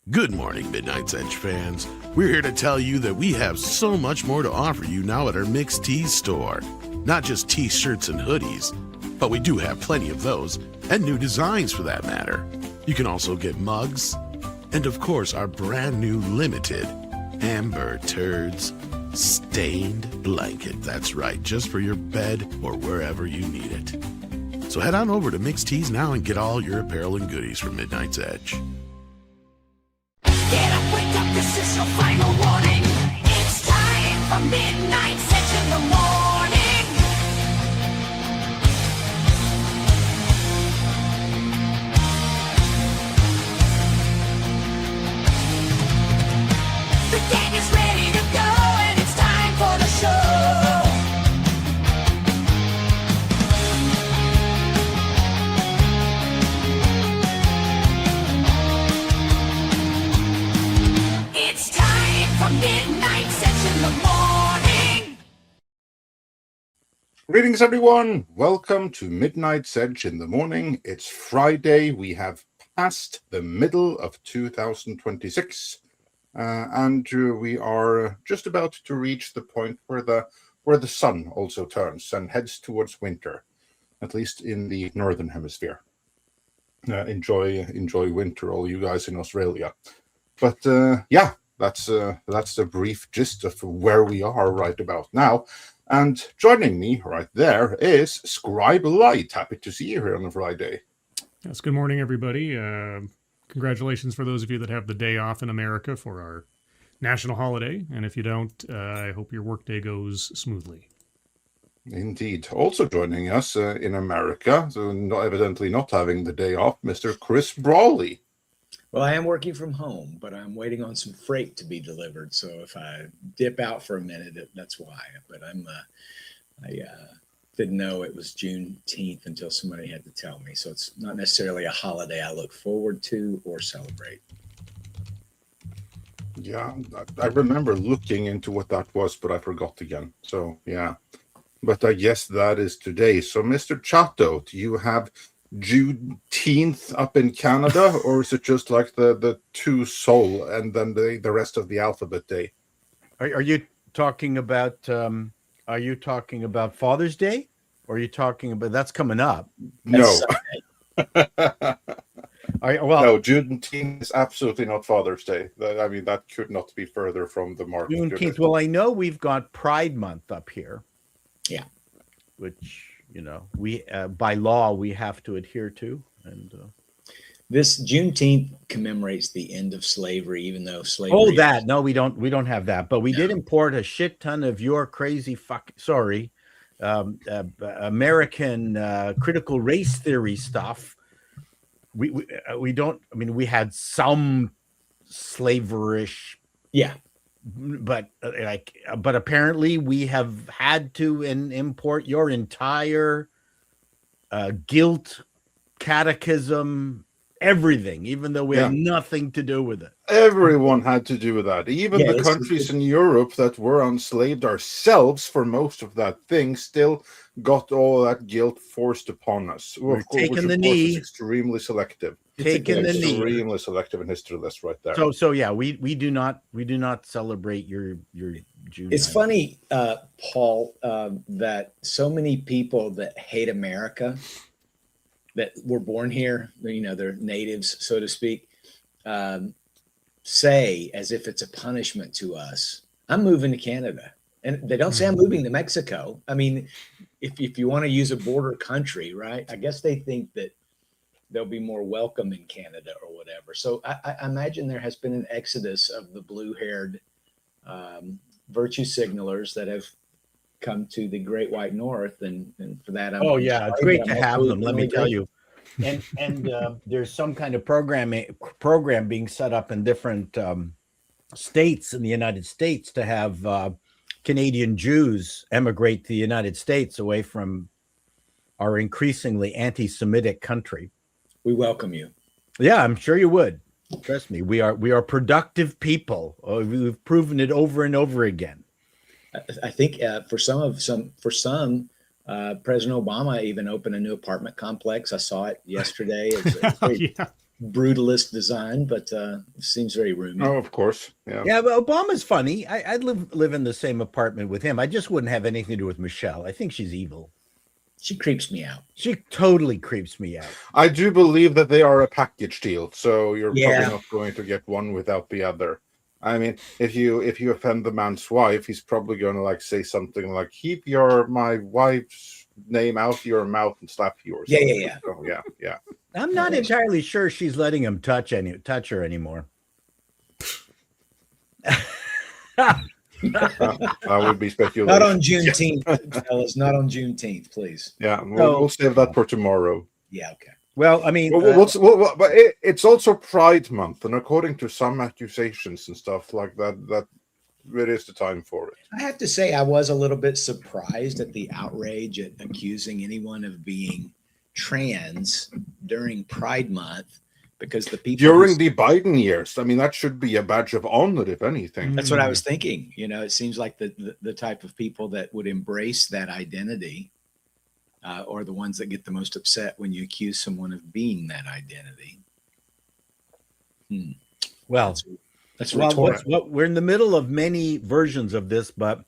Good morning, Midnight's Edge fans. We're here to tell you that we have so much more to offer you now at our Mixed Tees store. Not just t-shirts and hoodies, but we do have plenty of those, and new designs for that matter. You can also get mugs, and of course our brand new limited Amber Turds stained blanket. That's right, just for your bed or wherever you need it. So head on over to Mixed Tees now and get all your apparel and goodies from Midnight's Edge. Get up, wake up, this is your final warning. It's time for midnightsedge in the morning. The gang is ready to go and it's time for the show. It's time for midnightsedge in the morning. Greetings, everyone. Welcome to midnightsedge in the morning. It's Friday. We have passed the middle of 2026, and we are just about to reach the point where the sun also turns and heads towards winter, at least in the northern hemisphere. Enjoy winter, all you guys in Australia. But yeah, that's the brief gist of where we are right about now. And joining me right there is Scribe Light. Happy to see you here on a Friday. Yes, good morning, everybody. Congratulations for those of you that have the day off in America for our national holiday. And if you don't, I hope your workday goes smoothly. Indeed. Also joining us in America, so evidently not having the day off, Mr. Chris Brawley. Well, I am working from home, but I'm waiting on some freight to be delivered. So if I dip out for a minute, that's why. But I didn't know it was Juneteenth until somebody had to tell me. So it's not necessarily a holiday I look forward to or celebrate. Yeah, I remember looking into what that was, but I forgot again. So yeah, but I guess that is today. So Mr. Chato, do you have Juneteenth up in Canada, or is it just like the two Sol and then the rest of the alphabet day? Are you talking about Father's Day, or are you talking about that's coming up? No. Well, no, Juneteenth is absolutely not Father's Day. I mean, that could not be further from the mark. Juneteenth. Well, I know we've got Pride Month up here. Yeah, which we by law we have to adhere to, and this Juneteenth commemorates the end of slavery, even though slavery. Oh, that no, we don't have that, but we did import a shit ton of your crazy American critical race theory stuff. We don't. I mean, we had some slaverish, yeah, but apparently we have had to import your entire guilt catechism, everything, even though we had nothing to do with it. Everyone had to do with that. Even the countries in Europe that were enslaved ourselves for most of that thing still got all that guilt forced upon us. We're taking the knee. Is extremely selective. Taking the knee. Extremely selective in history list right there. So yeah, we do not celebrate your June. It's funny, Paul, that so many people that hate America, that were born here, they're natives, so to speak, say as if it's a punishment to us, I'm moving to Canada. And they don't say I'm moving to Mexico. I mean, if you want to use a border country, right? I guess they think that they'll be more welcome in Canada or whatever. So I imagine there has been an exodus of the blue-haired virtue signalers that have come to the Great White North, and for that, it's great to have them. Let me tell you, and there's some kind of program being set up in different states in the United States to have Canadian Jews emigrate to the United States away from our increasingly anti-Semitic country. We welcome you. Yeah, I'm sure you would. Trust me, we are productive people. We've proven it over and over again. I think for some, President Obama even opened a new apartment complex. I saw it yesterday. brutalist design, but seems very roomy. Oh, of course. Yeah. Yeah, but Obama's funny. I'd live in the same apartment with him. I just wouldn't have anything to do with Michelle. I think she's evil. She creeps me out. She totally creeps me out. I do believe that they are a package deal, so you're Yeah. probably not going to get one without the other. I mean, if you offend the man's wife, he's probably going to like say something like, "Keep my wife's name out of your mouth and slap you," or Yeah, something. yeah. So, yeah. I'm not entirely sure she's letting him touch her anymore. That would be speculation. Not on Juneteenth, fellas. Not on Juneteenth, please. Yeah, we'll save that for tomorrow. Yeah, okay. Well, I mean, but it's also Pride Month, and according to some accusations and stuff like that it is the time for it. I have to say, I was a little bit surprised at the outrage at accusing anyone of being trans during Pride Month, because the people during the Biden years, I mean, that should be a badge of honor, if anything. That's what I was thinking. You know, it seems like the type of people that would embrace that identity are the ones that get the most upset when you accuse someone of being that identity. Well, that's well, rhetorical. we're in the middle of many versions of this, but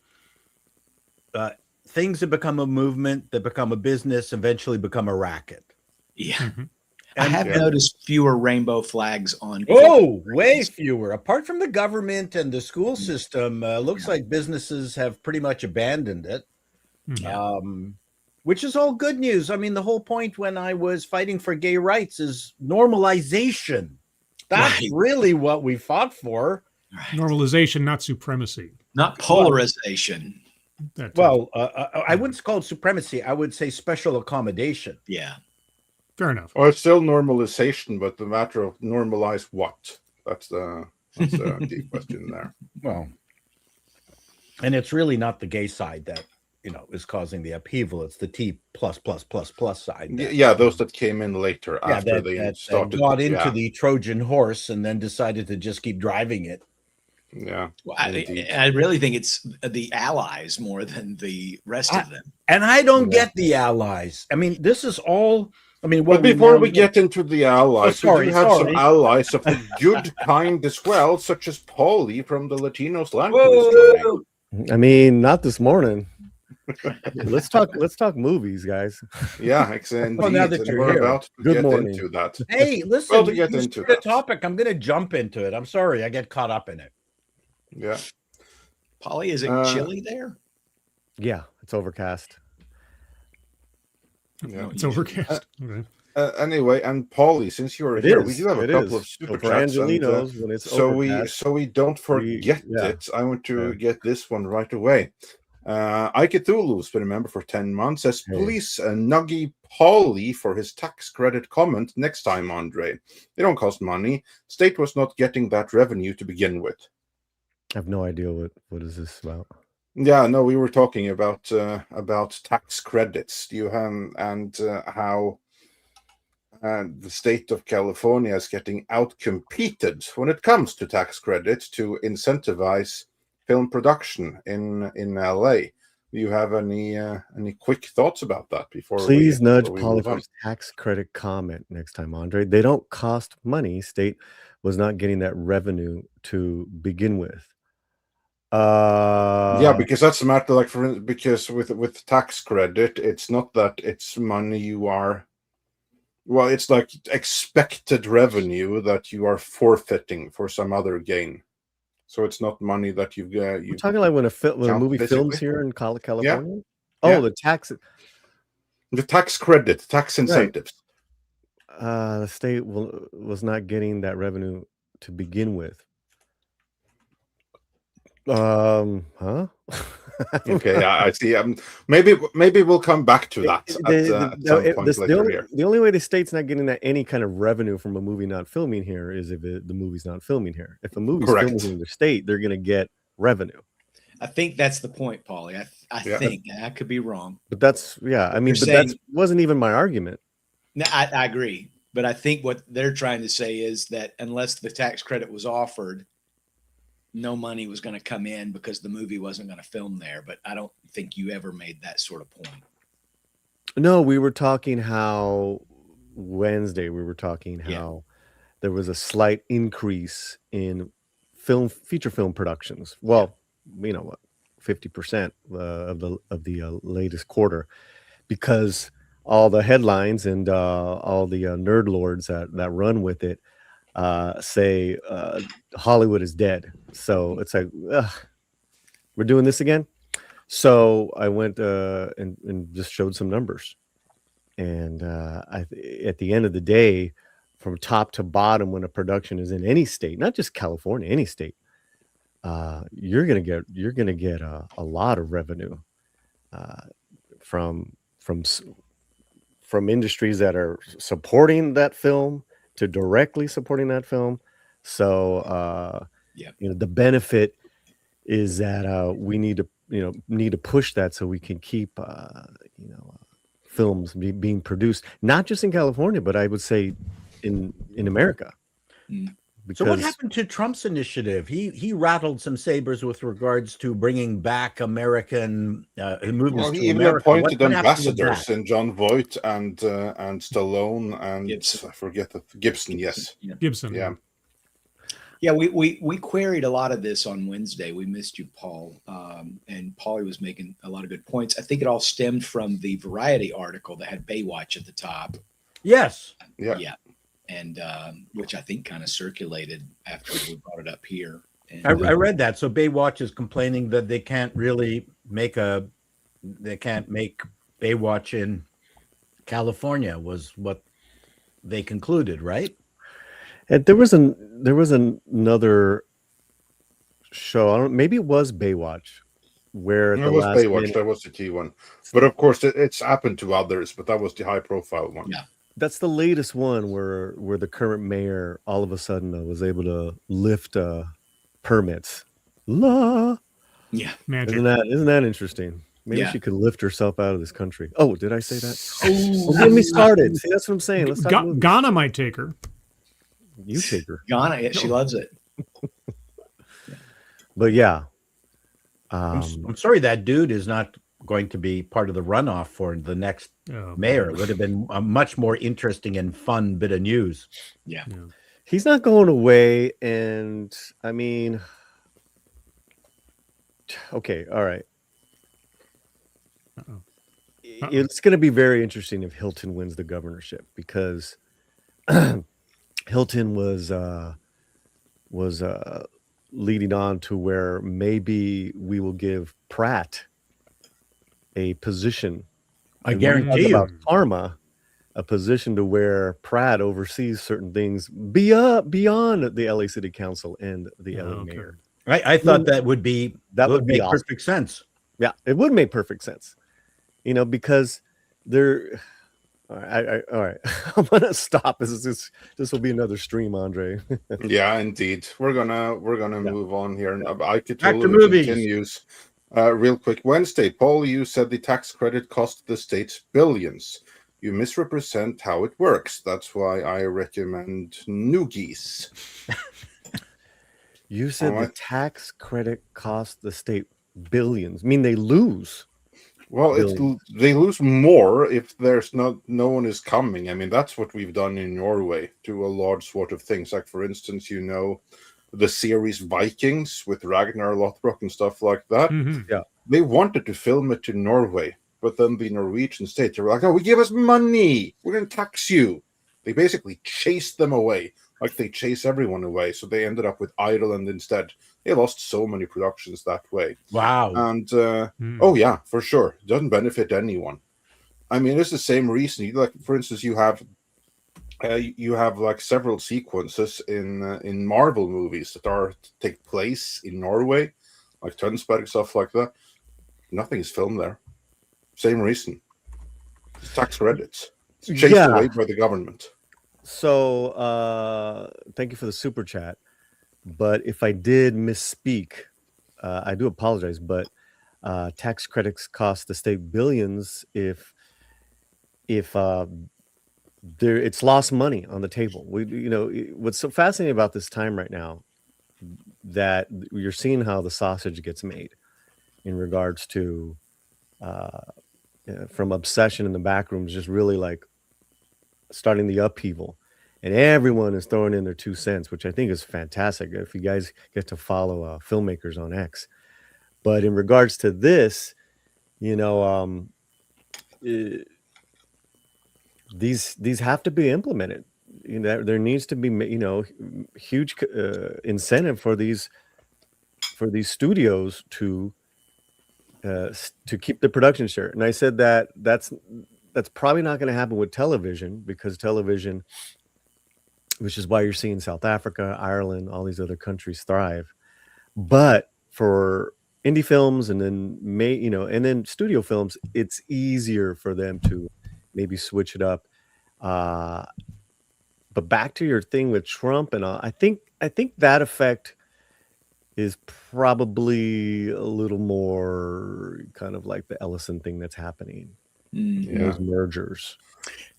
things that become a movement, that become a business, eventually become a racket. Yeah. Mm-hmm. I have noticed fewer rainbow flags on. Oh, way fewer. Apart from the government and the school system, looks like businesses have pretty much abandoned it, which is all good news. I mean, the whole point when I was fighting for gay rights is normalization. That's really what we fought for. Right. Normalization, not supremacy. Not polarization. Well, I wouldn't call it supremacy. I would say special accommodation. Yeah. Fair enough. Or it's still normalization, but the matter of normalize what? That's the deep question there. Well, and it's really not the gay side that is causing the upheaval. It's the T plus side. Yeah, those that came in later after they started. Got into the Trojan horse and then decided to just keep driving it. Yeah. Well, I really think it's the allies more than the rest of them. And I don't get the allies. I mean, this is all. I mean, but before we get into the allies, we do have some allies of the good kind as well, such as Paulie from the Latinos language. I mean, not this morning. Let's talk movies, guys. Yeah, exactly. Well, now that you're we're here. about to Good get morning. into that. Hey, listen, to get you into started that. a topic. I'm going to jump into it. I'm sorry, I get caught up in it. Yeah. Paulie, is it chilly there? Yeah, it's overcast. Yeah. It's overcast. Okay. Anyway, and Paulie, since you're here, we do have a couple of super for chats. Angelinos, when it's so overcast, we don't forget it. I want to get this one right away. Ike Cthulhu's been a member for 10 months. Says, please nuggy Paulie for his tax credit comment next time, Andre. They don't cost money. State was not getting that revenue to begin with. I have no idea what is this about. Yeah, no, we were talking about tax credits. How the state of California is getting outcompeted when it comes to tax credits to incentivize film production in LA. Do you have any quick thoughts about that before? Please nudge Paulie for his tax credit comment next time, Andre. They don't cost money. State was not getting that revenue to begin with. Yeah, because that's the matter. Like because with tax credit, it's not that it's money you are. Well, it's like expected revenue that you are forfeiting for some other gain. So it's not money that you've got. You're talking like when a movie films here in California. Yeah. Oh, the tax credit, tax incentives. Right. The state was not getting that revenue to begin with. Huh? Okay, I see. Maybe we'll come back to that at some point later here. The only way the state's not getting any kind of revenue from a movie not filming here is if the movie's not filming here. If a movie's filming in the state, they're going to get revenue. I think that's the point, Paulie. I think I could be wrong, but that's I mean, that wasn't even my argument. No, I agree, but I think what they're trying to say is that unless the tax credit was offered, no money was going to come in because the movie wasn't going to film there. But I don't think you ever made that sort of point. No, we were talking how Wednesday, there was a slight increase in feature film productions. Well, 50% of the latest quarter, because all the headlines and all the nerd lords that run with it say Hollywood is dead. So it's like, ugh, we're doing this again. So I went and just showed some numbers, and at the end of the day, from top to bottom, when a production is in any state, not just California, any state, you're gonna get a lot of revenue from industries that are supporting that film to directly supporting that film. So the benefit is that we need to push that so we can keep films being produced, not just in California, but I would say in America. So what happened to Trump's initiative? He rattled some sabers with regards to bringing back American movies. Well, he to even America. appointed What happened with ambassadors that? in John Voight and Stallone and Gibson. I forget Gibson. Yes, Gibson. yeah. Yeah, we queried a lot of this on Wednesday. We missed you, Paul. And Paulie was making a lot of good points. I think it all stemmed from the Variety article that had Baywatch at the top. Yes. Yeah. And which I think kind of circulated after we brought it up here. And, I read that. So Baywatch is complaining that they can't make Baywatch in California, was what they concluded, right? And there was another show. I don't. Maybe it was Baywatch, where It was Baywatch. That was the key one. But of course, it's happened to others. But that was the high-profile one. Yeah. That's the latest one where the current mayor all of a sudden was able to lift permits. Yeah, magic. Isn't that interesting? Maybe Yeah. she could lift herself out of this country. Oh, did I say that? Well, get me started. See, that's what I'm saying. Let's talk movies. Ghana might take her. You take her. Ghana, yeah, she loves it. But yeah, I'm sorry that dude is not going to be part of the runoff for the next mayor. It would have been a much more interesting and fun bit of news. Yeah. he's not going away. And I mean, okay, all right. It's going to be very interesting if Hilton wins the governorship, because Hilton was leading on to where maybe we will give Pratt a position. I guarantee you, about karma, a position to where Pratt oversees certain things beyond the LA City Council and the LA mayor. I thought that would make awesome. perfect sense. Yeah, it would make perfect sense. You know, because they're all right. I'm gonna stop. This will be another stream, Andre. Yeah, indeed. We're gonna move on here. I could Back to movies. Continues. Real quick, Wednesday, Paul, you said the tax credit cost the states billions. You misrepresent how it works. That's why I recommend noogies. You said the tax credit cost the state billions. I mean, they lose. Well, they lose more if there's no one is coming. I mean, that's what we've done in Norway to a large sort of things. Like, for instance, the series Vikings with Ragnar Lothbrok and stuff like that. Mm-hmm. Yeah, they wanted to film it in Norway, but then the Norwegian state, they were like, "Oh, we give us money. We're going to tax you." They basically chased them away, like they chase everyone away. So they ended up with Ireland instead. They lost so many productions that way. Wow. And oh yeah, for sure, it doesn't benefit anyone. I mean, it's the same reason. Like, for instance, you have like several sequences in Marvel movies that take place in Norway, like Tønsberg, stuff like that. Nothing is filmed there. Same reason. It's tax credits. It's chased away by the government. So thank you for the super chat. But if I did misspeak, I do apologize. But tax credits cost the state billions if it's lost money on the table. What's so fascinating about this time right now, that you're seeing how the sausage gets made in regards to from obsession in the back rooms, just really like starting the upheaval. and everyone is throwing in their 2 cents, which I think is fantastic. If you guys get to follow filmmakers on X, but in regards to this, you know, these have to be implemented. You know, there needs to be, you know, huge incentive for these studios to keep the production share. And I said that's probably not going to happen with television, because television, which is why you're seeing South Africa, Ireland, all these other countries thrive. But for indie films and then studio films, it's easier for them to maybe switch it up. But back to your thing with Trump and all, I think that effect is probably a little more kind of like the Ellison thing that's happening. Those mergers.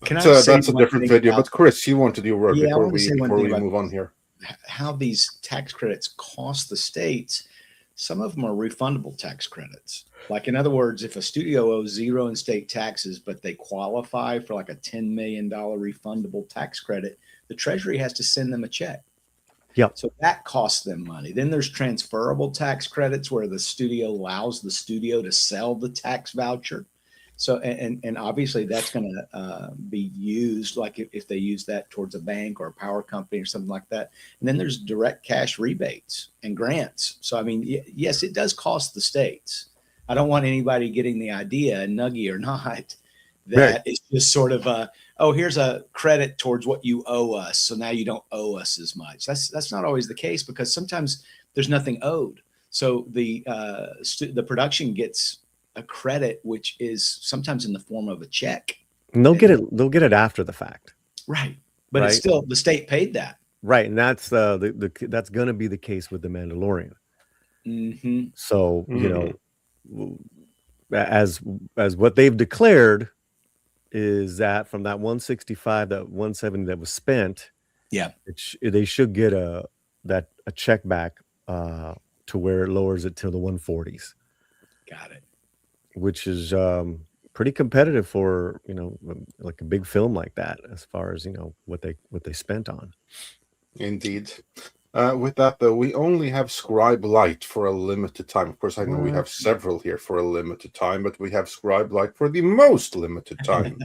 That's a different video. But Chris, you want to do your work before we move on here. How these tax credits cost the states. Some of them are refundable tax credits. Like, in other words, if a studio owes zero in state taxes, but they qualify for like a $10 million refundable tax credit, the Treasury has to send them a check. Yep. So that costs them money. Then there's transferable tax credits where the studio allows the studio to sell the tax voucher. So, and obviously that's going to be used, like if they use that towards a bank or a power company or something like that. And then there's direct cash rebates and grants. So, I mean, yes, it does cost the states. I don't want anybody getting the idea, nuggy or not, that it's just sort of here's a credit towards what you owe us, so now you don't owe us as much. That's not always the case, because sometimes there's nothing owed. So the production gets a credit, which is sometimes in the form of a check. And they'll get it after the fact. Right. But it's still, the state paid that. Right. And that's that's going to be the case with The Mandalorian. Mm-hmm. So, you know, as what they've declared is that from that 165, that 170 that was spent, they should get a check back to where it lowers it to the 140s. Got it. Which is pretty competitive for, you know, like a big film like that, as far as, you know, what they spent on. Indeed. With that, though, we only have Scribe Light for a limited time. Of course, I know we have several here for a limited time, but we have Scribe Light for the most limited time.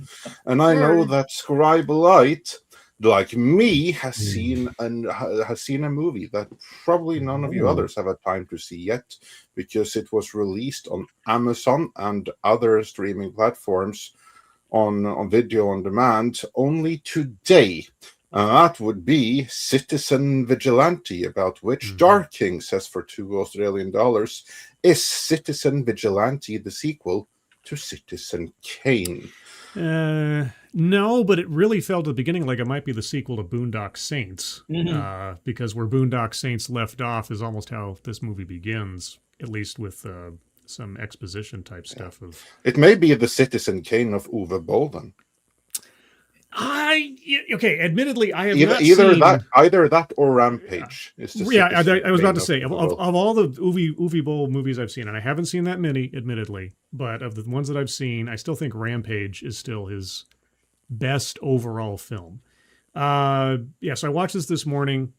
And I know that Scribe Light, like me, has seen a movie that probably none of you others have had time to see yet, because it was released on Amazon and other streaming platforms on video on demand only today. That would be Citizen Vigilante, about which Dark King says for $2 is Citizen Vigilante the sequel to Citizen Kane? No, but it really felt at the beginning like it might be the sequel to Boondock Saints, because where Boondock Saints left off is almost how this movie begins, at least with some exposition type stuff. It may be the Citizen Kane of Uwe Boll then. Admittedly, I have not either seen either that or Rampage. I was about to say of all the Uwe Boll movies I've seen, and I haven't seen that many, admittedly, but of the ones that I've seen, I still think Rampage is still his best overall film. So I watched this morning,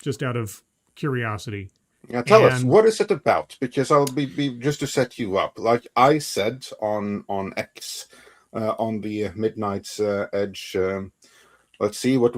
just out of curiosity. Yeah, tell us, what is it about? Because I'll be just to set you up. Like I said on X. On the Midnight's Edge. Let's see, what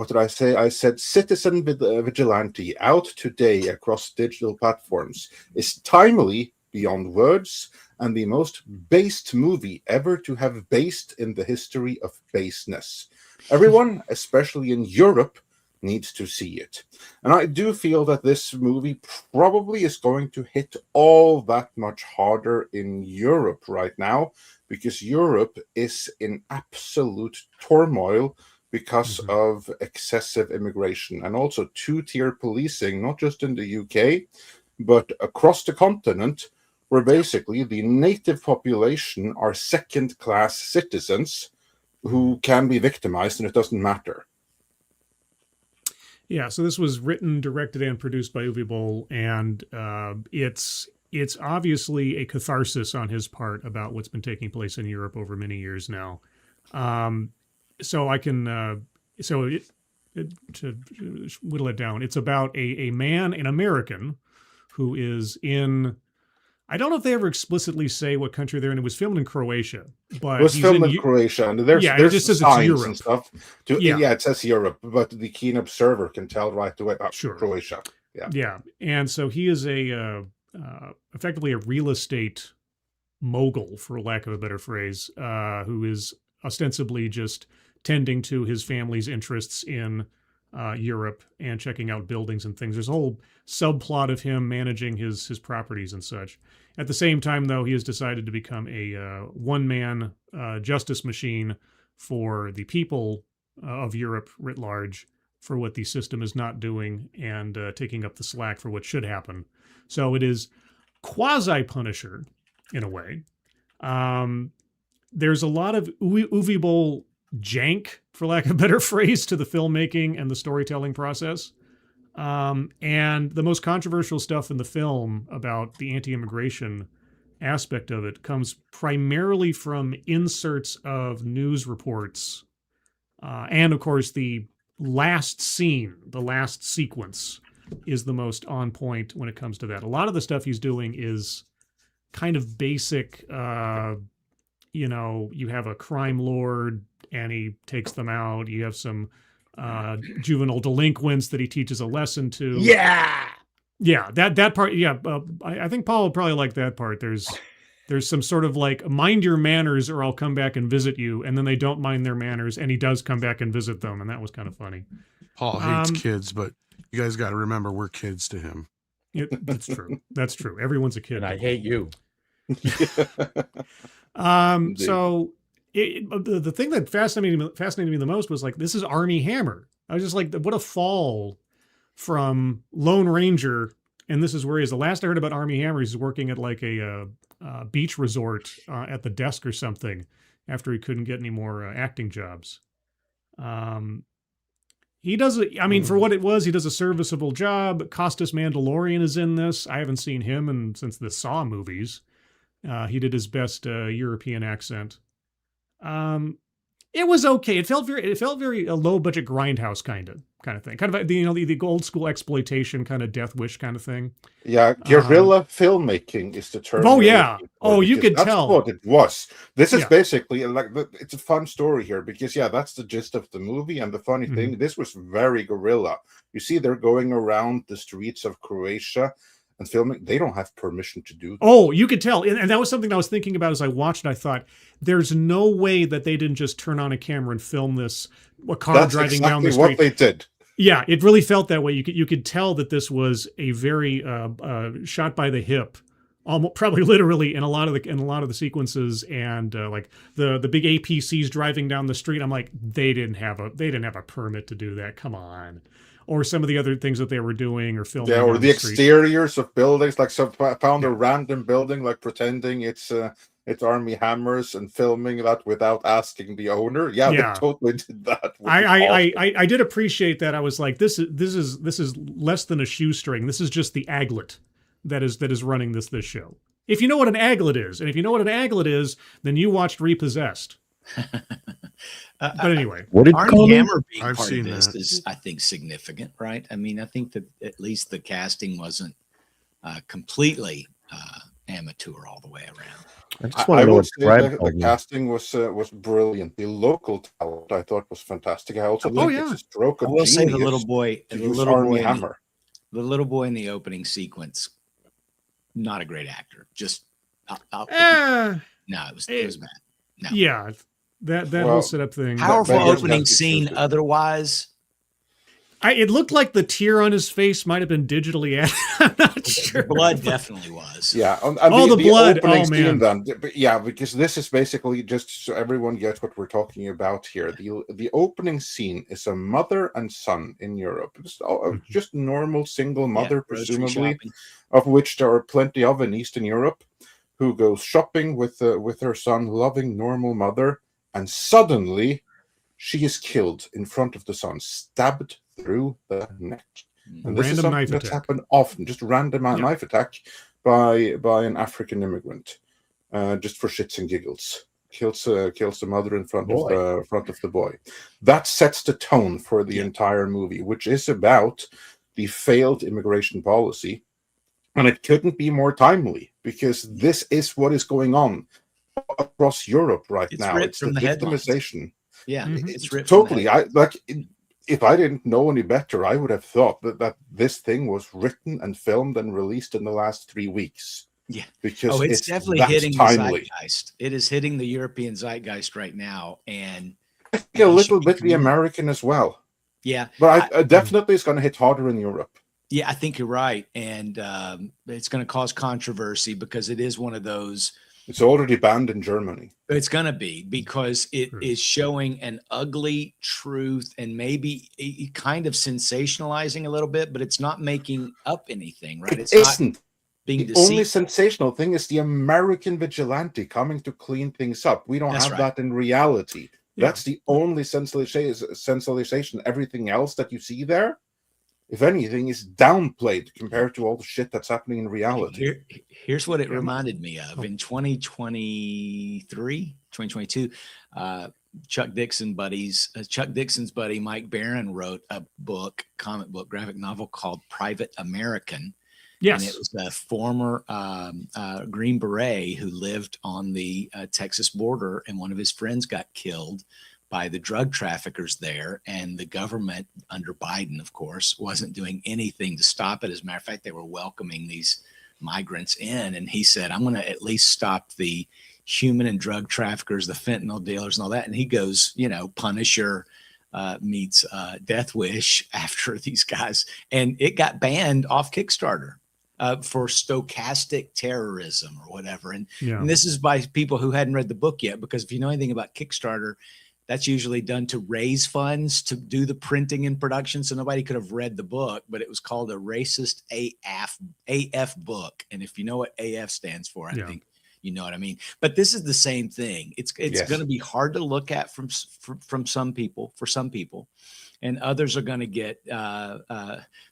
did I say? I said Citizen Vigilante, out today across digital platforms, is timely beyond words and the most based movie ever to have based in the history of baseness. Everyone, especially in Europe, needs to see it. And I do feel that this movie probably is going to hit all that much harder in Europe right now, because Europe is in absolute turmoil because of excessive immigration and also two-tier policing, not just in the UK, but across the continent, where basically the native population are second-class citizens who can be victimized, and it doesn't matter. Yeah, so this was written, directed, and produced by Uwe Boll, and it's obviously a catharsis on his part about what's been taking place in Europe over many years now. So I can so to whittle it down, it's about a man, an American, who is in. I don't know if they ever explicitly say what country they're in. It was filmed in Croatia, but it was filmed in Croatia, and there's it just says it's signs Europe and stuff. It says Europe, but the keen observer can tell right away. Sure, Croatia. Yeah. And so he is effectively a real estate mogul, for lack of a better phrase, who is ostensibly just tending to his family's interests in Europe and checking out buildings and things. There's a whole subplot of him managing his properties and such. At the same time, though, he has decided to become a one-man justice machine for the people of Europe writ large for what the system is not doing and taking up the slack for what should happen. So it is quasi-Punisher in a way. There's a lot of Uwe Boll jank, for lack of a better phrase, to the filmmaking and the storytelling process. And the most controversial stuff in the film about the anti-immigration aspect of it comes primarily from inserts of news reports. And of course, the last scene, the last sequence is the most on point when it comes to that. A lot of the stuff he's doing is kind of basic, you have a crime lord and he takes them out. You have some juvenile delinquents that he teaches a lesson to. Yeah. That part. Yeah, I think Paul would probably like that part. There's some sort of like, mind your manners or I'll come back and visit you, and then they don't mind their manners, and he does come back and visit them, and that was kind of funny. Paul hates kids, but you guys got to remember we're kids to him. That's true. That's true. Everyone's a kid. And I hate you. So the thing that fascinated me the most was like, this is Armie Hammer. I was just like, what a fall from Lone Ranger. And this is where he is. The last I heard about Armie Hammer, he's working at like a beach resort at the desk or something after he couldn't get any more acting jobs. He does, for what it was, he does a serviceable job. Costas Mandalorian is in this. I haven't seen him since the Saw movies. He did his best European accent. It was okay. It felt very a low budget Grindhouse kind of thing. Kind of the old school exploitation kind of Death Wish kind of thing. Yeah, guerrilla filmmaking is the term. Oh yeah. Oh, you could tell. That's what it was. This is basically like it's a fun story here because that's the gist of the movie. And the funny thing, this was very guerrilla. You see, they're going around the streets of Croatia and filming. They don't have permission to do that. Oh, you could tell. And that was something I was thinking about as I watched it. I thought, there's no way that they didn't just turn on a camera and film this, a car driving down the street. That's exactly what they did. Yeah, it really felt that way. You could tell that this was a very shot by the hip, almost probably literally in a lot of the sequences, and like the big APCs driving down the street. I'm like, they didn't have a permit to do that. Come on. Or some of the other things that they were doing or filming. Yeah, or the exteriors of buildings. Like, so found a random building, like pretending it's Armie Hammer's and filming that without asking the owner. Yeah, they totally did that. I did appreciate that. I was like, this is less than a shoestring. This is just the aglet that is running this show. If you know what an aglet is, and if you know what an aglet is, then you watched Repossessed. But anyway, what did Armie Hammer being part of this is, I think, significant, right? I mean, I think that at least the casting wasn't completely amateur all the way around. I would say the casting was brilliant. The local talent I thought was fantastic. I also think it's a stroke of genius. Say the little boy in the opening sequence, not a great actor. Just no, it was bad. No. Yeah. That whole setup thing. Powerful opening scene. Otherwise, it looked like the tear on his face might have been digitally added. I'm not sure. Blood definitely was. Yeah. The blood. Oh man. Then, because this is basically just so everyone gets what we're talking about here. The opening scene is a mother and son in Europe. Just normal single mother, presumably, of which there are plenty of in Eastern Europe, who goes shopping with her son, loving normal mother. And suddenly, she is killed in front of the son, stabbed through the neck. And this is something that's happened often, just random knife attack by an African immigrant, just for shits and giggles. kills the mother in front of the boy. That sets the tone for the entire movie, which is about the failed immigration policy. And it couldn't be more timely, because this is what is going on across Europe right now. It's the victimization. Yeah, it's ripped totally. If I didn't know any better, I would have thought that this thing was written and filmed and released in the last 3 weeks. Yeah, because it's definitely hitting timely. The zeitgeist. It is hitting the European zeitgeist right now, and I think a little bit the American as well. Yeah, but I definitely it's going to hit harder in Europe. Yeah, I think you're right, and it's going to cause controversy because it is one of those. It's already banned in Germany. It's going to be, because it is showing an ugly truth and maybe kind of sensationalizing a little bit, but it's not making up anything, right? It's not being the deceived. Only sensational thing is the American vigilante coming to clean things up. We don't have that in reality. Yeah. That's the only sensationalization. Everything else that you see there, if anything, is downplayed compared to all the shit that's happening in reality. Here's what it reminded me of. In 2022, Chuck Dixon's buddy, Mike Barron, wrote a comic book, graphic novel called Private American. Yes. And it was a former Green Beret who lived on the Texas border, and one of his friends got killed by the drug traffickers there, and the government, under Biden, of course, wasn't doing anything to stop it. As a matter of fact, they were welcoming these migrants in, and he said, I'm going to at least stop the human and drug traffickers, the fentanyl dealers and all that. And he goes, Punisher meets Death Wish after these guys, and it got banned off Kickstarter for stochastic terrorism or whatever. And this is by people who hadn't read the book yet, because if you know anything about Kickstarter, that's usually done to raise funds to do the printing and production. So nobody could have read the book, but it was called a racist AF book. And if you know what AF stands for, I think you know what I mean. But this is the same thing. It's going to be hard to look at from some people, for some people, and others are going to get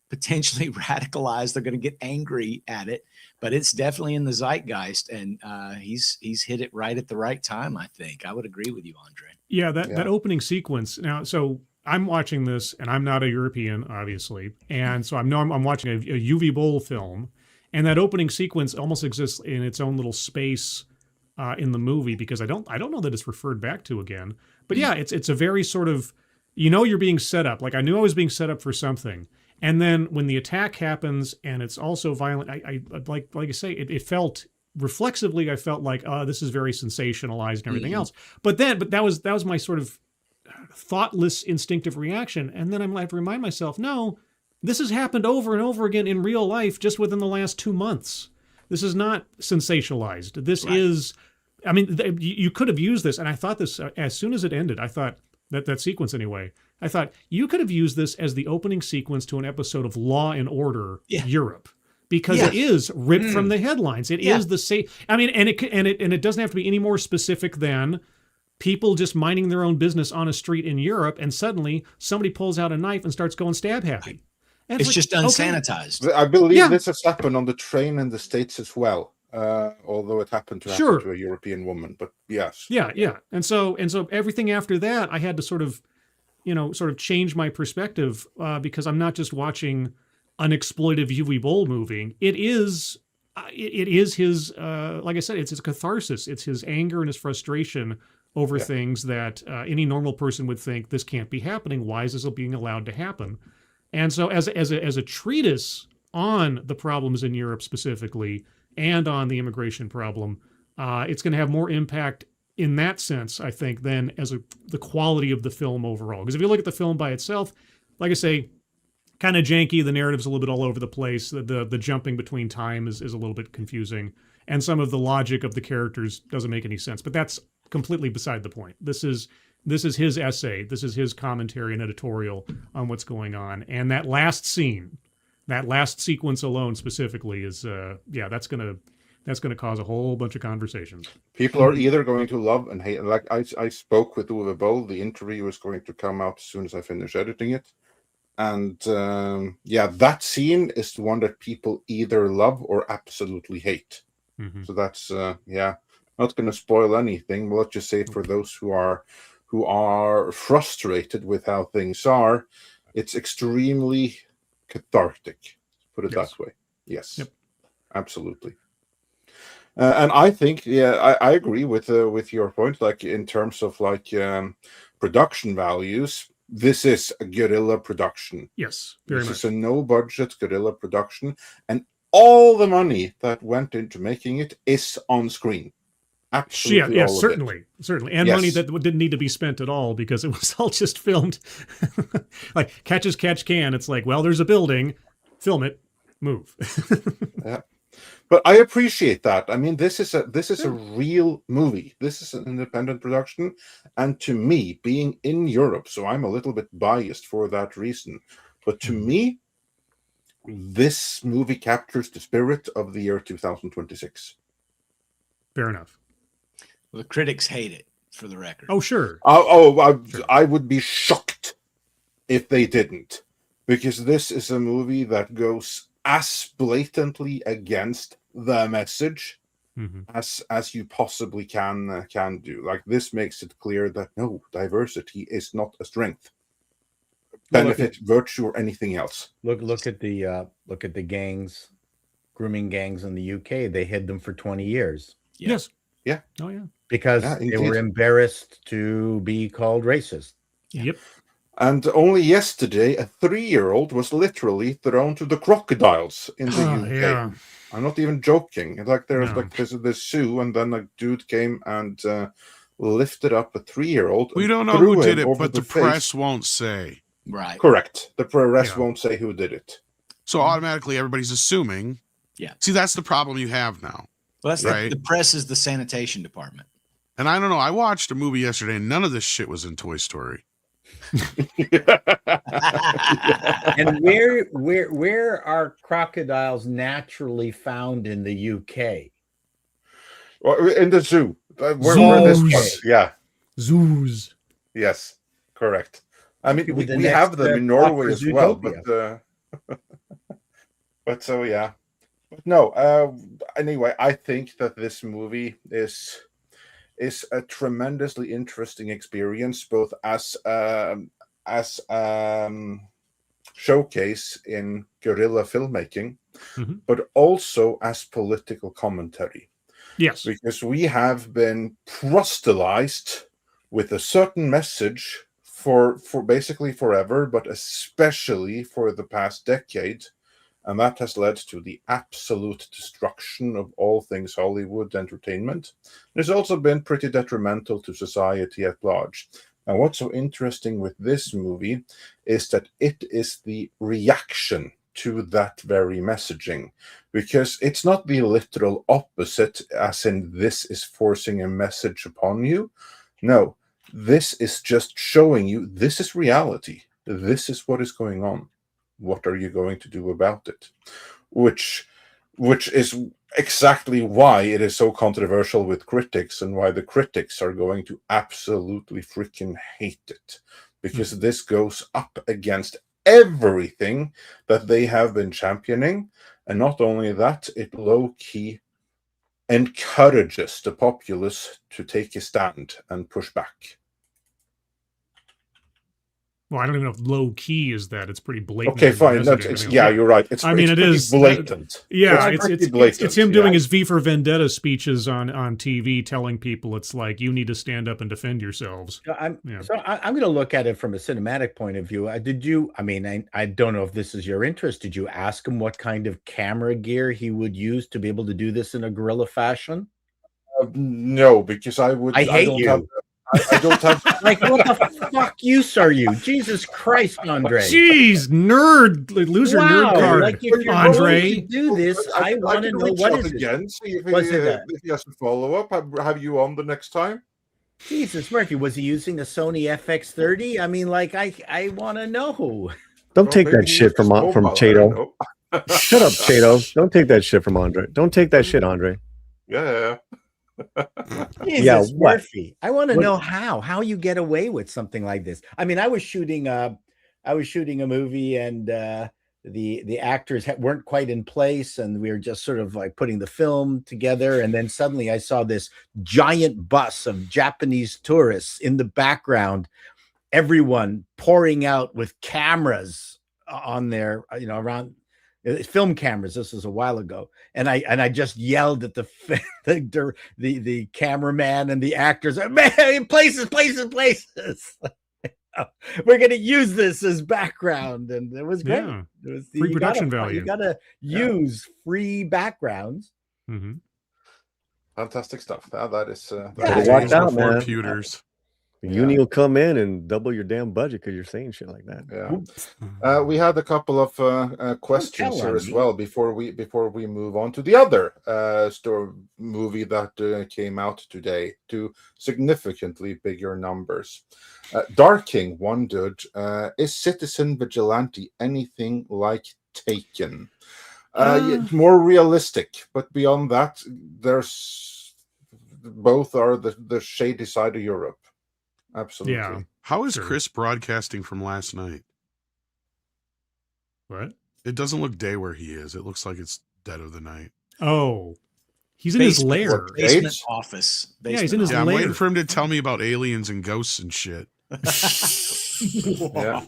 potentially radicalized. They're going to get angry at it, but it's definitely in the zeitgeist, and he's hit it right at the right time. I think I would agree with you, Andre. Yeah, that opening sequence. Now, so I'm watching this, and I'm not a European, obviously, and so I'm watching a UV Bowl film, and that opening sequence almost exists in its own little space in the movie, because I don't know that it's referred back to again. But yeah, it's a very sort of, you're being set up. Like, I knew I was being set up for something, and then when the attack happens and it's also violent, I like I say, it felt. Reflexively, I felt like, this is very sensationalized and everything else. But that was my sort of thoughtless, instinctive reaction. And then I have to remind myself, no, this has happened over and over again in real life just within the last 2 months. This is not sensationalized. This is, I mean, you could have used this. And I thought this, as soon as it ended, I thought, that sequence anyway, I thought you could have used this as the opening sequence to an episode of Law and Order Europe. Because it is ripped from the headlines. It is the same. I mean, and it doesn't have to be any more specific than people just minding their own business on a street in Europe, and suddenly somebody pulls out a knife and starts going stab happy. And it's just unsanitized. Okay. I believe this has happened on the train in the States as well. Although it happened to happen to a European woman, but yes. Yeah. And so everything after that, I had to sort of change my perspective, because I'm not just watching an exploitive UV Bowl movie. It is his, like I said, it's his catharsis. It's his anger and his frustration over things that any normal person would think, this can't be happening. Why is this being allowed to happen? And so as a treatise on the problems in Europe specifically, and on the immigration problem, it's going to have more impact in that sense, I think, than as the quality of the film overall. Because if you look at the film by itself, like I say, kind of janky. The narrative's a little bit all over the place. The jumping between time is a little bit confusing, and some of the logic of the characters doesn't make any sense. But that's completely beside the point. This is his essay. This is his commentary and editorial on what's going on. And that last scene, that last sequence alone specifically is that's gonna cause a whole bunch of conversations. People are either going to love and hate. Like I spoke with Uwe Boll. The interview is going to come out as soon as I finish editing it. And that scene is the one that people either love or absolutely hate. So that's Not going to spoil anything, but let's just say for those who are frustrated with how things are, it's extremely cathartic. Put it that way. Yes, absolutely. And I think, I agree with your point. Like in terms of like production values, this is a guerrilla production. Yes, very much. This is a no-budget guerrilla production, and all the money that went into making it is on screen. Absolutely, yeah, certainly, and money that didn't need to be spent at all because it was all just filmed. Like catch as catch can. It's like, well, there's a building, film it, move. Yeah. But I appreciate that. I mean, this is a real movie. This is an independent production, and to me, being in Europe, so I'm a little bit biased for that reason. But to me, this movie captures the spirit of the year 2026. Fair enough. Well, the critics hate it, for the record. Oh, sure. I would be shocked if they didn't, because this is a movie that goes as blatantly against the message as you possibly can do. Like, this makes it clear that no, diversity is not a strength, benefit, virtue, or anything else. Look at the gangs, grooming gangs in the UK. They hid them for 20 years. Yes. Yeah. Oh yeah. Because they were embarrassed to be called racist. Yep. And only yesterday, a 3-year-old was literally thrown to the crocodiles in the UK. Yeah. I'm not even joking. Like, there's this zoo, and then a dude came and lifted up a 3-year-old. We don't know who did it, but the press won't say. Right. Correct. The press won't say who did it. So automatically everybody's assuming. Yeah. See, that's the problem you have now. Well, that's right. The press is the sanitation department. And I don't know. I watched a movie yesterday, and none of this shit was in Toy Story. And where are crocodiles naturally found in the UK? Well, in the zoo. Zoos. Yes, correct. I mean, we have them in Norway as well, but so yeah. But no. Anyway, I think that this movie is a tremendously interesting experience, both as showcase in guerrilla filmmaking, but also as political commentary. Yes, because we have been proselytized with a certain message for basically forever, but especially for the past decade. And that has led to the absolute destruction of all things Hollywood entertainment. It's also been pretty detrimental to society at large. And what's so interesting with this movie is that it is the reaction to that very messaging, because it's not the literal opposite, as in this is forcing a message upon you. No, this is just showing you this is reality. This is what is going on. What are you going to do about it? Which is exactly why it is so controversial with critics, and why the critics are going to absolutely freaking hate it, because this goes up against everything that they have been championing. And not only that, it low-key encourages the populace to take a stand and push back. Well, I don't even know if low key is that. It's pretty blatant. Okay, fine. You're right. It is blatant. It's him doing his V for Vendetta speeches on TV, telling people it's like, you need to stand up and defend yourselves. So I'm going to look at it from a cinematic point of view. I don't know if this is your interest. Did you ask him what kind of camera gear he would use to be able to do this in a guerrilla fashion? No, because I don't have like, what the fuck use are you? Jesus Christ, Andre. Jeez, nerd, loser nerd card. Like, if you're Andre, going to do this, I want to know what is again. See if he has to follow up. Have you on the next time? Jesus, Murphy, was he using a Sony FX30? I mean, like, I want to know. Don't take that shit from Chato. Shut up, Chato. Don't take that shit from Andre. Don't take that shit, Andre. Yeah. Jesus, Murphy. I want to know how you get away with something like this. I mean, I was shooting a movie, and the actors weren't quite in place, and we were just sort of like putting the film together. And then suddenly I saw this giant bus of Japanese tourists in the background, everyone pouring out with cameras on their, around film cameras. This was a while ago, and I just yelled at the cameraman and the actors, man, places. We're going to use this as background, and it was great. Yeah. It was Free production value. You got to use free backgrounds. Mm-hmm. Fantastic stuff. That is. Watch out, man. Computers. Uni will come in and double your damn budget because you're saying shit like that. Yeah. We had a couple of questions here as well before we move on to the other movie that came out today to significantly bigger numbers. Dark King wondered, is Citizen Vigilante anything like Taken? More realistic, but beyond that, there's both are the shady side of Europe. Absolutely. Yeah. How is Chris broadcasting from last night? What? It doesn't look day where he is. It looks like it's dead of the night. Oh, he's in his lair. Basement office. Yeah, he's in his I'm lair. waiting for him to tell me about aliens and ghosts and shit. Yeah.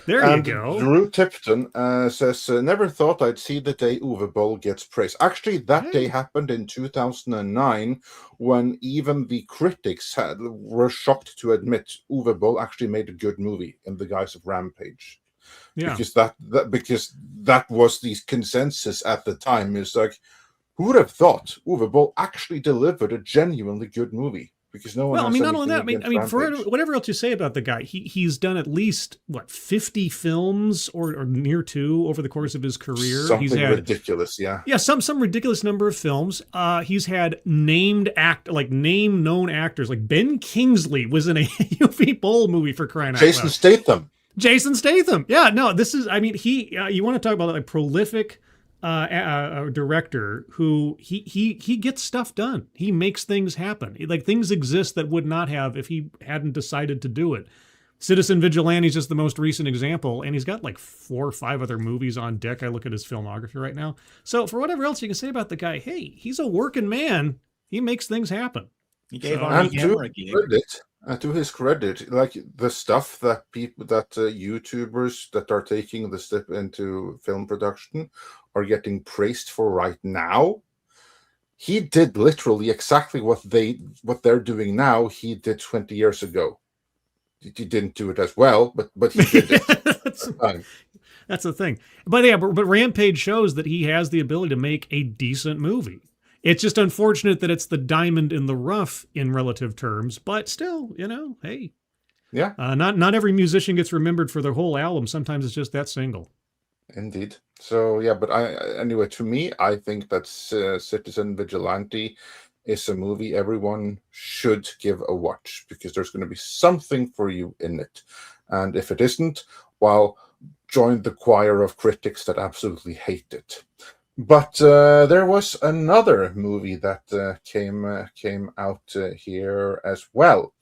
There And you go. Drew Tipton says, never thought I'd see the day Uwe Boll gets praise. Actually, that day happened in 2009 when even the critics were shocked to admit Uwe Boll actually made a good movie in the guise of Rampage. Yeah. Because that was the consensus at the time. It's like, who would have thought Uwe Boll actually delivered a genuinely good movie? Because no one. Well, has not only that. anything I mean, against for Rampage. whatever else you say about the guy, he's done at least 50 films or near to over the course of his career. Something he's had ridiculous, yeah. Yeah, some ridiculous number of films. He's had known actors like Ben Kingsley was in a Uwe Boll movie, for crying out Jason loud. Statham. Jason Statham. Yeah, no, this is. I mean, you want to talk about a prolific director who he gets stuff done. He makes things happen. Like things exist that would not have if he hadn't decided to do it. Citizen Vigilante is just the most recent example, and he's got like 4 or 5 other movies on deck. I look at his filmography right now. So for whatever else you can say about the guy, hey, he's a working man. He makes things happen. He gave And to his credit, like the stuff that YouTubers that are taking the step into film production are getting praised for right now, he did literally exactly what they're doing now. He did 20 years ago. He didn't do it as well, but he did it. That's the thing. But yeah, but Rampage shows that he has the ability to make a decent movie. It's just unfortunate that it's the diamond in the rough in relative terms, but still, hey. Yeah. Not every musician gets remembered for their whole album. Sometimes it's just that single. Indeed. So yeah, but anyway, to me, I think that Citizen Vigilante is a movie everyone should give a watch because there's going to be something for you in it. And if it isn't, well, join the choir of critics that absolutely hate it. But there was another movie that came out here as well.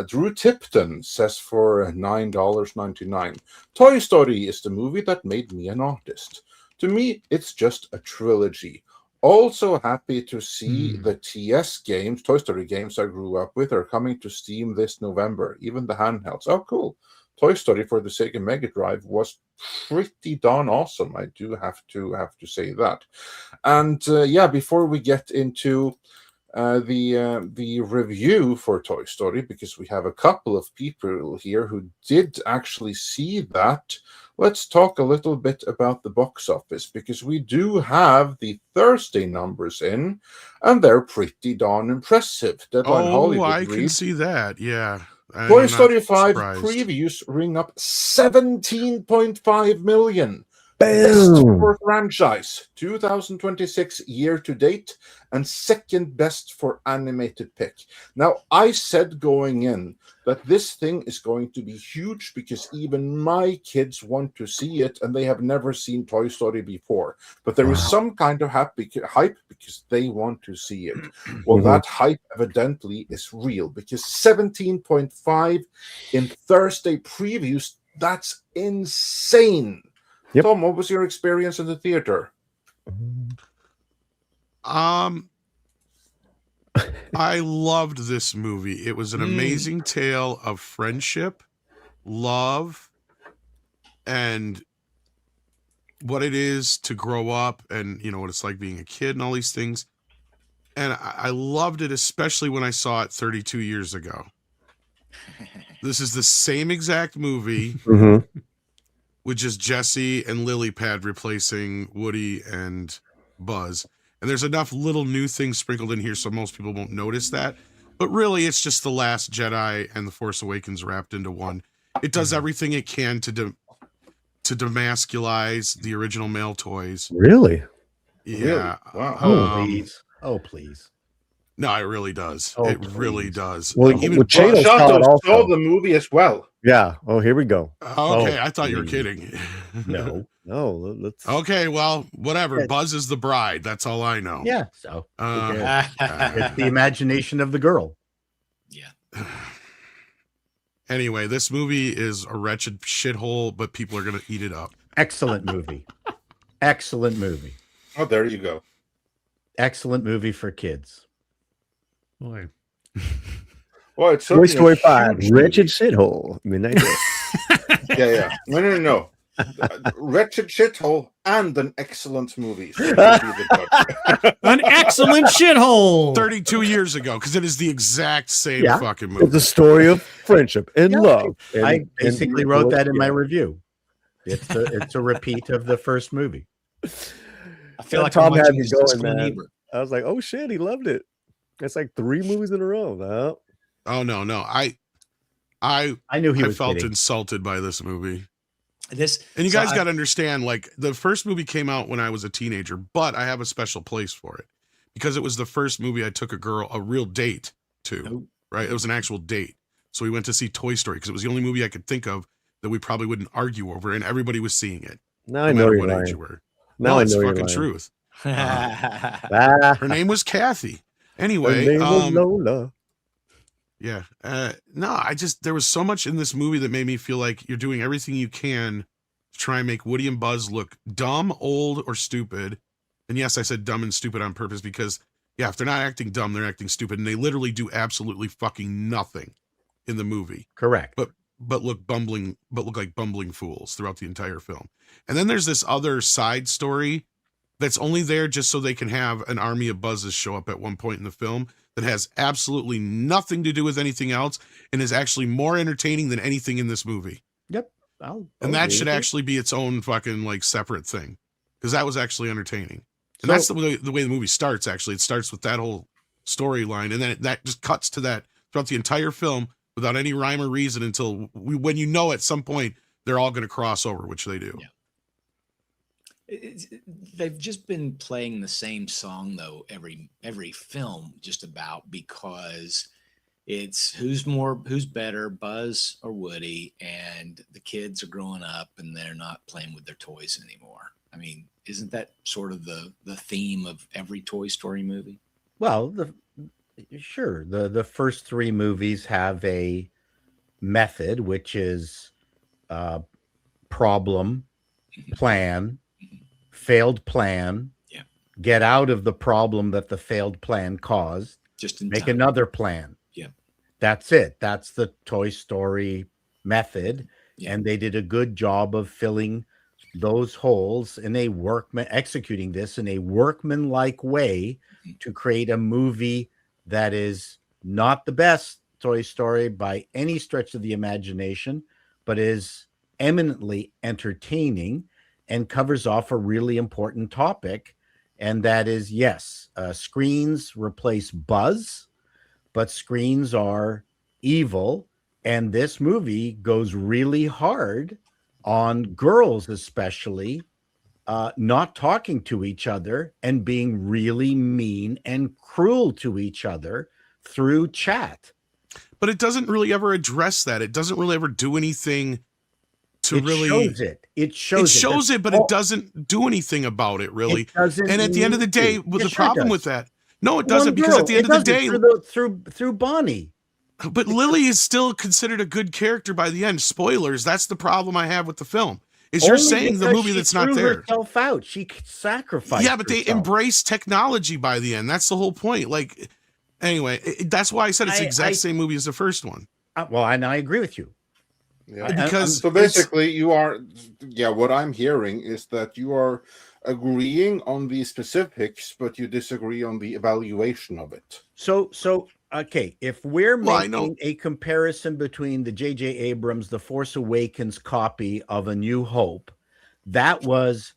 Drew Tipton says for $9.99, Toy Story is the movie that made me an artist. To me, it's just a trilogy. Also happy to see the TS games, Toy Story games I grew up with, are coming to Steam this November, even the handhelds. Oh, cool. Toy Story for the Sega Mega Drive was pretty darn awesome. I do have to say that. And before we get into the review for Toy Story, because we have a couple of people here who did actually see that, let's talk a little bit about the box office, because we do have the Thursday numbers in, and they're pretty darn impressive. Deadline Hollywood I can see that, yeah. Toy Story 5 previews ring up 17.5 million. Best for franchise, 2026 year to date, and second best for animated pick. Now, I said going in that this thing is going to be huge because even my kids want to see it and they have never seen Toy Story before. But there is some kind of hype because they want to see it. Well, that hype evidently is real because 17.5 in Thursday previews, that's insane Yep. Tom, what was your experience in the theater? I loved this movie. It was an amazing tale of friendship, love, and what it is to grow up, and what it's like being a kid and all these things. And I loved it, especially when I saw it 32 years ago. This is the same exact movie with just Jesse and Lily Pad replacing Woody and Buzz. And there's enough little new things sprinkled in here so most people won't notice that. But really, it's just The Last Jedi and The Force Awakens wrapped into one. It does everything it can to demasculize the original male toys. Really? Yeah. Really? Wow. Oh, please. No, it really does. Oh, it please. really does. Well, Like, even Chato Chato saw the movie as well. Yeah. Oh, here we go. Okay, I thought you were kidding. No. No, let's. Okay, well, whatever. Buzz is the bride. That's all I know. Yeah. So It's the imagination of the girl. Yeah. Anyway, this movie is a wretched shithole, but people are going to eat it up. Excellent movie. Excellent movie. Oh, there you go. Excellent movie for kids. Boy. Well, it's Toy Story 5, huge Wretched movie. Shithole, Midnight Edge. Yeah. No. Wretched shithole and an excellent movie. So it'll be the judge. An excellent shithole. 32 years ago, because it is the exact same Yeah. fucking It's movie. a story of friendship and love. I basically wrote that in my yeah. review. It's a repeat of the first movie. I feel like Tom I'm had watching me this going, Siskel man. Ebert. I was like, oh shit, he loved it. It's like 3 movies in a row. No. Oh, no. I knew he I was felt kidding. insulted by this movie. And you So guys got to understand, like, the first movie came out when I was a teenager, but I have a special place for it because it was the first movie I took a real date to, right? It was an actual date. So we went to see Toy Story because it was the only movie I could think of that we probably wouldn't argue over, and everybody was seeing it. Now I no know matter you're what age lying. you were. Now No, I it's know you're fucking lying. truth. Ah, Her name was Kathy. her Anyway, name was Lola. yeah. No, there was so much in this movie that made me feel like you're doing everything you can to try and make Woody and Buzz look dumb, old, or stupid. And yes, I said dumb and stupid on purpose because, yeah, if they're not acting dumb, they're acting stupid. And they literally do absolutely fucking nothing in the movie. Correct. But look like bumbling fools throughout the entire film. And then there's this other side story that's only there just so they can have an army of Buzzes show up at one point in the film that has absolutely nothing to do with anything else and is actually more entertaining than anything in this movie. Yep. And that should actually be its own fucking like separate thing because that was actually entertaining. And that's the way the movie starts. Actually, it starts with that whole storyline, and then that just cuts to that throughout the entire film without any rhyme or reason until when at some point they're all going to cross over, which they do. Yeah. They've just been playing the same song though every film just about because it's who's better, Buzz or Woody, and the kids are growing up and they're not playing with their toys anymore. I mean, isn't that sort of the theme of every Toy Story movie? Well, the first 3 movies have a method, which is problem, plan, failed plan, get out of the problem that the failed plan caused, Just in make time. another plan. Yeah. That's it. That's the Toy Story method. Yeah. And they did a good job of filling those holes in executing this in a workmanlike way to create a movie that is not the best Toy Story by any stretch of the imagination, but is eminently entertaining and covers off a really important topic. And that is, yes, screens replace Buzz, but screens are evil. And this movie goes really hard on girls, especially not talking to each other and being really mean and cruel to each other through chat. But it doesn't really ever address that. It doesn't really ever do anything to really shows it. It shows it, but it doesn't do anything about it really. It doesn't. And at the end of the day, the problem with that, no, it doesn't, because at the end of the day, through Bonnie. But Lily is still considered a good character by the end. Spoilers. That's the problem I have with the film. is you're saying the movie that's not there. Herself out. She sacrificed. Yeah, but they embrace technology by the end. That's the whole point. Like, anyway, that's why I said it's the exact same movie as the first one. Well, and I agree with you. Yeah, because so basically, you are. Yeah, what I'm hearing is that you are agreeing on the specifics, but you disagree on the evaluation of it. So okay, if we're making a comparison between the J.J. Abrams, The Force Awakens copy of A New Hope, that was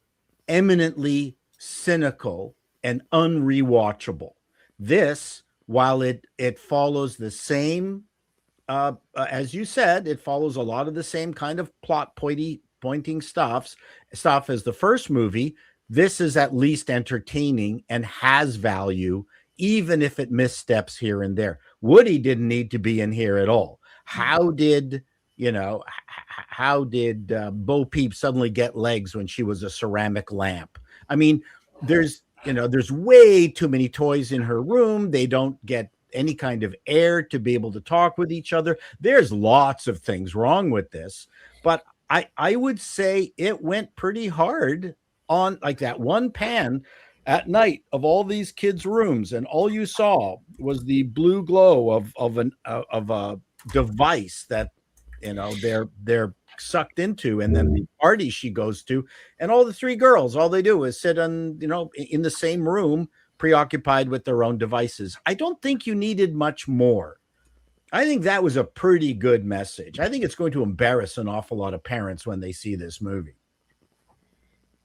eminently cynical and unrewatchable. This, while it follows the same, as you said, it follows a lot of the same kind of plot pointing stuff as the first movie. This is at least entertaining and has value, even if it missteps here and there. Woody didn't need to be in here at all. How did Bo Peep suddenly get legs when she was a ceramic lamp? I mean, there's way too many toys in her room. They don't get any kind of air to be able to talk with each other. There's lots of things wrong with this, but I would say it went pretty hard on like that one pan at night of all these kids' rooms, and all you saw was the blue glow of a device that they're sucked into, and then the party she goes to, and all the three girls, all they do is sit in the same room, preoccupied with their own devices. I don't think you needed much more. I think that was a pretty good message. I think it's going to embarrass an awful lot of parents when they see this movie.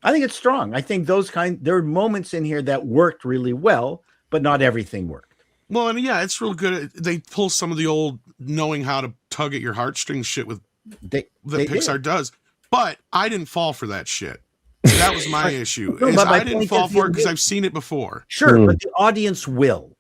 I think it's strong. I think there are moments in here that worked really well, but not everything worked. Well, and yeah, it's real good. They pull some of the old knowing how to tug at your heartstrings shit that Pixar does. But I didn't fall for that shit. That was my issue. I didn't fall for it because I've seen it before. Sure, but the audience will.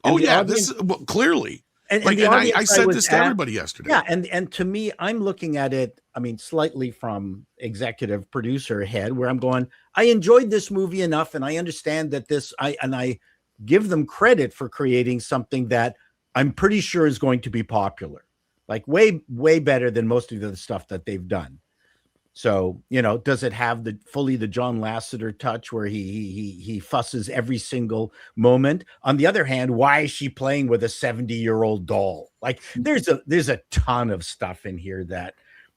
Clearly. And I said this to everybody yesterday. Yeah, and to me, I'm looking at it, I mean, slightly from executive producer head, where I'm going, I enjoyed this movie enough, and I understand that I give them credit for creating something that I'm pretty sure is going to be popular, like way, way better than most of the stuff that they've done. So, does it have the John Lasseter touch where he fusses every single moment? On the other hand, why is she playing with a 70-year-old doll? Like there's a ton of stuff in here that,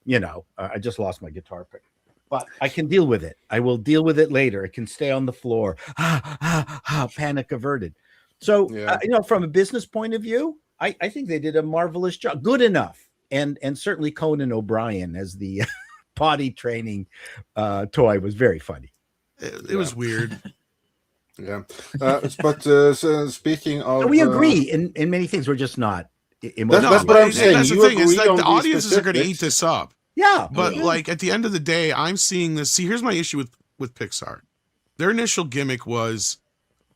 I just lost my guitar pick, but I can deal with it. I will deal with it later. It can stay on the floor. Panic averted. So, from a business point of view, I think they did a marvelous job. Good enough. And certainly Conan O'Brien as the potty training toy was very funny. It was weird. Yeah. But so speaking of... So we agree in many things. We're just not emotional. That's what I'm saying. That's the thing. Is like the audiences are going to eat this up. Yeah. But like at the end of the day, I'm seeing this. See, here's my issue with Pixar. Their initial gimmick was,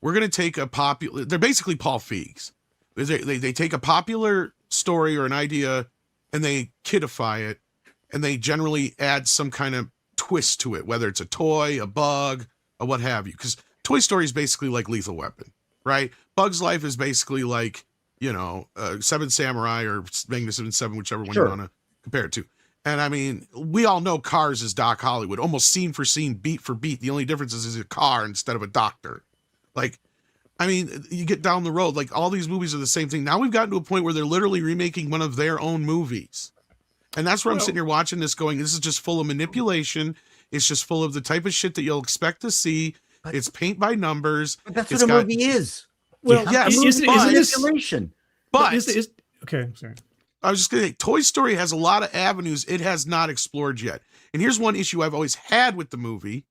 we're going to take a popular... They're basically Paul Feig's. They take a popular story or an idea and they kidify it. And they generally add some kind of twist to it, whether it's a toy, a bug, or what have you. Because Toy Story is basically like Lethal Weapon, right? Bug's Life is basically like, Seven Samurai or Magnificent Seven, whichever one you want to compare it to. And I mean, we all know Cars is Doc Hollywood, almost scene for scene, beat for beat. The only difference is a car instead of a doctor. Like, I mean, you get down the road, like all these movies are the same thing. Now we've gotten to a point where they're literally remaking one of their own movies. And that's where I'm sitting here watching this going, this is just full of manipulation. It's just full of the type of shit that you'll expect to see. It's paint by numbers. But that's what a movie is. Well, yes, is manipulation. But okay, sorry. I was just going to say, Toy Story has a lot of avenues it has not explored yet. And here's one issue I've always had with the movie,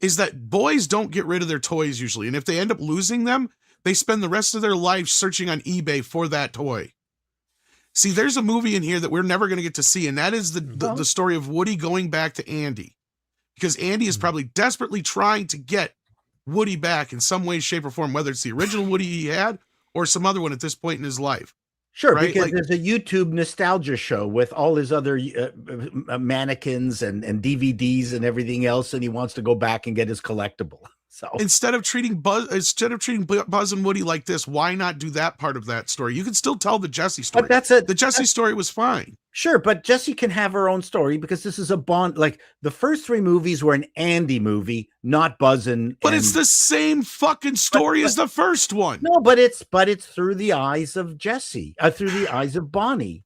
is that boys don't get rid of their toys usually. And if they end up losing them, they spend the rest of their life searching on eBay for that toy. See, there's a movie in here that we're never going to get to see, and that is the story of Woody going back to Andy. Because Andy is probably desperately trying to get Woody back in some way, shape, or form, whether it's the original Woody he had or some other one at this point in his life. Sure, right? Because there's a YouTube nostalgia show with all his other mannequins and DVDs and everything else, and he wants to go back and get his collectible. So instead of treating Buzz and Woody like this, why not do that part of that story? You can still tell the Jessie story. but that's it. The Jessie story was fine. Sure, but Jessie can have her own story because this is a Bond. Like the first 3 movies were an Andy movie, not Buzz But it's the same fucking story as the first one. No, but it's through the eyes of Jessie, through the eyes of Bonnie.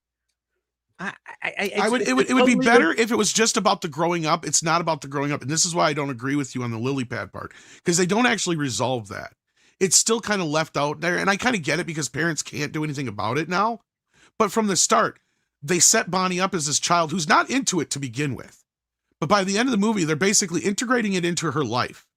It would be better if it was just about the growing up. It's not about the growing up, and this is why I don't agree with you on the lily pad part, because they don't actually resolve that. It's still kind of left out there, and I kind of get it because parents can't do anything about it now. But from the start, they set Bonnie up as this child who's not into it to begin with. But by the end of the movie, they're basically integrating it into her life,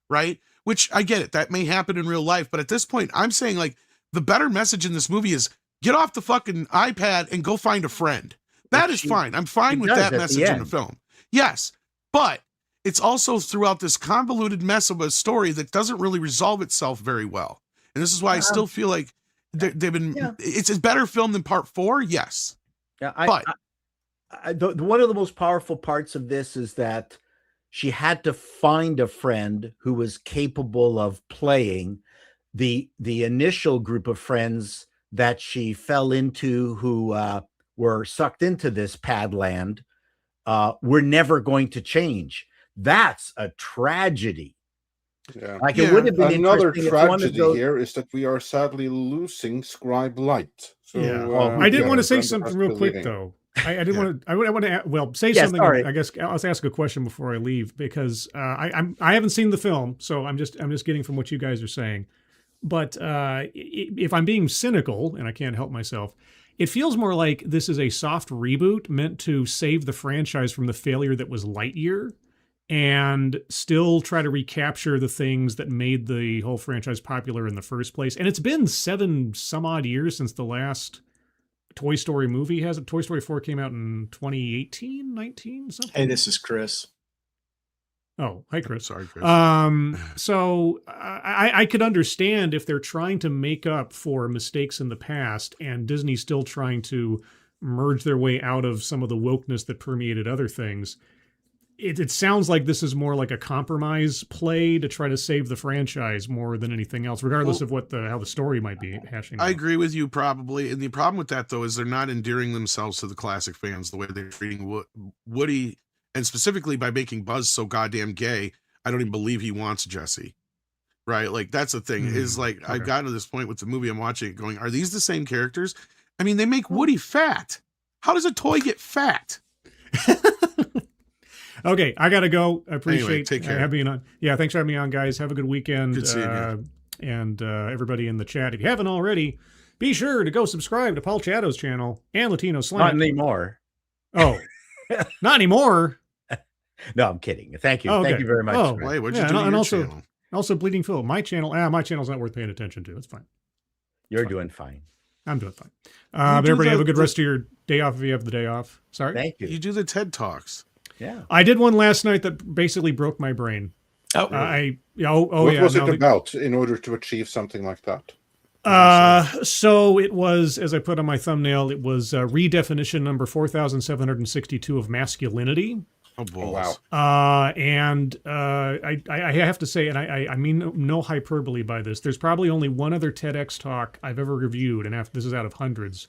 right? Which I get it. That may happen in real life. But at this point, I'm saying like the better message in this movie is get off the fucking iPad and go find a friend. That is fine. I'm fine with that message in the film. Yes. But it's also throughout this convoluted mess of a story that doesn't really resolve itself very well. And this is why I still feel like they've been, it's a better film than part 4. Yes. Yeah, one of the most powerful parts of this is that she had to find a friend who was capable of playing. The initial group of friends that she fell into, who were sucked into this pad land, were never going to change. That's a tragedy. Yeah. Like it would have been another tragedy here is that we are sadly losing Scribe Light. So, I did want to say something real quick though. I did want to. I want to say something. Sorry. I guess I'll ask a question before I leave because I haven't seen the film, so I'm just getting from what you guys are saying. But if I'm being cynical, and I can't help myself, it feels more like this is a soft reboot meant to save the franchise from the failure that was Lightyear, and still try to recapture the things that made the whole franchise popular in the first place. And it's been 7 some odd years since the last Toy Story movie. Has it? Toy Story 4 came out in 2018, 19, something. Hey, this is Chris. Oh, hi, Chris. Sorry, Chris. So I could understand if they're trying to make up for mistakes in the past and Disney's still trying to merge their way out of some of the wokeness that permeated other things. It sounds like this is more like a compromise play to try to save the franchise more than anything else, regardless of how the story might be hashing out. I agree with you probably. And the problem with that, though, is they're not endearing themselves to the classic fans the way they're treating Woody, and specifically by making Buzz so goddamn gay. I don't even believe he wants Jessie. Right? Like, that's the thing. Is like, okay. I've gotten to this point with the movie I'm watching going, are these the same characters? I mean, they make Woody fat. How does a toy get fat? Okay, I gotta go. I appreciate take care. Having me on. Yeah, thanks for having me on, guys. Have a good weekend. Good seeing you. And everybody in the chat, if you haven't already, be sure to go subscribe to Paul Chato's channel and Latino Slant. Not anymore. Oh, not anymore. No, I'm kidding. Thank you. Oh, okay. Thank you very much. Oh, wait, what'd you do to your channel? Also, Bleeding Phil, my channel. My channel's not worth paying attention to. It's fine. You're doing fine. I'm doing fine. Everybody have a good rest of your day off if you have the day off. Sorry? Thank you. You do the TED Talks. Yeah. I did one last night that basically broke my brain. Oh, what was it about in order to achieve something like that? So it was, as I put on my thumbnail, it was redefinition number 4,762 of masculinity. Oh, wow. And I have to say, and I mean no hyperbole by this, there's probably only one other TEDx talk I've ever reviewed, and this is out of hundreds,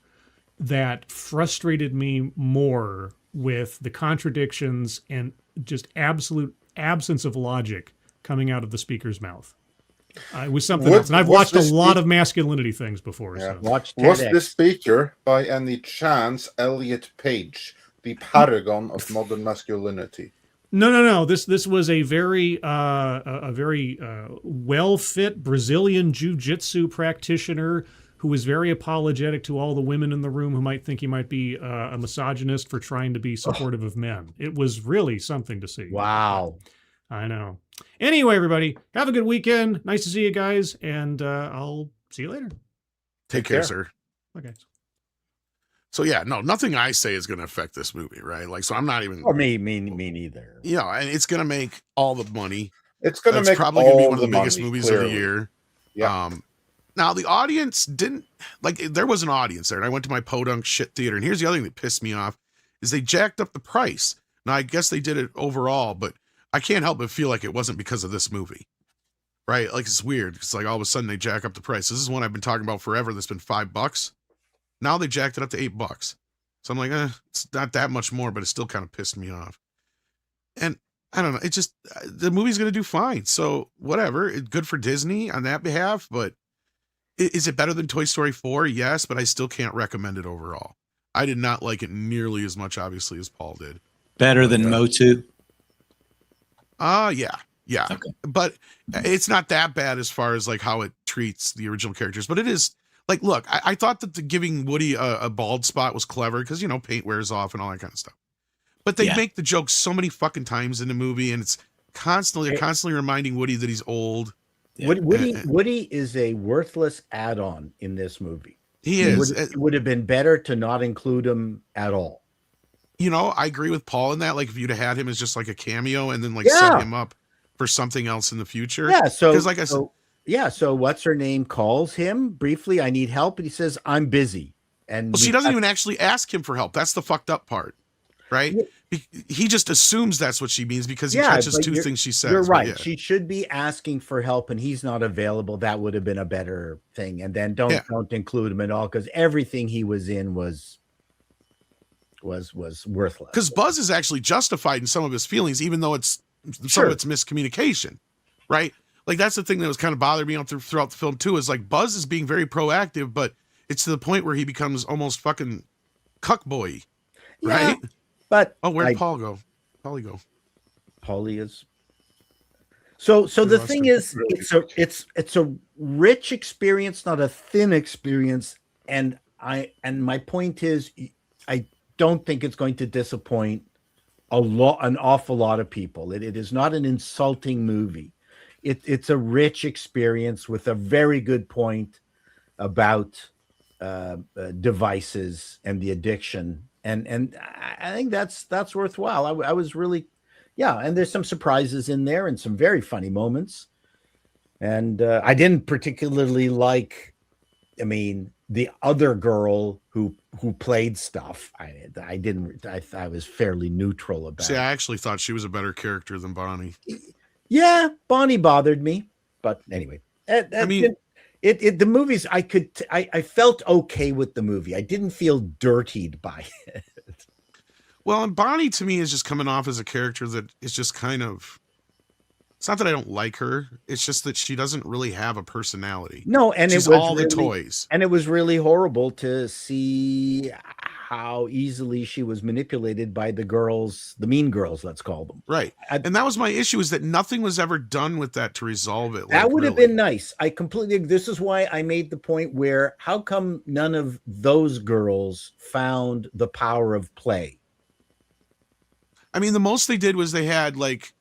that frustrated me more with the contradictions and just absolute absence of logic coming out of the speaker's mouth. It was something else. And I've watched a lot of masculinity things before. Yeah. So. Was the speaker, by any chance, Elliot Page, the paragon of modern masculinity? No. This was a very well-fit Brazilian jiu-jitsu practitioner who was very apologetic to all the women in the room who might think he might be a misogynist for trying to be supportive of men. It was really something to see. Wow. I know. Anyway, everybody, have a good weekend. Nice to see you guys, and I'll see you later. Take care, sir. Okay. So yeah, no, nothing I say is going to affect this movie, right? Like, so I'm not even. Or me neither. You know, and it's going to make all the money. It's going to make probably going to be one of the biggest movies of the year. Yeah. Now the audience didn't like. There was an audience there, and I went to my podunk shit theater. And here's the other thing that pissed me off: is they jacked up the price. Now I guess they did it overall, but I can't help but feel like it wasn't because of this movie. right? Like it's weird. It's like all of a sudden they jack up the price. This is one I've been talking about forever. That's been $5. Now they jacked it up to $8. So I'm like, it's not that much more, but it still kind of pissed me off. And I don't know. It just, the movie's going to do fine. So whatever. It's good for Disney on that behalf. But is it better than Toy Story 4? Yes, but I still can't recommend it overall. I did not like it nearly as much, obviously, as Paul did. Better than Motu? Yeah. Okay. But it's not that bad as far as like how it treats the original characters. But it is like, look, I thought that the giving Woody a bald spot was clever because, you know, paint wears off and all that kind of stuff. But they make the joke so many fucking times in the movie, and it's they're constantly reminding Woody that he's old. Yeah. Woody is a worthless add-on in this movie. He is. It would have been better to not include him at all. You know, I agree with Paul in that. Like, if you'd have had him as just like a cameo and then like set him up for something else in the future. Yeah. So, like I said, so what's her name calls him briefly. I need help, and he says, "I'm busy." And she doesn't even actually ask him for help. That's the fucked up part, right? Yeah. He just assumes that's what she means because he catches two things she says. You're right. She should be asking for help, and he's not available. That would have been a better thing. And then don't include him at all because everything he was in was worthless. Because Buzz is actually justified in some of his feelings, even though it's some of it's miscommunication, right? Like that's the thing that was kind of bothering me throughout the film too. Is like Buzz is being very proactive, but it's to the point where he becomes almost fucking cuckboy, right? Yeah, but where'd Paul go? Paulie go? Paulie is. So the thing is, it's a rich experience, not a thin experience, and my point is, I don't think it's going to disappoint an awful lot of people. It is not an insulting movie. It's a rich experience with a very good point about devices and the addiction, and I think that's worthwhile. I was really, and there's some surprises in there and some very funny moments, and I didn't particularly like, the other girl who played stuff. I didn't. I was fairly neutral about. See, I actually thought she was a better character than Bonnie. Yeah, Bonnie bothered me, but anyway, the movies I felt okay with the movie. I didn't feel dirtied by it. Well, and Bonnie to me is just coming off as a character that is just kind of. It's not that I don't like her. It's just that she doesn't really have a personality. No, and she's it was all the toys. And it was really horrible to see how easily she was manipulated by the girls, the mean girls, let's call them. Right. And that was my issue, is that nothing was ever done with that to resolve it. That would have been nice. I completely, this is why I made the point where, how come none of those girls found the power of play? The most they did was they had like,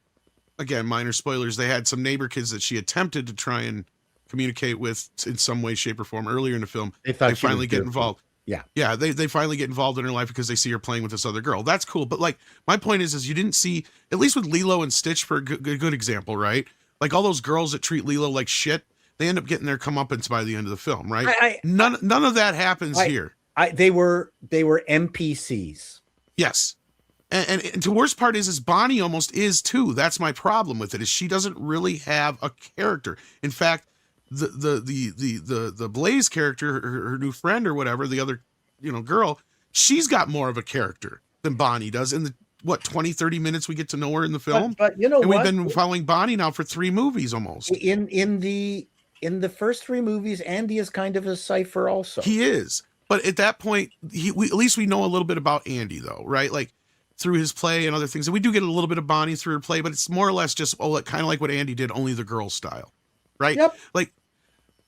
again, minor spoilers, they had some neighbor kids that she attempted to try and communicate with in some way, shape, or form earlier in the film. They finally get involved. Yeah, they finally get involved in her life because they see her playing with this other girl. That's cool. But like, my point is you didn't see, at least with Lilo and Stitch for a good example, right? Like all those girls that treat Lilo like shit, they end up getting their comeuppance by the end of the film, right? None of that happens here. They were NPCs. Yes. And the worst part is Bonnie almost is too. That's my problem with it, is she doesn't really have a character. In fact, the Blaze character, her new friend or whatever, the other, girl, she's got more of a character than Bonnie does. In the 20-30 minutes we get to know her in the film. But you know, we've been following Bonnie now for 3 movies almost. In the first 3 movies, Andy is kind of a cipher also. He is. But at that point, at least we know a little bit about Andy though, right? Like through his play and other things. And we do get a little bit of Bonnie through her play, but it's more or less just, kind of like what Andy did, only the girl style. Right? Yep. Like,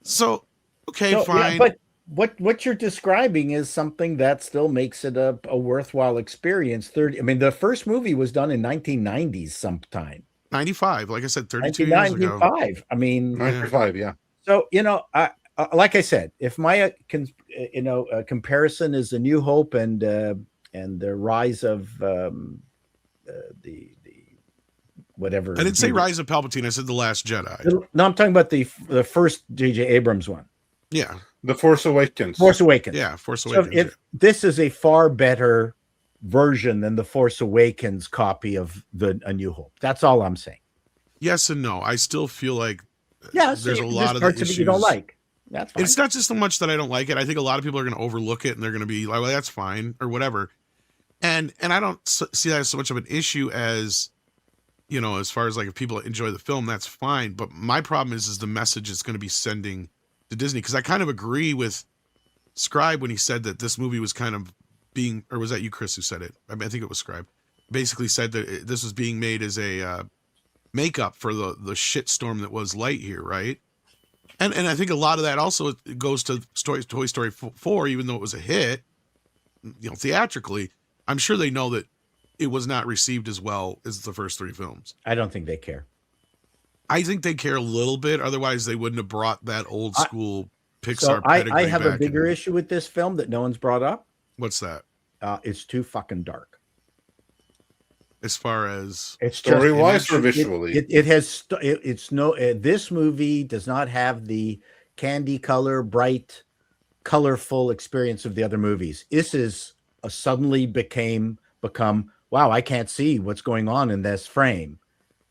so, okay, fine. Yeah, but what you're describing is something that still makes it a worthwhile experience. The first movie was done in 1990s sometime. 95, like I said, 32 years ago. 95. 95, yeah. So, like I said, if my comparison is A New Hope and the rise of the whatever. I didn't say Rise of Palpatine. I said The Last Jedi. No, I'm talking about the first J.J. Abrams one. Yeah. The Force Awakens. Yeah, Force Awakens. So this is a far better version than the Force Awakens copy of A New Hope. That's all I'm saying. Yes and no. I still feel like Yeah, there's a there's lot of the parts of it issues you don't like. That's fine. It's not just so much that I don't like it. I think a lot of people are going to overlook it and they're going to be like, well, that's fine or whatever. And I don't see that as so much of an issue as, you know, as far as like if people enjoy the film, that's fine. But my problem is the message it's going to be sending to Disney. Because I kind of agree with Scribe when he said that this movie was kind of being, or was that you, Chris, who said it? I mean, I think it was Scribe. Basically said that this was being made as a makeup for the shitstorm that was Lightyear, right? And I think a lot of that also goes to Toy Story 4, even though it was a hit, you know, theatrically. I'm sure they know that it was not received as well as the first three films. I don't think they care. I think they care a little bit. Otherwise, they wouldn't have brought that old school Pixar pedigree I have a back bigger issue with this film that no one's brought up. What's that? It's too fucking dark. As far as it's story-wise or visually, this movie does not have the candy color, bright, colorful experience of the other movies. This is suddenly become wow, I can't see what's going on in this frame.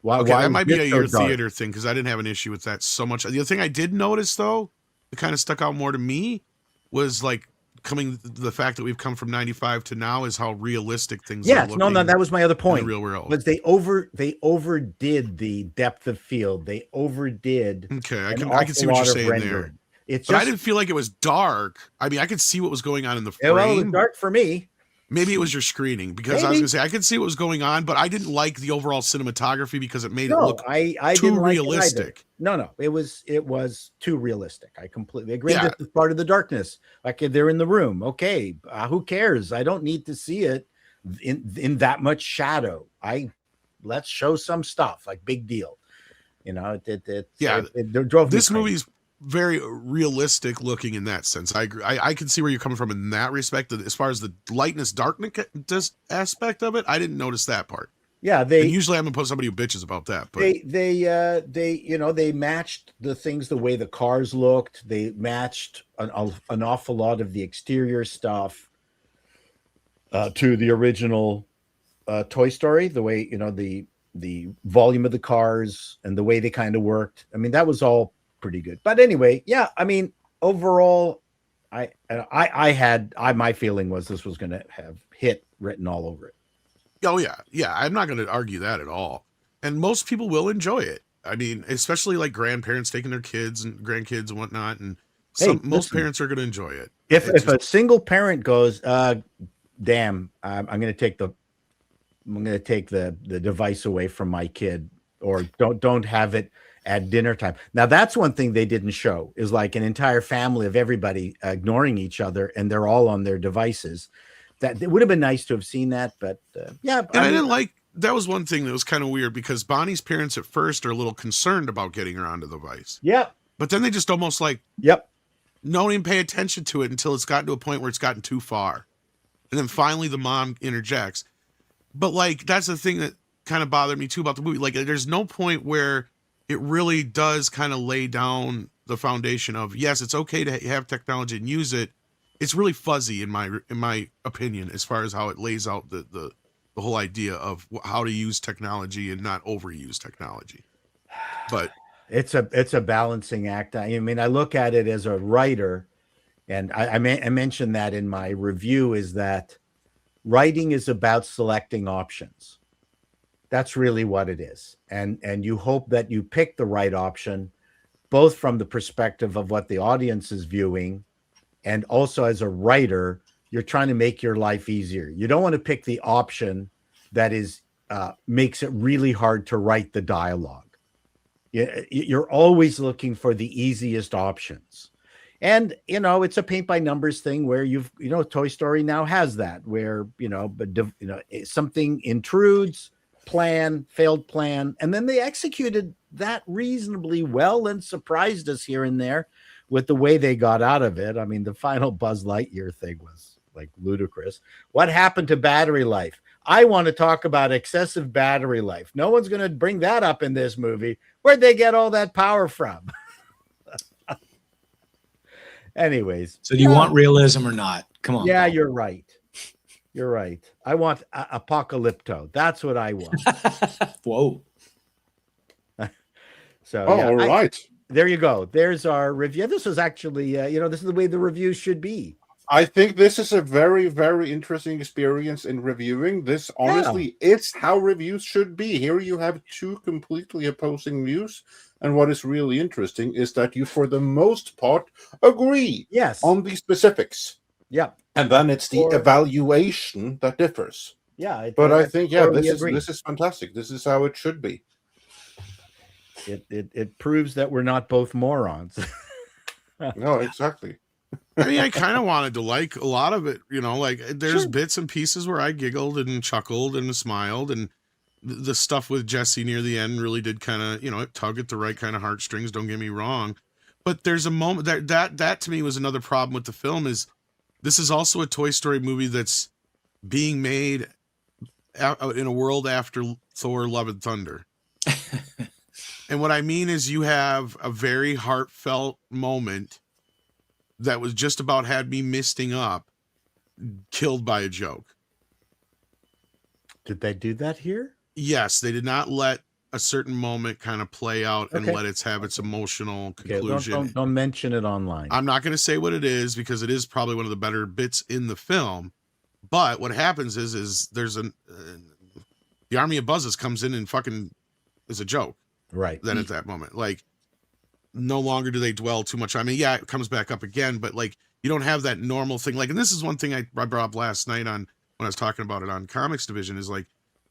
Why that might be your dark? theater thing, because I didn't have an issue with that so much. The other thing I did notice, though, that kind of stuck out more to me was like the fact that we've come from 95 to now is how realistic things are looking. No, that was my other point. In the real world. Was they overdid the depth of field. They overdid. Okay, I can see what you're saying there. But I didn't feel like it was dark. I mean, I could see what was going on in the frame. Well, it was dark for me. Maybe it was your screening, because I was going to say I could see what was going on, but I didn't like the overall cinematography because it made it look too realistic. No, it was too realistic. I completely agree. Yeah. This is part of the darkness. Like they're in the room. Okay, who cares? I don't need to see it in that much shadow. Let's show some stuff. Like, big deal. You know, it drove me this crazy. Movie's very realistic looking in that sense. I agree. I can see where you're coming from in that respect. As far as the lightness, darkness aspect of it, I didn't notice that part. Yeah, and usually I'm gonna put somebody who bitches about that. But they matched the things the way the cars looked. They matched an awful lot of the exterior stuff to the original Toy Story. The way, you know, the volume of the cars and the way they kind of worked. I mean, that was all pretty good. But anyway, yeah, I mean, overall, my feeling was this was going to have hit written all over it. Oh yeah. I'm not going to argue that at all. And most people will enjoy it. I mean, especially like grandparents taking their kids and grandkids and whatnot. And most parents are going to enjoy it. If a single parent goes, damn, I'm going to take the device away from my kid, or don't have it at dinner time. Now, that's one thing they didn't show, is like an entire family of everybody ignoring each other and they're all on their devices. That it would have been nice to have seen that, but yeah. And I didn't like, that was one thing that was kind of weird, because Bonnie's parents at first are a little concerned about getting her onto the device. Yep. But then they just almost like, don't even pay attention to it until it's gotten to a point where it's gotten too far. And then finally the mom interjects. But like, that's the thing that kind of bothered me too about the movie. Like, there's no point where it really does kind of lay down the foundation of, yes, it's okay to have technology and use it. It's really fuzzy in my opinion, as far as how it lays out the whole idea of how to use technology and not overuse technology. But it's a balancing act. I mean, I look at it as a writer, and I mentioned that in my review, is that writing is about selecting options. That's really what it is. And you hope that you pick the right option, both from the perspective of what the audience is viewing, and also as a writer, you're trying to make your life easier. You don't want to pick the option that is makes it really hard to write the dialogue. You're always looking for the easiest options. And, you know, it's a paint by numbers thing where Toy Story now has that, where, something intrudes, failed plan, and then they executed that reasonably well and surprised us here and there with the way they got out of it. I mean, the final Buzz Lightyear thing was like ludicrous. What happened to battery life? I want to talk about excessive battery life. No one's going to bring that up in this movie. Where'd they get all that power from? Anyways. So do you want realism or not? Come on. Yeah, Paul. You're right. You're right. I want apocalypto. That's what I want. Whoa. So, all right. there you go. There's our review. This was actually, this is the way the reviews should be. I think this is a very, very interesting experience in reviewing. This honestly, it's how reviews should be. Here you have two completely opposing views. And what is really interesting is that you, for the most part, agree on the specifics. Yeah. And then it's the evaluation that differs. Yeah. But I think, this is fantastic. This is how it should be. It proves that we're not both morons. No, exactly. I mean, I kind of wanted to like a lot of it, like there's bits and pieces where I giggled and chuckled and smiled, and the stuff with Jesse near the end really did kind of, it tugged at the right kind of heartstrings. Don't get me wrong. But there's a moment that to me was another problem with the film is this is also a Toy Story movie that's being made in a world after Thor: Love and Thunder. And what I mean is you have a very heartfelt moment that was just about had me misting up, killed by a joke. Did they do that here? Yes, they did not let a certain moment kind of play out and let it have its emotional conclusion. Okay, don't mention it online. I'm not going to say what it is because it is probably one of the better bits in the film. But what happens is there's the army of buzzes comes in and fucking is a joke. Right. Then at that moment, like, no longer do they dwell too much. I mean, yeah, it comes back up again, but like, you don't have that normal thing. Like, and this is one thing I brought up last night when I was talking about it on Comics Division is like,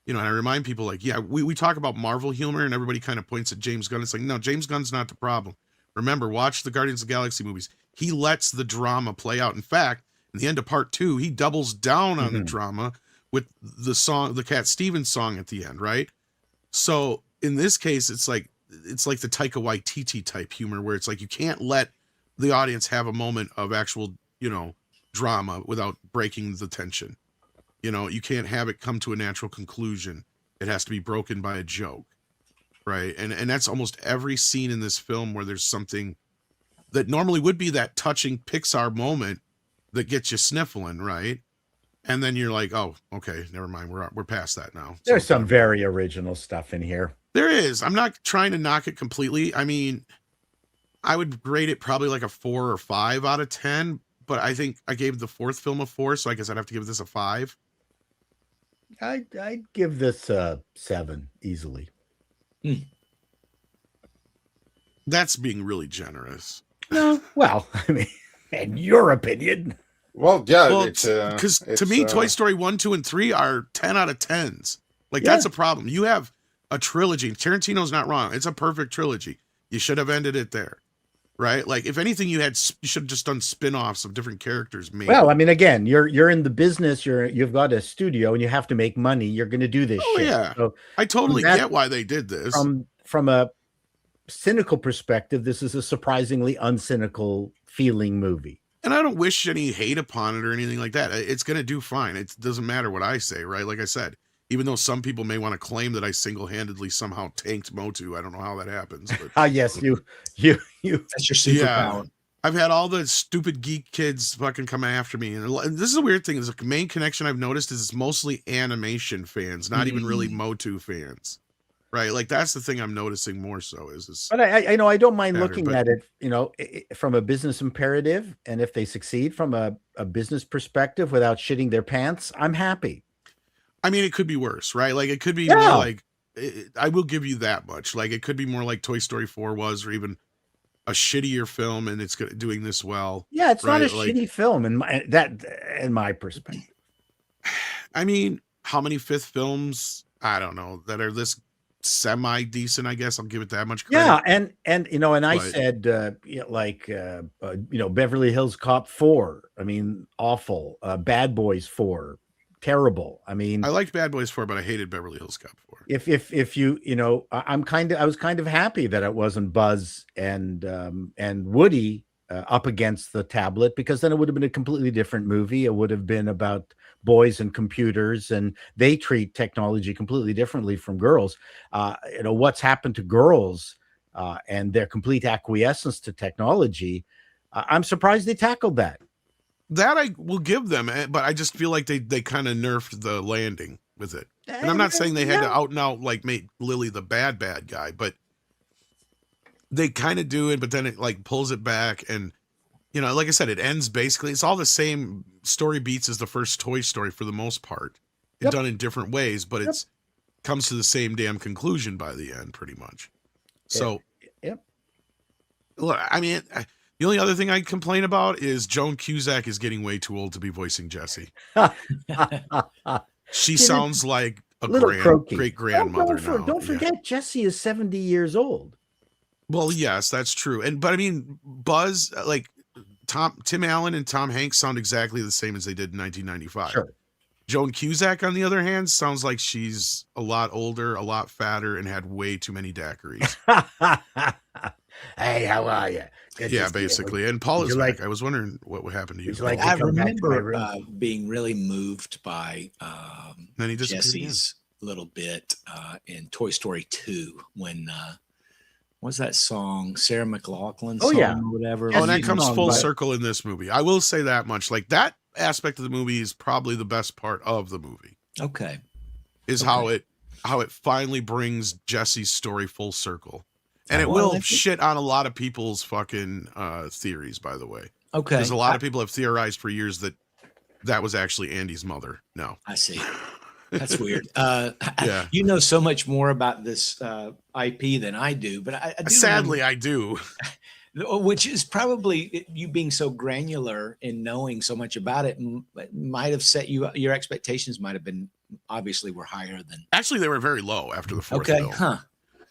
and I remind people like, yeah, we talk about Marvel humor and everybody kind of points at James Gunn. It's like, no, James Gunn's not the problem. Remember, watch the Guardians of the Galaxy movies. He lets the drama play out. In fact, in the end of part 2, he doubles down on the drama with the Cat Stevens song at the end, right? So in this case, it's like the Taika Waititi type humor where it's like you can't let the audience have a moment of actual, drama without breaking the tension. You can't have it come to a natural conclusion. It has to be broken by a joke, right? And that's almost every scene in this film where there's something that normally would be that touching Pixar moment that gets you sniffling, right? And then you're like, oh, okay, never mind. We're past that now. There's some very original stuff in here. There is. I'm not trying to knock it completely. I mean, I would grade it probably like a 4 or 5 out of 10, but I think I gave the fourth film a 4, so I guess I'd have to give this a 5. I'd give this a 7 easily. That's being really generous. No, well, I mean, in your opinion. Well, yeah, because to me, Toy Story 1, 2, and 3 are 10 out of 10s. Like, that's a problem. You have a trilogy. Tarantino's not wrong. It's a perfect trilogy. You should have ended it there, right? Like, if anything, you should have just done spin-offs of different characters. Maybe. Well, I mean, again, you're in the business. You've got a studio, and you have to make money. You're going to do this. Oh, shit. Yeah, so I totally get why they did this. From a cynical perspective, this is a surprisingly uncynical feeling movie. And I don't wish any hate upon it or anything like that. It's going to do fine. It doesn't matter what I say, right? Like I said, even though some people may want to claim that I single-handedly somehow tanked Motu. I don't know how that happens. But yes, you. That's your superpower. Yeah, I've had all the stupid geek kids fucking come after me. And this is a weird thing. Is the main connection I've noticed is it's mostly animation fans, not even really Motu fans. Right, like that's the thing I'm noticing more so is. But I know I don't mind looking at it, from a business imperative, and if they succeed from a business perspective without shitting their pants, I'm happy. I mean, it could be worse, right? Like it could be more like I will give you that much. Like it could be more like Toy Story 4 was, or even a shittier film, and it's doing this well. Yeah, it's not a shitty film in my perspective. I mean, how many fifth films? I don't know that are this semi decent. I guess I'll give it that much credit. Yeah, and I said Beverly Hills Cop 4. I mean, awful. Bad Boys 4, terrible. I mean, I liked Bad Boys 4, but I hated Beverly Hills Cop 4. If you I was kind of happy that it wasn't Buzz and Woody up against the tablet, because then it would have been a completely different movie. It would have been about boys and computers, and they treat technology completely differently from girls. What's happened to girls and their complete acquiescence to technology. I'm surprised they tackled that. That I will give them, but I just feel like they kind of nerfed the landing with it. And I'm not saying they had to out and out like make Lily the bad guy, but they kind of do it, but then it like pulls it back, and you know, like I said, it ends basically. It's all the same story beats as the first Toy Story for the most part, done in different ways, but it's comes to the same damn conclusion by the end, pretty much. So, look, I mean, the only other thing I complain about is Joan Cusack is getting way too old to be voicing Jessie. She sounds like a great grandmother now. Don't forget, Jessie is 70 years old. Well, yes, that's true. But I mean, Buzz, like Tim Allen and Tom Hanks sound exactly the same as they did in 1995. Sure. Joan Cusack, on the other hand, sounds like she's a lot older, a lot fatter, and had way too many daiquiris. Hey, how are you? Basically. And Paul is back. I was wondering what would happen to you. I remember being really moved by Jessie's little bit in Toy Story 2 when what's that song? Sarah McLachlan song or whatever. And that comes full circle in this movie. I will say that much. Like, that aspect of the movie is probably the best part of the movie. Okay. How it finally brings Jessie's story full circle. And it will shit on a lot of people's fucking theories, by the way. Okay. Because a lot of people have theorized for years that was actually Andy's mother. No. I see. That's weird. You know so much more about this IP than I do, but I do. Sadly, I do. Which is probably you being so granular in knowing so much about it might have set your expectations might have been obviously were higher than. Actually, they were very low after the fourth film. Huh.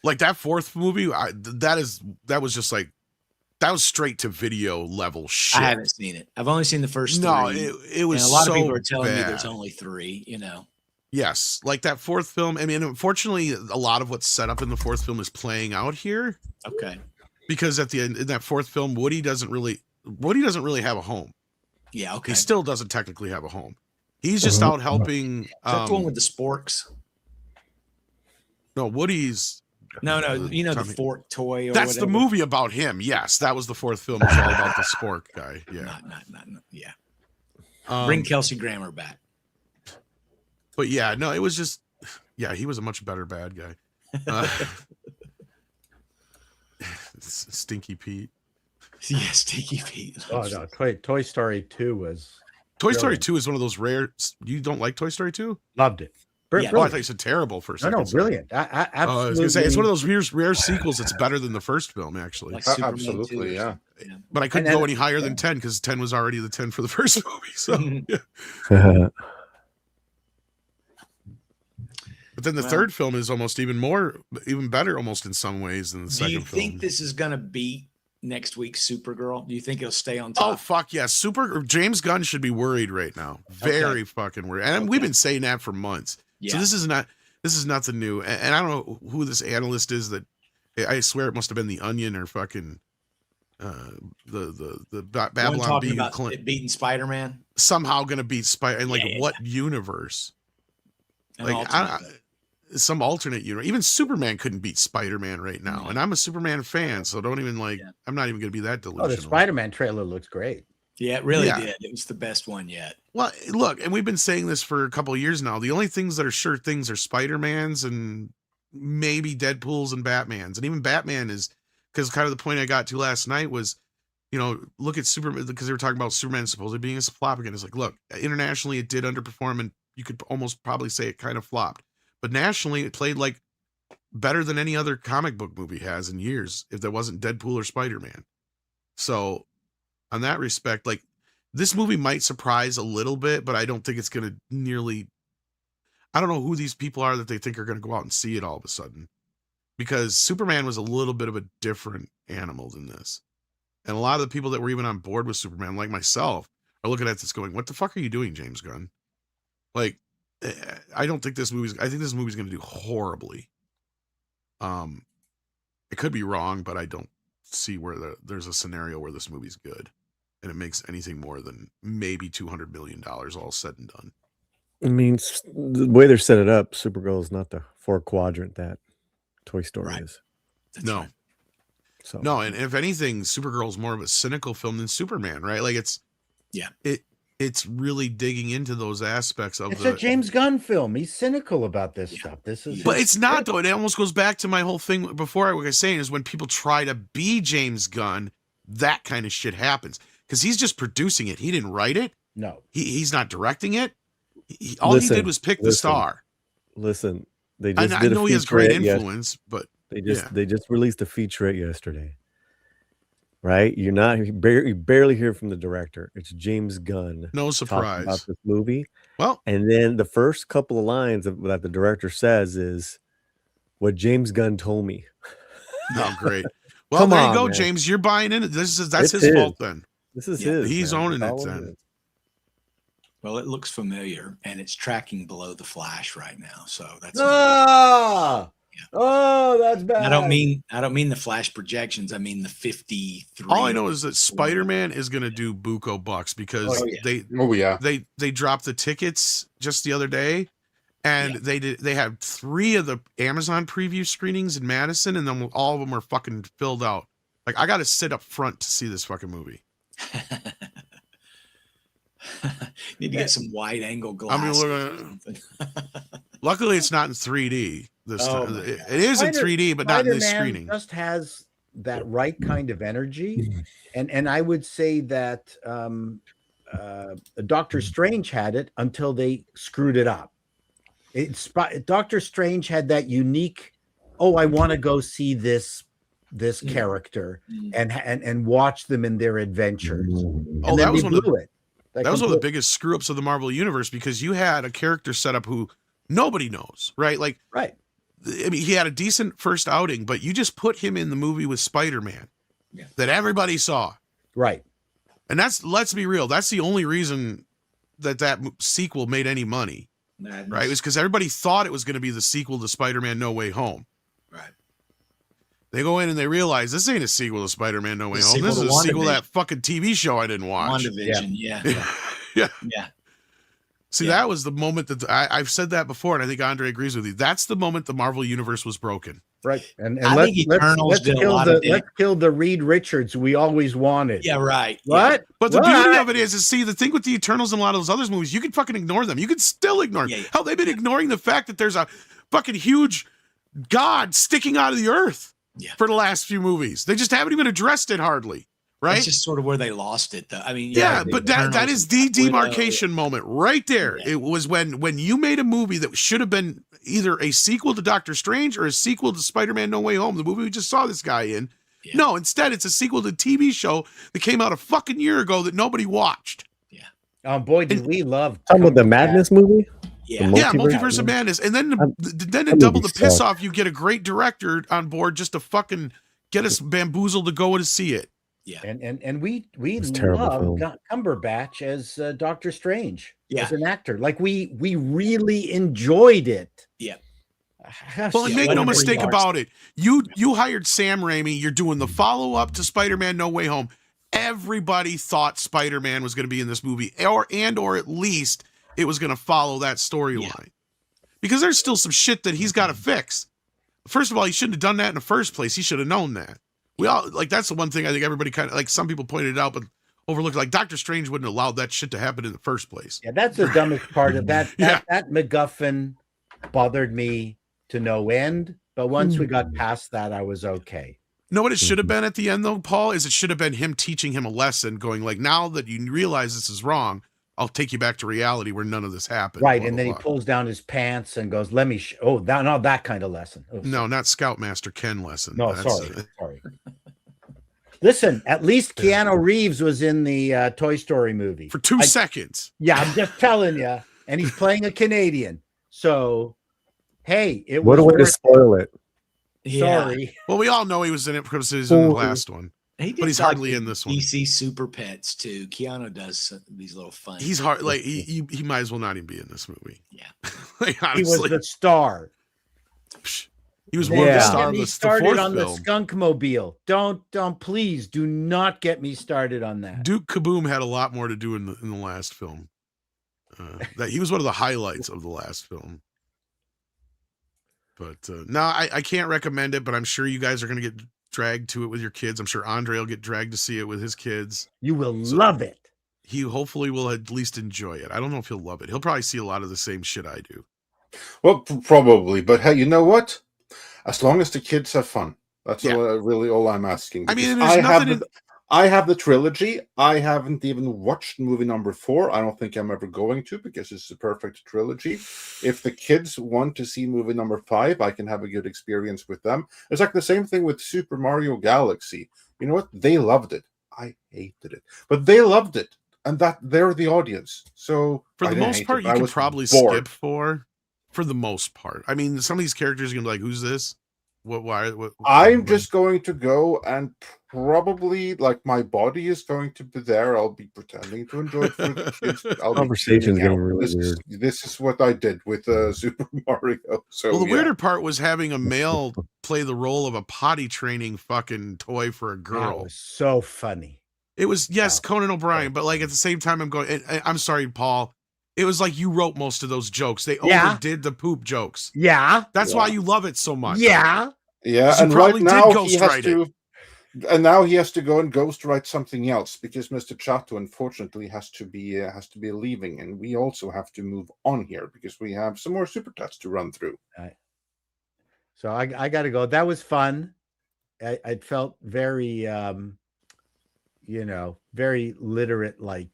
Like that fourth movie, that was just like that was straight to video level shit. I haven't seen it. I've only seen the first three. No, it was and a lot so of people are telling me bad. there's only three. You know. Yes, like that fourth film. I mean, unfortunately, a lot of what's set up in the fourth film is playing out here. Okay. Because at the end in that fourth film, Woody doesn't really have a home. Yeah. Okay. He still doesn't technically have a home. He's just out helping. Is that the one with the sporks? No, Woody's. No, you know the fork toy. Or that's whatever. the movie about him. Yes, that was the fourth film. It's all about the spork guy. Yeah, not yeah. Bring Kelsey Grammer back. But yeah, no, it was just he was a much better bad guy. Stinky Pete. Yeah, Stinky Pete. Oh no, Toy Story 2 was. Toy Story 2 is one of those rare. You don't like Toy Story 2? Loved it. Oh, I thought you said terrible for a second. No, brilliant. I absolutely. I was gonna say it's one of those rare sequels that's better than the first film, actually. Like Absolutely, yeah. But I couldn't go any higher than 10 because 10 was already the 10 for the first movie. So, But then the third film is almost even better, almost in some ways than the second film. Do you think this is gonna beat next week's Supergirl? Do you think it'll stay on top? Oh fuck yeah! James Gunn should be worried right now. Very fucking worried. And we've been saying that for months. Yeah. So this is nothing new. And I don't know who this analyst is that I swear it must have been the Onion or fucking the Babylon beating Spider-Man. Somehow gonna beat Spider and what universe? Some alternate universe. Even Superman couldn't beat Spider-Man right now. And I'm a Superman fan, so don't even I'm not even gonna be that delusional. Oh, the Spider-Man trailer looks great. Yeah, it really did. It was the best one yet. Well, look, and we've been saying this for a couple of years now. The only things that are sure things are Spider-Mans and maybe Deadpool's and Batman's. And even Batman is, because kind of the point I got to last night was, look at Superman, because they were talking about Superman supposedly being a flop again. It's like, look, internationally it did underperform, and you could almost probably say it kind of flopped. But nationally it played like better than any other comic book movie has in years, if there wasn't Deadpool or Spider-Man. So on that respect, like, this movie might surprise a little bit, but I don't think it's going to nearly. I don't know who these people are that they think are going to go out and see it all of a sudden, because Superman was a little bit of a different animal than this. And a lot of the people that were even on board with Superman, like myself, are looking at this going, what the fuck are you doing, James Gunn? Like, I think this movie's going to do horribly. It could be wrong, but I don't see where there's a scenario where this movie's good and it makes anything more than maybe $200 million all said and done. I mean, the way they're set it up, Supergirl is not the 4-quadrant that Toy Story is. No. Right. No, and if anything, Supergirl is more of a cynical film than Superman, right? Like, it's it's really digging into those aspects of It's a James Gunn film. He's cynical about this stuff. This is, but it's not though. It almost goes back to my whole thing before. I was saying is when people try to be James Gunn, that kind of shit happens because he's just producing it. He didn't write it. No, he's not directing it. All he did was pick the star. Listen, they just I know he has great influence, but they just released a featurette yesterday. Right, you barely hear from the director. It's James Gunn. No surprise about this movie. Well, and then the first couple of lines that the director says is, "What James Gunn told me." Oh, great! Well, there you go, man. James. You're buying in. That's his fault then. This is his. He's owning it then. Well, it looks familiar, and it's tracking below the Flash right now. So that's Oh, that's bad. I don't mean the Flash projections. I mean the 53. All I know is that Spider-Man is going to do buco bucks because they dropped the tickets just the other day, and they had 3 of the Amazon preview screenings in Madison, and then all of them are fucking filled out. Like I got to sit up front to see this fucking movie. Need to get some wide angle glasses. Luckily, it's not in 3D this time. It is in 3D, but not in this screening. Just has that right kind of energy, and I would say that Doctor Strange had it until they screwed it up. Doctor Strange had that unique. Oh, I want to go see this character and watch them in their adventures. Oh, that was one of the biggest screw ups of the Marvel Universe because you had a character set up who nobody knows, right? Like, right. I mean, he had a decent first outing, but you just put him in the movie with Spider-Man that everybody saw. Right. And let's be real. That's the only reason that sequel made any money, right? It was because everybody thought it was going to be the sequel to Spider-Man No Way Home. Right. They go in and they realize this ain't a sequel to Spider-Man No Way Home. This is a sequel to that fucking TV show I didn't watch. WandaVision, yeah. See, that was the moment that I've said that before, and I think Andre agrees with you. That's the moment the Marvel Universe was broken. Right. And let's kill the Reed Richards we always wanted. Yeah, right. What? But the beauty of it is see, the thing with the Eternals and a lot of those other movies, you can fucking ignore them. You can still ignore them. Hell, they've been ignoring the fact that there's a fucking huge god sticking out of the earth for the last few movies. They just haven't even addressed it hardly. Right. That's just sort of where they lost it, though. I mean, but that is the demarcation moment right there. Yeah. It was when you made a movie that should have been either a sequel to Doctor Strange or a sequel to Spider-Man No Way Home, the movie we just saw this guy in. Yeah. No, instead it's a sequel to a TV show that came out a fucking year ago that nobody watched. Yeah. Oh boy, did we love some of the Madness movie? Yeah, Multiverse of Madness, and then to double the piss off, you get a great director on board just to fucking get us bamboozled to go to see it. Yeah, and we love Cumberbatch as Doctor Strange as an actor. Like we really enjoyed it. Yeah. Well, and make no mistake about it. You hired Sam Raimi. You're doing the follow up to Spider-Man No Way Home. Everybody thought Spider-Man was going to be in this movie, or at least it was going to follow that storyline, because there's still some shit that he's got to fix. First of all, he shouldn't have done that in the first place. He should have known that. We all that's the one thing I think everybody kind of like. Some people pointed it out, but overlooked. Like Doctor Strange wouldn't have allowed that shit to happen in the first place. Yeah, that's the dumbest part of that. That MacGuffin bothered me to no end. But once we got past that, I was okay. You know what it should have been at the end, though, Paul? Is it should have been him teaching him a lesson, going like, now that you realize this is wrong, I'll take you back to reality where none of this happened. Right, and then he pulls down his pants and goes, "Let me." Not that kind of lesson. No, not Scoutmaster Ken lesson. No, sorry. Listen, at least Keanu Reeves was in the Toy Story movie for 2 seconds. Yeah, I'm just telling you, and he's playing a Canadian. So, hey, it was. What a way to spoil it. Sorry. Well, we all know he was in it because he was in the last one. But he's hardly in this one. DC Super Pets too. Keanu does these little fun. He's hard. Like he might as well not even be in this movie. Yeah, like, honestly, he was the star. He was one of the stars. He started on the Skunk Mobile. Don't please do not get me started on that. Duke Kaboom had a lot more to do in the last film. That he was one of the highlights of the last film. But no, I can't recommend it. But I'm sure you guys are going to get dragged to it with your kids. I'm sure Andre will get dragged to see it with his kids. You will love it. he hopefully will at least enjoy it. I don't know if he'll love it. He'll probably see a lot of the same shit I do. Well, probably, but hey, you know what? As long as the kids have fun, that's really all I'm asking. I mean, I have the trilogy. I haven't even watched movie number 4. I don't think I'm ever going to, because it's a perfect trilogy. If the kids want to see movie number 5, I can have a good experience with them. It's like the same thing with Super Mario Galaxy. You know what? They loved it. I hated it, but they loved it, and that they're the audience. So for the most part, you could probably skip 4. For the most part, I mean, some of these characters are gonna be like, "Who's this? What? Why? What?" I'm just going to go, and probably, like, my body is going to be there. I'll be pretending to enjoy it for the kids. Conversation's getting really weird. This is what I did with Super Mario. So, well, the weirder part was having a male play the role of a potty training fucking toy for a girl. That was so funny. It was, yes, Conan O'Brien, but like at the same time, I'm going. I'm sorry, Paul. It was like you wrote most of those jokes. They overdid the poop jokes. Yeah. That's why you love it so much. Yeah. Yeah. And right now he has to, and now he has to go and ghostwrite something else, because Mr. Chato, unfortunately, has to be leaving, and we also have to move on here because we have some more super chats to run through. So I got to go. That was fun. I felt very, very literate, like,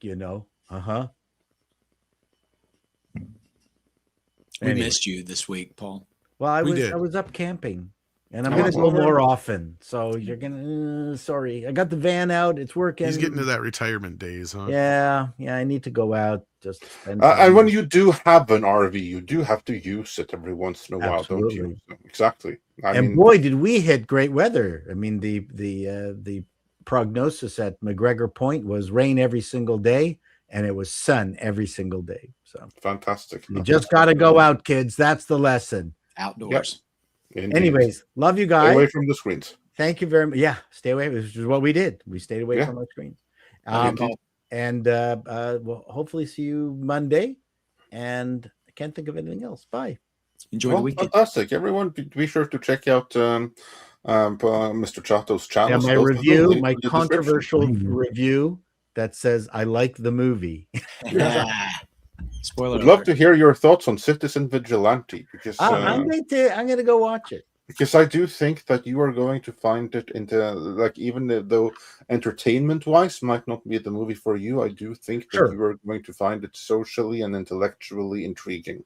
We missed you this week, Paul. Well, I was up camping, and I'm going to go more often. So you're going to, sorry. I got the van out. It's working. He's getting to that retirement days, huh? Yeah. I need to go out. Just and when you do have an RV, you do have to use it every once in a while, don't you? Exactly. I mean, boy, did we hit great weather. I mean, the prognosis at McGregor Point was rain every single day, and it was sun every single day. So fantastic. You just got to go out, kids. That's the lesson. Outdoors. Yep. Anyways, love you guys. Stay away from the screens. Thank you very much. Yeah, stay away. This is what we did. We stayed away from our screens. And we'll hopefully see you Monday. And I can't think of anything else. Bye. Enjoy the weekend. Fantastic. Everyone, be sure to check out Mr. Chato's channel. Yeah, my review, my controversial review that says I like the movie. Spoiler. I'd love to hear your thoughts on Citizen Vigilante, because I'm going to go watch it. Because I do think that you are going to find it into, like, even though entertainment-wise might not be the movie for you, I do think that you are going to find it socially and intellectually intriguing.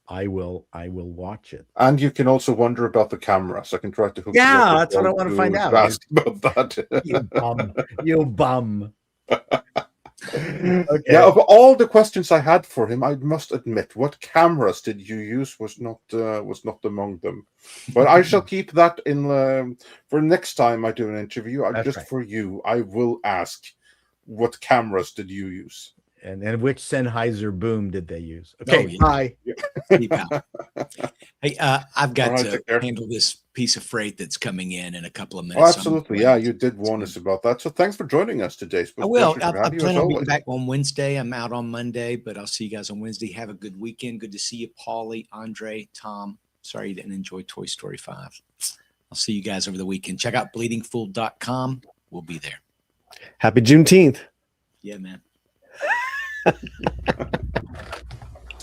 I will watch it. And you can also wonder about the camera, so I can try to hook you up. That's what I want to find out. Ask about that. You bum. Okay. Yeah, of all the questions I had for him, I must admit, what cameras did you use was not among them. But I shall keep that in for next time I do an interview. For you, I will ask, what cameras did you use? And which Sennheiser boom did they use? Okay, bye. Hey, I've got to handle this piece of freight that's coming in a couple of minutes. Oh, absolutely. Yeah, you did warn us about that. So thanks for joining us today. I will. I plan on being back on Wednesday. I'm out on Monday, but I'll see you guys on Wednesday. Have a good weekend. Good to see you, Paulie, Andre, Tom. Sorry you didn't enjoy Toy Story 5. I'll see you guys over the weekend. Check out bleedingfool.com. We'll be there. Happy Juneteenth. Yeah, man.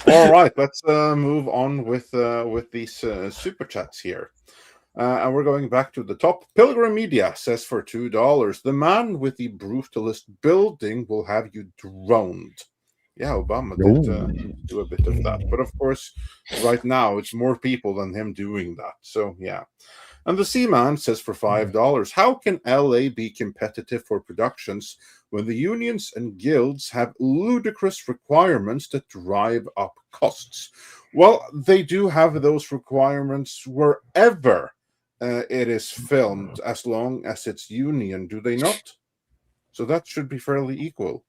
All right, let's move on with these super chats here. And we're going back to the top. Pilgrim Media says for $2, the man with the brutalist building will have you droned. Yeah, Obama did do a bit of that. But of course, right now, it's more people than him doing that. So, yeah. And the Seaman says for $5, how can LA be competitive for productions when the unions and guilds have ludicrous requirements that drive up costs? Well, they do have those requirements wherever it is filmed, as long as it's union, do they not? So that should be fairly equal.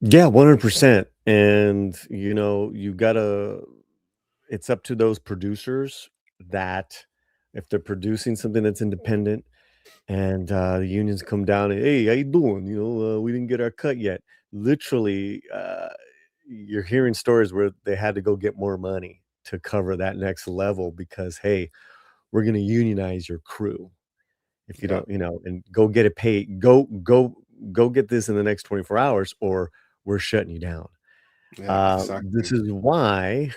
Yeah, 100%. And, you gotta, it's up to those producers that if they're producing something that's independent and the unions come down and, hey, how you doing? We didn't get our cut yet. Literally, you're hearing stories where they had to go get more money to cover that next level because, hey, we're going to unionize your crew. If you don't, and go get it paid, go go get this in the next 24 hours or we're shutting you down. Yeah, exactly. This is why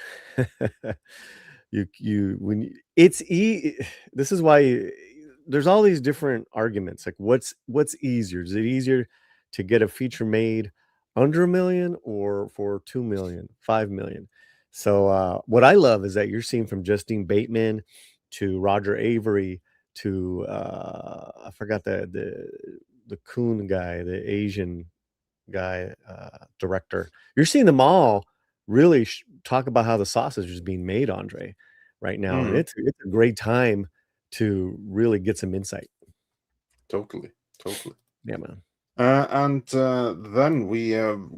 this is why there's all these different arguments. Like what's easier? Is it easier to get a feature made under $1 million or for 2 million, 5 million? So what I love is that you're seeing from Justine Bateman to Roger Avery to I forgot the Coon guy, the Asian guy, director. You're seeing them all really talk about how the sausage is being made, Andre, right now. And it's a great time to really get some insight. Totally. Yeah, man. And then we,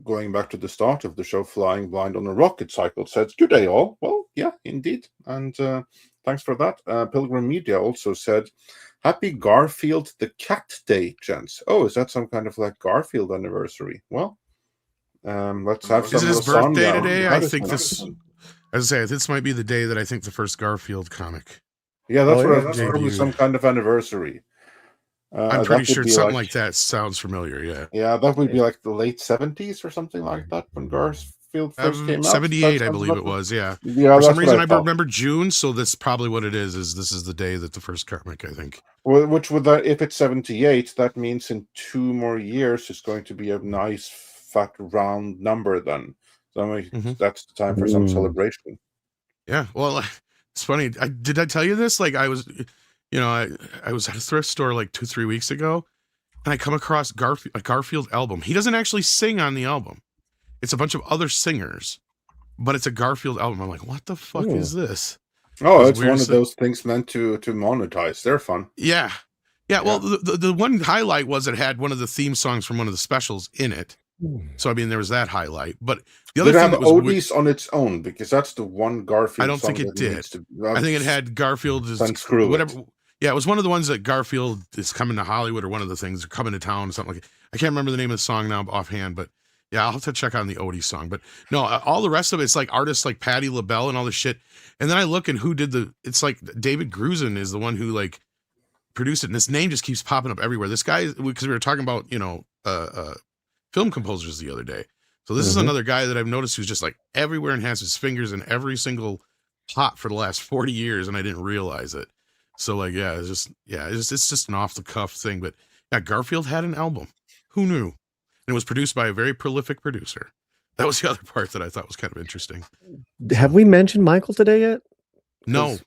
going back to the start of the show, Flying Blind on a Rocket Cycle said, "Good day, all." Well, yeah, indeed. And thanks for that. Pilgrim Media also said, "Happy Garfield the Cat Day, gents." Oh, is that some kind of like Garfield anniversary? Well, let's have some. Is it his birthday today? I think this. As I say, this might be the day that I think the first Garfield comic. Yeah, that's probably some kind of anniversary. I'm pretty sure something like that sounds familiar. Yeah. Yeah, that would be like the late 70s or something like that when Garfield first came out. 78, I believe it was. Yeah. Yeah. For some reason, I remember June, so that's probably what it is. This is the day that the first comic, I think. Well, which would that if it's 78, that means in 2 more years it's going to be a nice fat round number. Then, so that's the time for some celebration. Yeah. Well, it's funny. Did I tell you this? Like I was. I was at a thrift store like 2-3 weeks ago, and I come across a Garfield album. He doesn't actually sing on the album. It's a bunch of other singers, but it's a Garfield album. I'm like, what the fuck is this? Oh, it's one of those things meant to monetize. They're fun. Yeah. Well, the one highlight was it had one of the theme songs from one of the specials in it. So I mean, there was that highlight, but the other thing that was oldies on its own, because that's the one Garfield. I don't think it did. I think it had Garfield whatever. Yeah, it was one of the ones that Garfield is coming to Hollywood, or one of the things, or coming to town, or something like that. I can't remember the name of the song now offhand, but yeah, I'll have to check on the Odie song. But no, all the rest of it's like artists like Patti LaBelle and all this shit. And then I look and who did it's like David Grusin is the one who like produced it, and this name just keeps popping up everywhere. This guy, because we were talking about film composers the other day. So this is another guy that I've noticed who's just like everywhere and has his fingers in every single pot for the last 40 years, and I didn't realize it. So like, it's just an off the cuff thing. But yeah, Garfield had an album. Who knew? And it was produced by a very prolific producer. That was the other part that I thought was kind of interesting. Have we mentioned Michael today yet? No,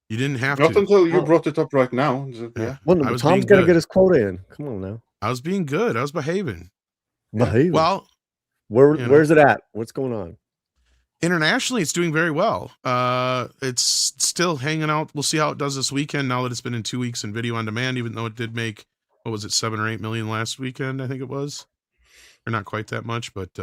you didn't have not to. until you brought it up right now. Yeah. Well, Tom's got to get his quota in. Come on now. I was being good. I was behaving. Well, where's it at? What's going on? Internationally, it's doing very well. It's still hanging out. We'll see how it does this weekend now that it's been in 2 weeks in video on demand, even though it did make, what was it, 7 or 8 million last weekend, I think it was. Or not quite that much, but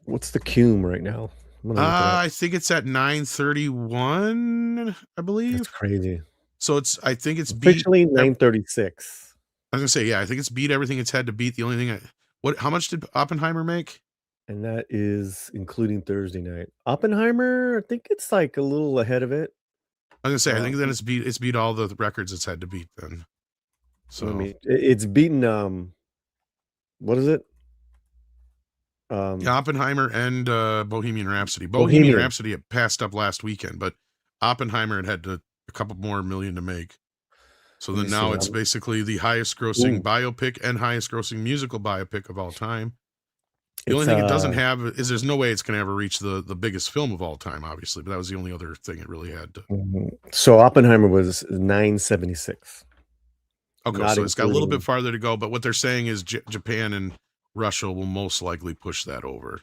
what's the cum right now? I think it's at 931, I believe. That's crazy. So I think it's officially 936. I was gonna say, I think it's beat everything it's had to beat. The only thing how much did Oppenheimer make? And that is including Thursday night. Oppenheimer, I think it's like a little ahead of it. I was gonna say, I think then it's beat all the records it's had to beat then. So I mean, it's beaten what is it? Oppenheimer and Bohemian Rhapsody. Bohemian Rhapsody had passed up last weekend, but Oppenheimer had a couple more million to make. So then now it's basically the highest grossing biopic and highest grossing musical biopic of all time. The only thing it doesn't have is there's no way it's going to ever reach the biggest film of all time, obviously, but that was the only other thing it really had to. So Oppenheimer was 976. Okay, so it's got a little bit farther to go, but what they're saying is Japan and Russia will most likely push that over.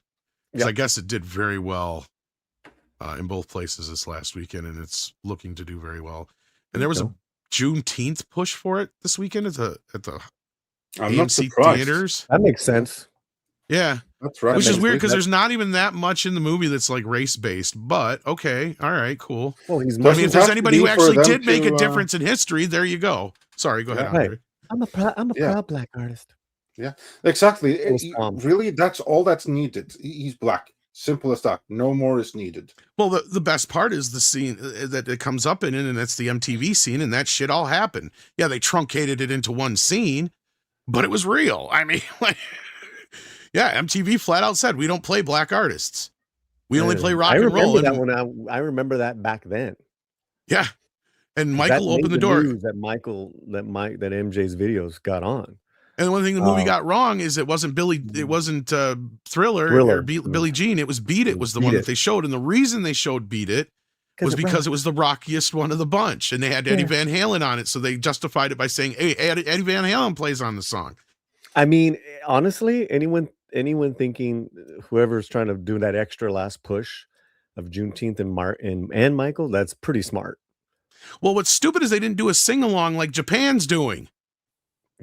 Because I guess it did very well in both places this last weekend, and it's looking to do very well. And there was a Juneteenth push for it this weekend at the AMC theaters. That makes sense. Yeah, that's right. Which is weird because there's not even that much in the movie that's like race based. But okay, all right, cool. Well, if there's anybody who actually did make a difference in history, there you go. Sorry, go ahead, Andre. I'm a proud black artist. Yeah, exactly. Really, that's all that's needed. He's black. Simple as that. No more is needed. Well, the best part is the scene that it comes up in, and that's the MTV scene, and that shit all happened. Yeah, they truncated it into one scene, but it was real. I mean, like, yeah, MTV flat out said we don't play black artists. We only play rock and roll. I remember that back then. Yeah, and Michael opened the door. News that MJ's videos got on. And the one thing the movie got wrong is it wasn't Thriller or Billie Jean. It was Beat It was the one that they showed. And the reason they showed Beat It was because it was the rockiest one of the bunch. And they had Eddie Van Halen on it. So they justified it by saying, hey, Eddie Van Halen plays on the song. I mean, honestly, anyone thinking whoever's trying to do that extra last push of Juneteenth and Michael, that's pretty smart. Well, what's stupid is they didn't do a sing-along like Japan's doing.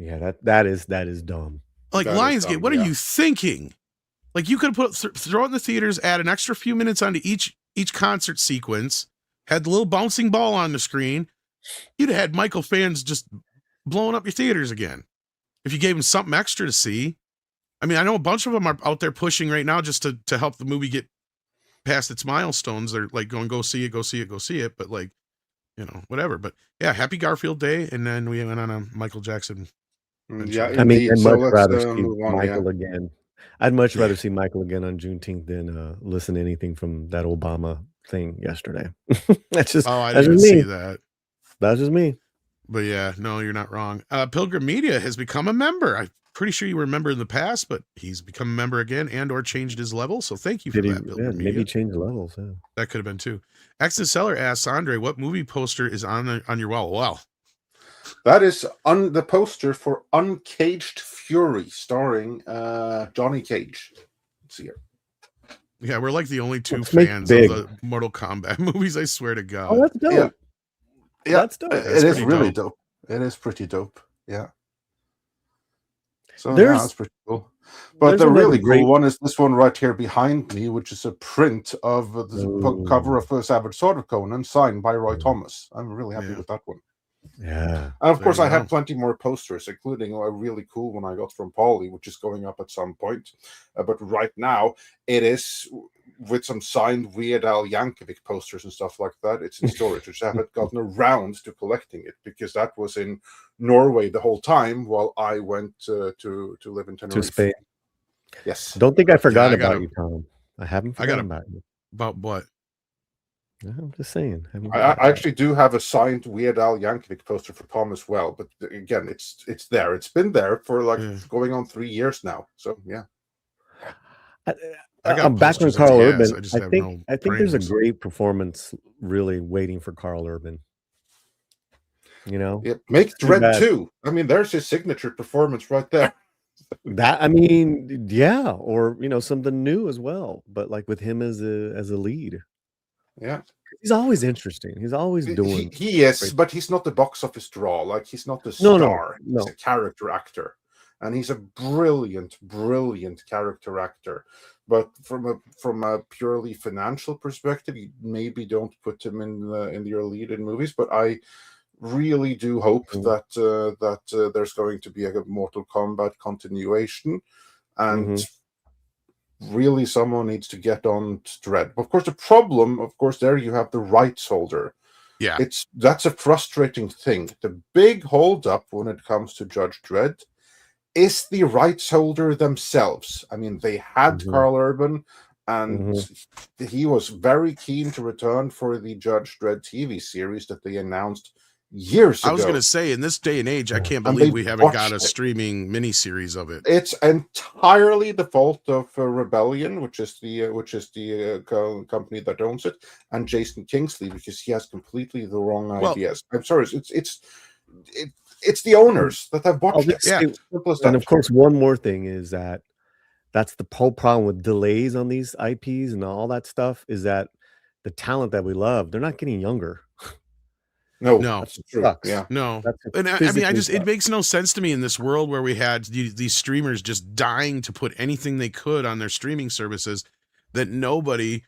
Yeah, that is dumb. Like Lionsgate, what are you thinking? Like you could throw it in the theaters, add an extra few minutes onto each concert sequence, had the little bouncing ball on the screen. You'd have had Michael fans just blowing up your theaters again. If you gave them something extra to see. I mean, I know a bunch of them are out there pushing right now just to help the movie get past its milestones. They're like going, go see it. But like, you know, whatever. But yeah, happy Garfield Day. And then we went on a Michael Jackson. Yeah, I mean, I'd much rather see Michael again. I'd much rather see Michael again on Juneteenth than listen to anything from that Obama thing yesterday. That's just I didn't see that. That's just me. But yeah, no, you're not wrong. Pilgrim Media has become a member. I'm pretty sure you were a member in the past, but he's become a member again and/or changed his level. So thank you for that, Pilgrim Media. Maybe change levels. Yeah. That could have been too. Exit Seller asks Andre, what movie poster is on your wall? Well, that is on the poster for Uncaged Fury, starring Johnny Cage. Let's see here. Yeah, we're like the only two fans of the Mortal Kombat movies. I swear to God. Oh, that's dope. Yeah, that's dope. It is really dope. It is pretty dope. Yeah. So that's pretty cool. But the really cool one is this one right here behind me, which is a print of the cover of Savage Sword of Conan, signed by Roy Thomas. I'm really happy with that one. Yeah. And of course, I have plenty more posters, including a really cool one I got from Paulie, which is going up at some point. But right now, it is with some signed Weird Al Yankovic posters and stuff like that. It's in storage, which I haven't gotten around to collecting it because that was in Norway the whole time while I went to live in Tenerife. To Spain. Yes. Don't think I forgot about you, Tom. I haven't forgotten about you. About what? I'm just saying. I actually do have a signed Weird Al Yankovic poster for Tom as well, but again, it's there. It's been there for going on 3 years now. So yeah. I'm back on Carl Urban. I think there's a great performance really waiting for Carl Urban. You know, make Dredd 2. I mean, there's his signature performance right there. Or something new as well, but like with him as a lead. Yeah, he's always interesting. He's always doing. He is, but he's not the box office draw. Like he's not the star. No. He's a character actor, and he's a brilliant character actor. But from a purely financial perspective, you maybe don't put him in your lead in movies. But I really do hope that there's going to be a Mortal Kombat continuation, and really someone needs to get on Dredd. Of course, the problem, there you have the rights holder. Yeah, that's a frustrating thing. The big holdup when it comes to Judge Dredd is the rights holder themselves. I mean, they had Carl Urban, and he was very keen to return for the Judge Dredd TV series that they announced years ago. I was going to say, in this day and age, I can't believe we haven't got a streaming miniseries of it. It's entirely the fault of Rebellion, which is the company that owns it, and Jason Kingsley, because he has completely the wrong ideas. I'm sorry, it's the owners that have bought it. Yeah. And of course, one more thing is that's the whole problem with delays on these IPs and all that stuff, is that the talent that we love, they're not getting younger. No, that's true. Yeah, no. And I mean, it makes no sense to me in this world where we had these streamers just dying to put anything they could on their streaming services that nobody.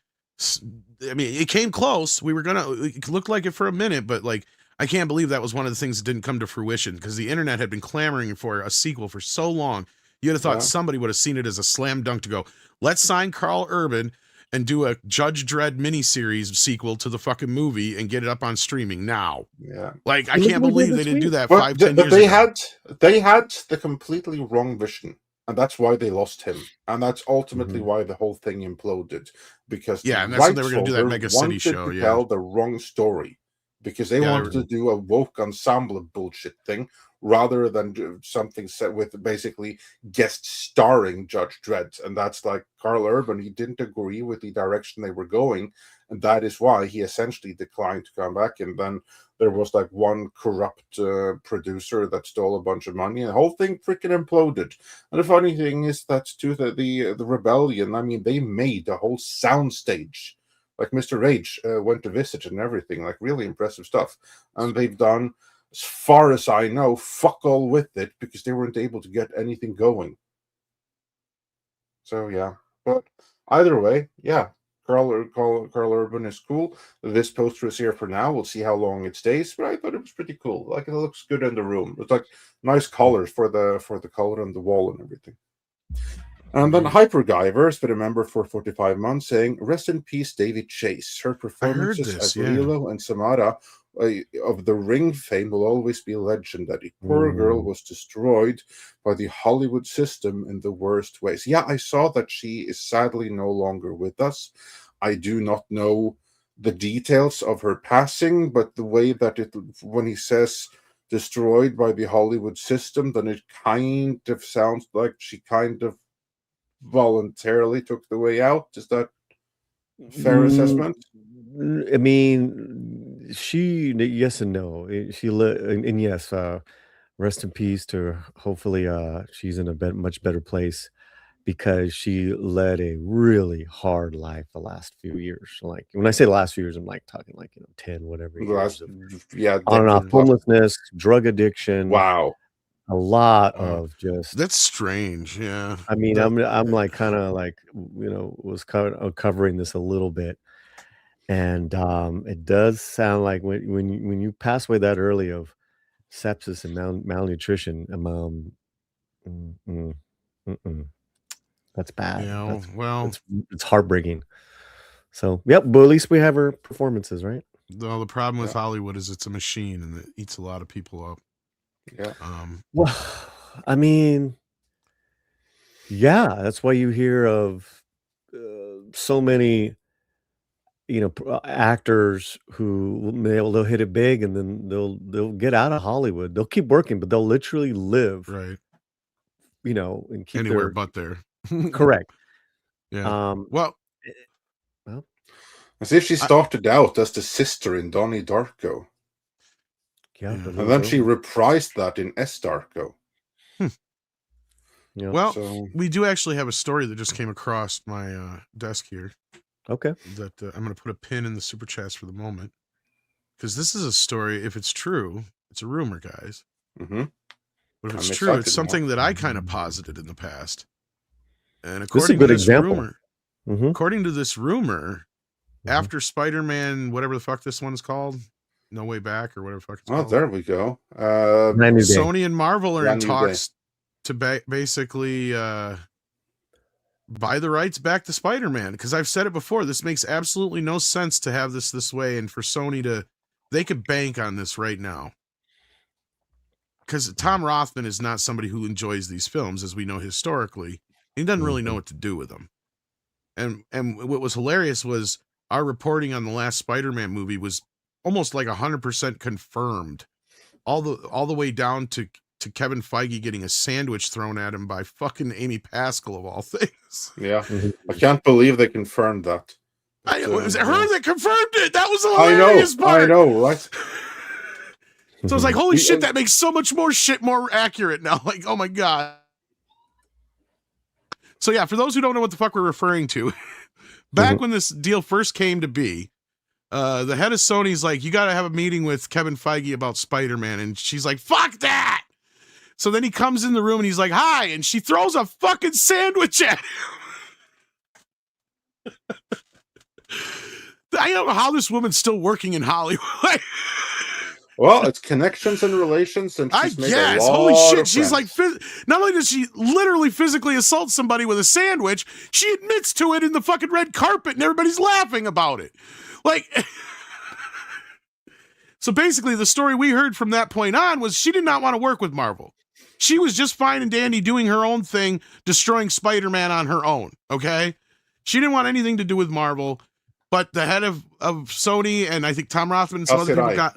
I mean, it came close. It looked like it for a minute, but like, I can't believe that was one of the things that didn't come to fruition, because the internet had been clamoring for a sequel for so long. You'd have thought somebody would have seen it as a slam dunk to go, let's sign Carl Urban and do a Judge Dredd miniseries sequel to the fucking movie and get it up on streaming now. Yeah. Like, I can't believe they didn't do that But 5-10 years ago. They had the completely wrong vision. And that's why they lost him. And that's ultimately why the whole thing imploded. Because and that's what they were going to do, that Mega City show. To tell the wrong story. Because they wanted to do a woke ensemble bullshit thing rather than do something set with basically guest starring Judge Dredd. And that's like Carl Urban. He didn't agree with the direction they were going. And that is why he essentially declined to come back. And then there was like one corrupt producer that stole a bunch of money, and the whole thing freaking imploded. And the funny thing is that to the rebellion, I mean, they made a whole soundstage. Like Mr. Rage went to visit and everything, like really impressive stuff. And they've done, as far as I know, fuck all with it because they weren't able to get anything going. So yeah, but either way, yeah. Carl Urban is cool. This poster is here for now. We'll see how long it stays, but I thought it was pretty cool. Like, it looks good in the room. It's like nice colors for the color on the wall and everything. And then Hyperguyver has been a member for 45 months, saying, "Rest in peace, David Chase. Her performances as Lilo and Samara of the Ring fame will always be legendary. Poor girl was destroyed by the Hollywood system in the worst ways." Yeah, I saw that she is sadly no longer with us. I do not know the details of her passing, but the way that when he says destroyed by the Hollywood system, then it kind of sounds like she kind of voluntarily took the way out. Is that a fair assessment? I mean, yes and no. And yes, rest in peace to her. Hopefully she's in a much better place, because she led a really hard life the last few years. Like, when I say the last few years, I'm like talking like 10 whatever years of on and off homelessness, drug addiction. Wow. A lot of just. That's strange. Yeah. I mean, I'm like kind of like, was covering this a little bit. And it does sound like when you pass away that early of sepsis and malnutrition, that's bad. Yeah, it's heartbreaking. So, yep, but at least we have her performances, right? The problem with Hollywood is it's a machine and it eats a lot of people up. Yeah. Well, I mean, yeah, that's why you hear of so many, actors who they'll hit it big and then they'll get out of Hollywood. They'll keep working, but they'll literally live, right? And keep anywhere but there. Correct. Yeah. Well, as if she started out as the sister in Donnie Darko. Yeah. And then she reprised that in S. Darko. Yeah. Well, we do actually have a story that just came across my desk here. Okay. That I'm going to put a pin in the super chats for the moment, because this is a story. If it's true, it's a rumor, guys. Mm-hmm. But if it's true, it's something that I kind of posited in the past. And according to this rumor, according to this rumor, after Spider-Man, whatever the fuck this one's called, No Way Back or whatever the fuck it's called. Oh, there we go. Sony and Marvel are in talks to basically buy the rights back to Spider-Man. Because I've said it before, this makes absolutely no sense to have this way, and for Sony they could bank on this right now. Because Tom Rothman is not somebody who enjoys these films, as we know historically. He doesn't really know what to do with them. And what was hilarious was our reporting on the last Spider-Man movie was almost like 100% confirmed, all the way down to Kevin Feige getting a sandwich thrown at him by fucking Amy Pascal of all things. Yeah, I can't believe they confirmed that. It was her that confirmed it. That was the hilarious part. I know, right? So it's like, holy shit, that makes so much more shit more accurate now. Like, oh my god. So yeah, for those who don't know what the fuck we're referring to, back when this deal first came to be, the head of Sony's like, you got to have a meeting with Kevin Feige about Spider-Man. And she's like, fuck that. So then he comes in the room and he's like, hi. And she throws a fucking sandwich at him. I don't know how this woman's still working in Hollywood. Well, it's connections and relations, and I she's made guess. a lot Holy shit! of She's like, friends. not only does she literally physically assault somebody with a sandwich, she admits to it in the fucking red carpet, and everybody's laughing about it. Like, so basically, the story we heard from that point on was she did not want to work with Marvel. She was just fine and dandy doing her own thing, destroying Spider-Man on her own. Okay, she didn't want anything to do with Marvel. But the head of Sony, and I think Tom Rothman and some other people got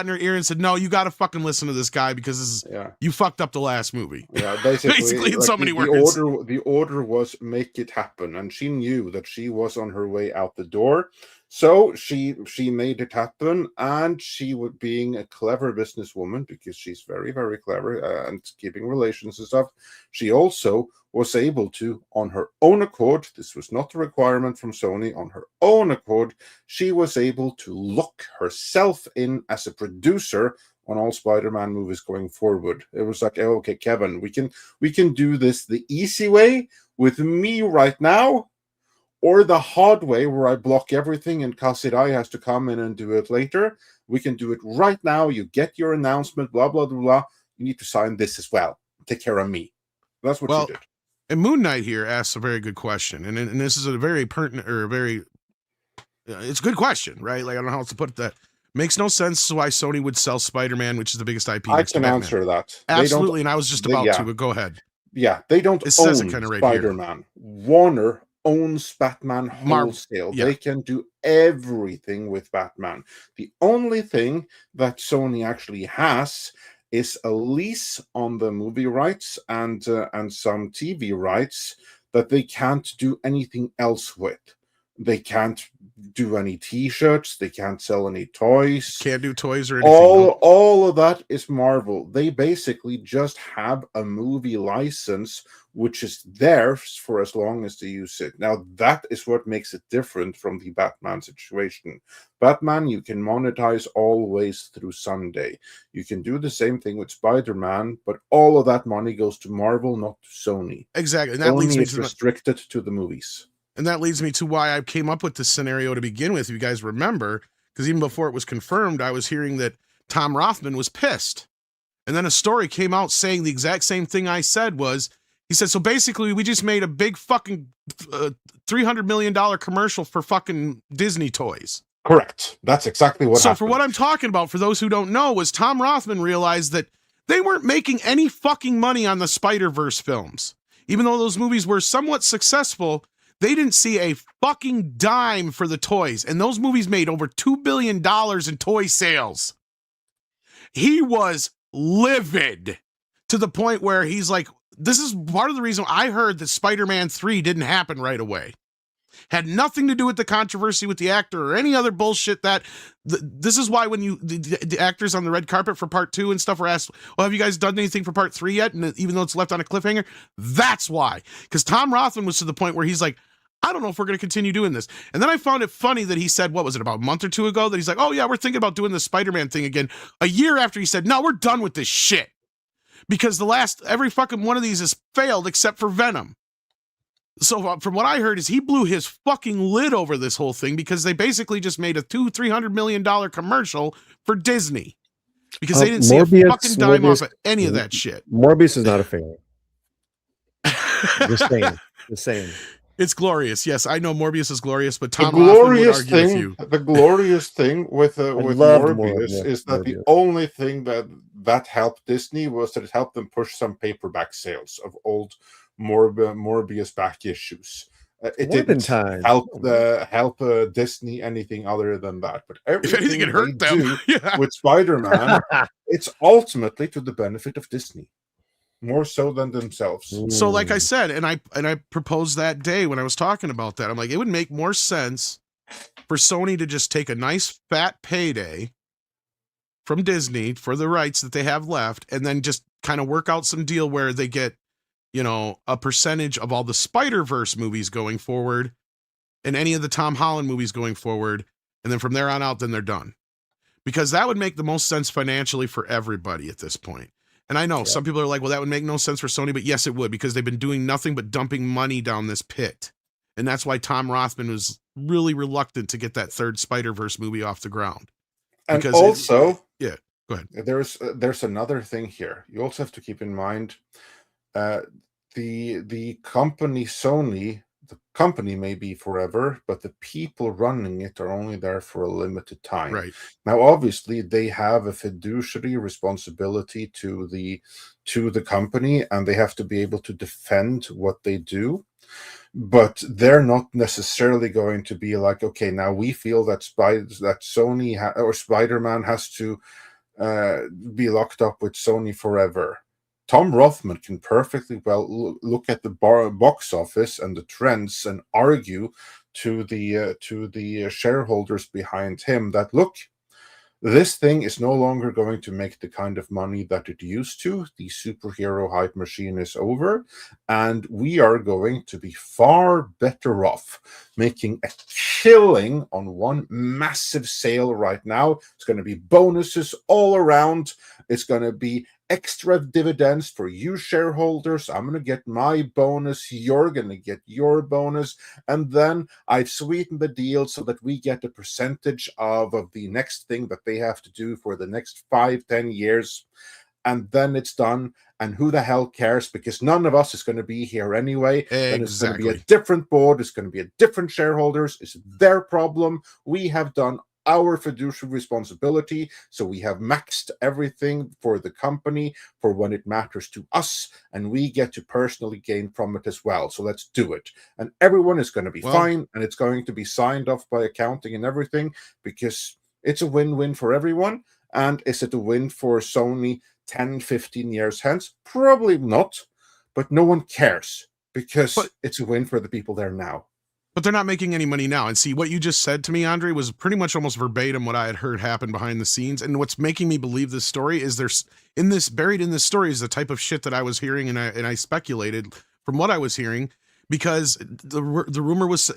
in her ear and said, no, you got to fucking listen to this guy because this is you fucked up the last movie. Yeah, basically in so many words. The order was make it happen, and she knew that she was on her way out the door. So she made it happen, and she would, being a clever businesswoman, because she's very, very clever and keeping relations and stuff, she also was able to, on her own accord, this was not a requirement from Sony, on her own accord, she was able to lock herself in as a producer on all Spider-Man movies going forward. It was like, oh, okay, Kevin, we can do this the easy way with me right now, or the hard way where I block everything and Kasirai has to come in and do it later. We can do it right now. You get your announcement, blah, blah, blah, blah. You need to sign this as well. Take care of me. That's what she did. And Moon Knight here asks a very good question. And this is a very pertinent, or a very, it's a good question, right? Like, I don't know how else to put that. Makes no sense why Sony would sell Spider-Man, which is the biggest IP. I can answer that. Absolutely. And I was just about to, but go ahead. Yeah, they don't own Spider-Man. Warner owns Batman wholesale. They can do everything with Batman. The only thing that Sony actually has is a lease on the movie rights and some TV rights that they can't do anything else with. They can't do any T-shirts. They can't sell any toys. Can't do toys or anything. All of that is Marvel. They basically just have a movie license, which is theirs for as long as they use it. Now, that is what makes it different from the Batman situation. Batman, you can monetize always through Sunday. You can do the same thing with Spider-Man, but all of that money goes to Marvel, not to Sony. Exactly. And that leads me to restricted to the movies. And that leads me to why I came up with this scenario to begin with, if you guys remember, because even before it was confirmed, I was hearing that Tom Rothman was pissed. And then a story came out saying the exact same thing I said was, he said, so basically we just made a big fucking $300 million commercial for fucking Disney toys. Correct. That's exactly what happened. So for what I'm talking about, for those who don't know, was Tom Rothman realized that they weren't making any fucking money on the Spider-Verse films. Even though those movies were somewhat successful, they didn't see a fucking dime for the toys. And those movies made over $2 billion in toy sales. He was livid to the point where he's like, this is part of the reason I heard that Spider-Man 3 didn't happen right away. Had nothing to do with the controversy with the actor or any other bullshit that this is why when the actors on the red carpet for part 2 and stuff were asked, well, have you guys done anything for part 3 yet? And even though it's left on a cliffhanger, that's why. Because Tom Rothman was to the point where he's like, I don't know if we're going to continue doing this. And then I found it funny that he said, what was it, about a month or two ago, that he's like, oh yeah, we're thinking about doing the Spider-Man thing again. A year after he said, no, we're done with this shit. Because every fucking one of these has failed except for Venom. So from what I heard is he blew his fucking lid over this whole thing because they basically just made a $200-300 million commercial for Disney. Because they didn't see a fucking dime off of any of that shit. Morbius is not a failure. The same. It's glorious. Yes, I know Morbius is glorious, but Tom Rothman would argue with you. The glorious thing with Morbius is that the only thing that helped Disney was that it helped them push some paperback sales of old Morbius back issues. It didn't help Disney anything other than that. But if anything, it hurt them. With Spider-Man, it's ultimately to the benefit of Disney. More so than themselves. So like I said, and I proposed that day when I was talking about that, I'm like, it would make more sense for Sony to just take a nice fat payday from Disney for the rights that they have left, and then just kind of work out some deal where they get, a percentage of all the Spider-Verse movies going forward and any of the Tom Holland movies going forward. And then from there on out, then they're done. Because that would make the most sense financially for everybody at this point. And I know some people are like, well, that would make no sense for Sony, but yes, it would, because they've been doing nothing but dumping money down this pit. And that's why Tom Rothman was really reluctant to get that third Spider-Verse movie off the ground. And because also, yeah, go ahead. There's another thing here. You also have to keep in mind, the company Sony. The company may be forever, but the people running it are only there for a limited time. Right. Now, obviously, they have a fiduciary responsibility to the company, and they have to be able to defend what they do. But they're not necessarily going to be like, okay, now we feel that Sony or Spider-Man has to be locked up with Sony forever. Tom Rothman can perfectly well look at the box office and the trends and argue to the shareholders behind him that, look, this thing is no longer going to make the kind of money that it used to. The superhero hype machine is over, and we are going to be far better off making a killing on one massive sale right now. It's going to be bonuses all around. It's going to be extra dividends for you shareholders. I'm going to get my bonus. You're going to get your bonus. And then I've sweetened the deal so that we get a percentage of the next thing that they have to do for the next 5-10 years. And then it's done. And who the hell cares? Because none of us is going to be here anyway. Then it's going to be a different board. It's going to be a different shareholders. It's their problem. We have done our fiduciary responsibility, so we have maxed everything for the company for when it matters to us, and we get to personally gain from it as well. So let's do it, and everyone is going to be fine, and it's going to be signed off by accounting and everything, because it's a win-win for everyone. And is it a win for Sony 10-15 years hence? Probably not, but no one cares, because it's a win for the people there now. But they're not making any money now. And see, what you just said to me, Andre, was pretty much almost verbatim what I had heard happen behind the scenes. And what's making me believe this story is buried in this story is the type of shit that I was hearing, and I speculated from what I was hearing, because the rumor was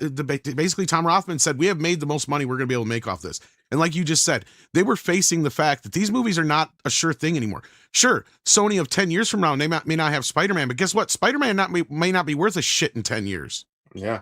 basically Tom Rothman said, we have made the most money we're going to be able to make off this. And like you just said, they were facing the fact that these movies are not a sure thing anymore. Sure, Sony of 10 years from now, they may not have Spider-Man, but guess what? Spider-Man may not be worth a shit in 10 years. Yeah.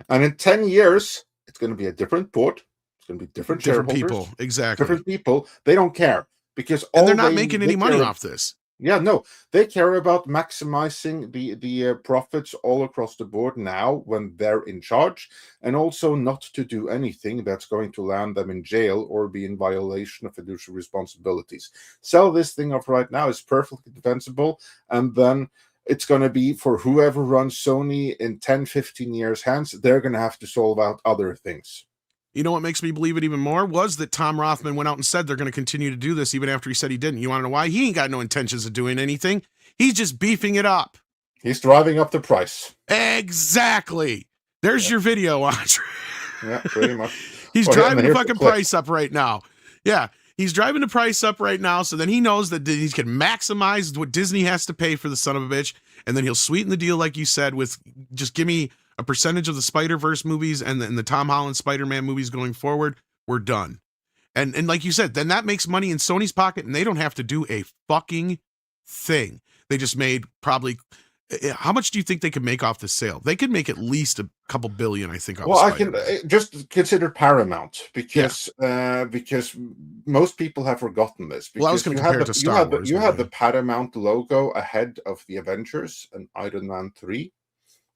And in 10 years, it's going to be a different board. It's going to be different people. Exactly. Different people. They don't care, because they're not making any money off this. Yeah, no. They care about maximizing the profits all across the board now when they're in charge, and also not to do anything that's going to land them in jail or be in violation of fiduciary responsibilities. Sell this thing off right now is perfectly defensible, and then it's going to be for whoever runs Sony in 10-15 years hence. They're going to have to solve out other things. You know what makes me believe it even more was that Tom Rothman went out and said they're going to continue to do this even after he said he didn't. You want to know why? He ain't got no intentions of doing anything. He's just beefing it up. He's driving up the price. Exactly. There's your video, Andre. Yeah, pretty much. He's driving the fucking price up right now. Yeah. He's driving the price up right now, so then he knows that he can maximize what Disney has to pay for the son of a bitch, and then he'll sweeten the deal, like you said, with just give me a percentage of the Spider-Verse movies and the Tom Holland Spider-Man movies going forward. We're done. And like you said, then that makes money in Sony's pocket, and they don't have to do a fucking thing. They just made probably... How much do you think they could make off this sale? They could make at least a couple billion, I think. Well, I can just consider Paramount, because most people have forgotten this. Well, I was going to compare it to Star Wars. You had the Paramount logo ahead of the Avengers and Iron Man 3,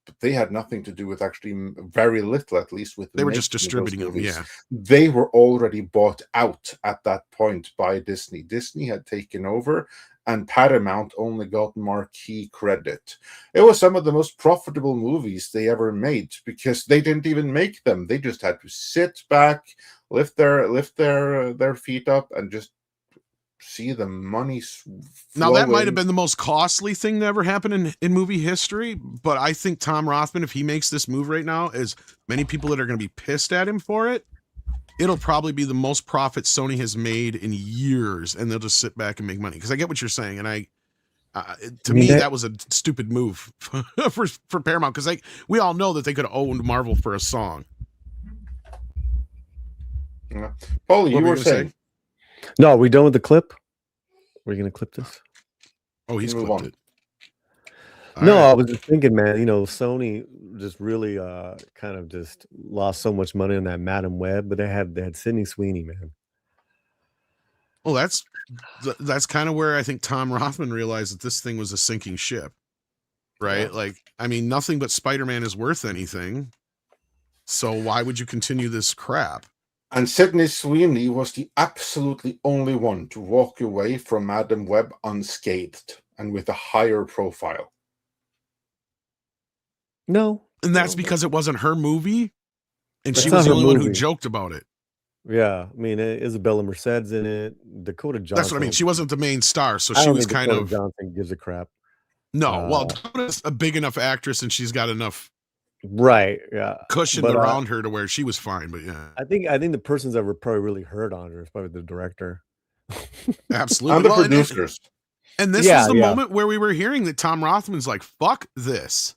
but they had nothing to do with, actually very little at least, with they were just distributing them. Yeah, they were already bought out at that point by Disney. Disney had taken over, and Paramount only got marquee credit. It was some of the most profitable movies they ever made, because they didn't even make them. They just had to sit back, lift their feet up, and just see the money flow. Now, that might have been the most costly thing that ever happened in movie history, but I think Tom Rothman, if he makes this move right now, as many people that are going to be pissed at him for it, it'll probably be the most profit Sony has made in years, and they'll just sit back and make money. Because I get what you're saying, and to me that was a stupid move for Paramount, because we all know that they could have owned Marvel for a song. Yeah. Paulie, you were saying? No, are we done with the clip? We're going to clip this? Oh, he's clipped it. No, I was just thinking, man, Sony just really kind of just lost so much money on that Madam Web, but they had Sydney Sweeney, man. Well, that's kind of where I think Tom Rothman realized that this thing was a sinking ship, right? Yeah. Like, I mean, nothing but Spider-Man is worth anything. So why would you continue this crap? And Sydney Sweeney was the absolutely only one to walk away from Madam Web unscathed and with a higher profile. No. And that's because it wasn't her movie, and That's she not was the her only one who movie. joked about it. Yeah, I mean, Isabella Merced's in it. Dakota Johnson. That's what I mean. She wasn't the main star, so I she don't was think kind Dakota of. Johnson gives a crap. No, well, Dakota's a big enough actress, and she's got enough right, yeah, cushion around her to where she was fine. But yeah, I think the persons that were probably really hurt on her is probably the director. absolutely, And the producers. And this was the moment where we were hearing that Tom Rothman's like, "Fuck this."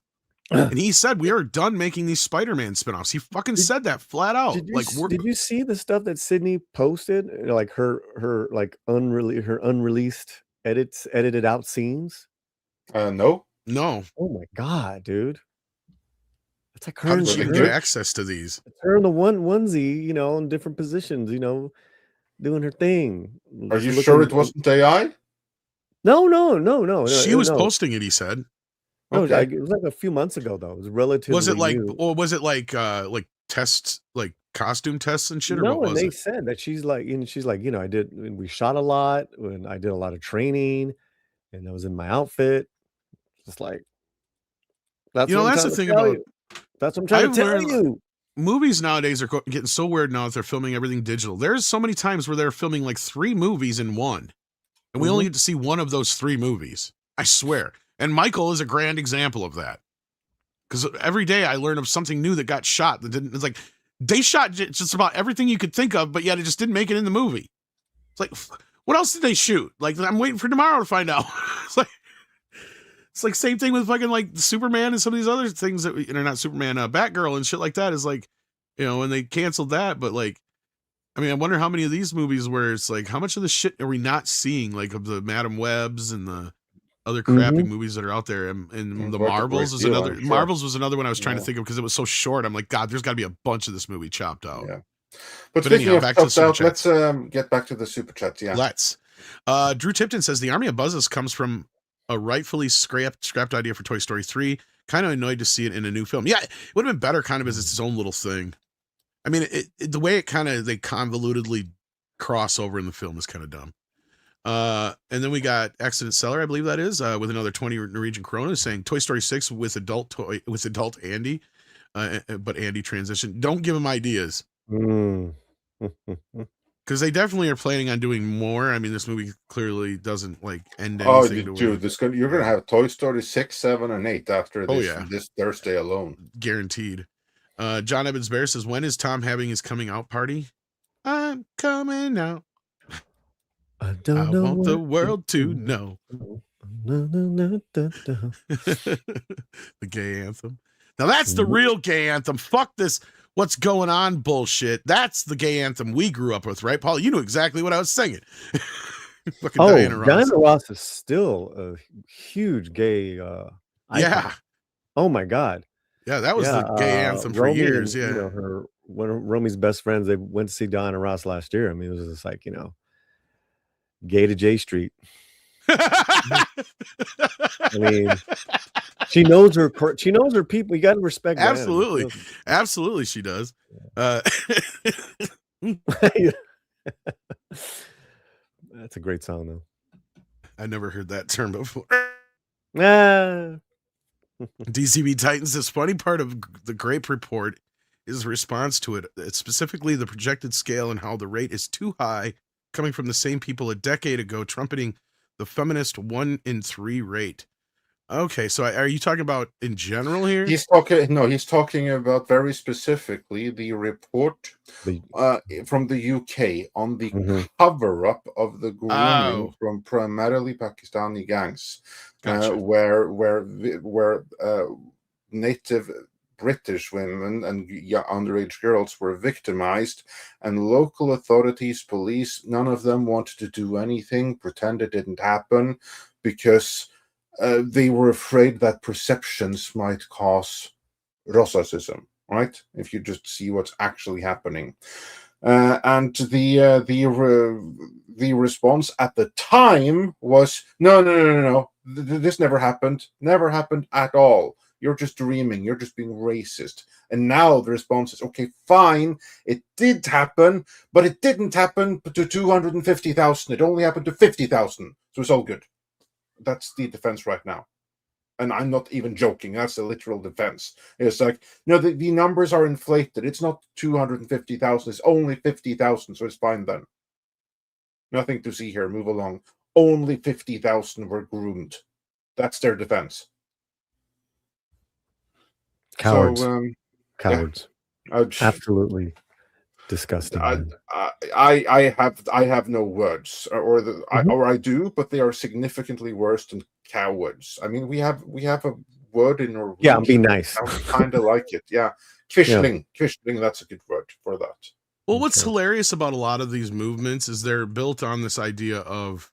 And he said, "We are done making these Spider-Man spinoffs." He fucking said that flat out. Did you see the stuff that Sydney posted? Like her like unreleased edited out scenes? No. Oh my god, dude! It's like her. How did she get access to these? It's her in the onesie, in different positions, doing her thing. Are you sure it wasn't AI? No. She was posting it. He said. No, it was like a few months ago though. It was relatively. Was it like, new. or was it like tests, like costume tests and shit? Or no, what was and they it? said that she's like, we shot a lot, and I did a lot of training, and I was in my outfit. Just like that's that's the thing about. That's what I'm trying to tell you. Movies nowadays are getting so weird now that they're filming everything digital. There's so many times where they're filming like 3 movies in one, and we only get to see one of those 3 movies. I swear. And Michael is a grand example of that. Because every day I learn of something new that got shot that didn't. It's like they shot just about everything you could think of, but yet it just didn't make it in the movie. It's like, what else did they shoot? Like, I'm waiting for tomorrow to find out. It's like same thing with fucking like Superman and some of these other things that not Superman, Batgirl and shit like that is like, when they canceled that. But like, I mean, I wonder how many of these movies where it's like, how much of the shit are we not seeing? Like of the Madam Webs and the other crappy movies that are out there, and the Marvels is another. Sure. Marvels was another one I was trying to think of because it was so short. I'm like, God, there's got to be a bunch of this movie chopped out. Yeah. But speaking of chopped out, let's get back to the super chats. Yeah, let's. Drew Tipton says the Army of Buzzes comes from a rightfully scrapped idea for Toy Story 3. Kind of annoyed to see it in a new film. Yeah, it would have been better kind of as its own little thing. I mean, the way they convolutedly cross over in the film is kind of dumb. And then we got Accident Seller, I believe that is, with another 20 Norwegian Corona saying Toy Story 6 with adult Andy, but Andy transition. Don't give him ideas. Because they definitely are planning on doing more. I mean, this movie clearly doesn't like end anything. Dude, you're going to have Toy Story 6, 7, and 8 after this Thursday alone. Guaranteed. John Evans Bear says, when is Tom having his coming out party? I'm coming out. I want the world to know. The gay anthem. Now that's the real gay anthem. Fuck this what's going on bullshit. That's the gay anthem we grew up with, right, Paul? You knew exactly what I was singing. Diana Ross is still a huge gay icon. Yeah. Oh my God. Yeah, that was the gay anthem for years. And, yeah. One of Romy's best friends, they went to see Diana Ross last year. I mean, it was just like, gay to J Street. I mean, she knows her people. You got to respect. Absolutely. Absolutely. She does. That's a great song though. I never heard that term before. DCB Titans. This funny part of the Grape Report is a response to it. It's specifically the projected scale and how the rate is too high, coming from the same people a decade ago, trumpeting the feminist 1 in 3 rate. Okay, so are you talking about in general here? He's talking about very specifically the report from the UK on the cover-up of the grooming from primarily Pakistani gangs, where native British women and underage girls were victimized, and local authorities, police, none of them wanted to do anything, pretend it didn't happen, because they were afraid that perceptions might cause racism, right? If you just see what's actually happening. And the response at the time was, no. This never happened. Never happened at all. You're just dreaming. You're just being racist. And now the response is, okay, fine. It did happen, but it didn't happen to 250,000. It only happened to 50,000. So it's all good. That's the defense right now. And I'm not even joking. That's a literal defense. It's like, the numbers are inflated. It's not 250,000. It's only 50,000. So it's fine then. Nothing to see here. Move along. Only 50,000 were groomed. That's their defense. Cowards. So, cowards. Yeah. Absolutely disgusting. I have no words, or I do, but they are significantly worse than cowards. I mean, we have a word in Norwegian. Yeah, be nice. Kind of like it. Yeah, quisling. Quisling. That's a good word for that. Well, what's hilarious about a lot of these movements is they're built on this idea of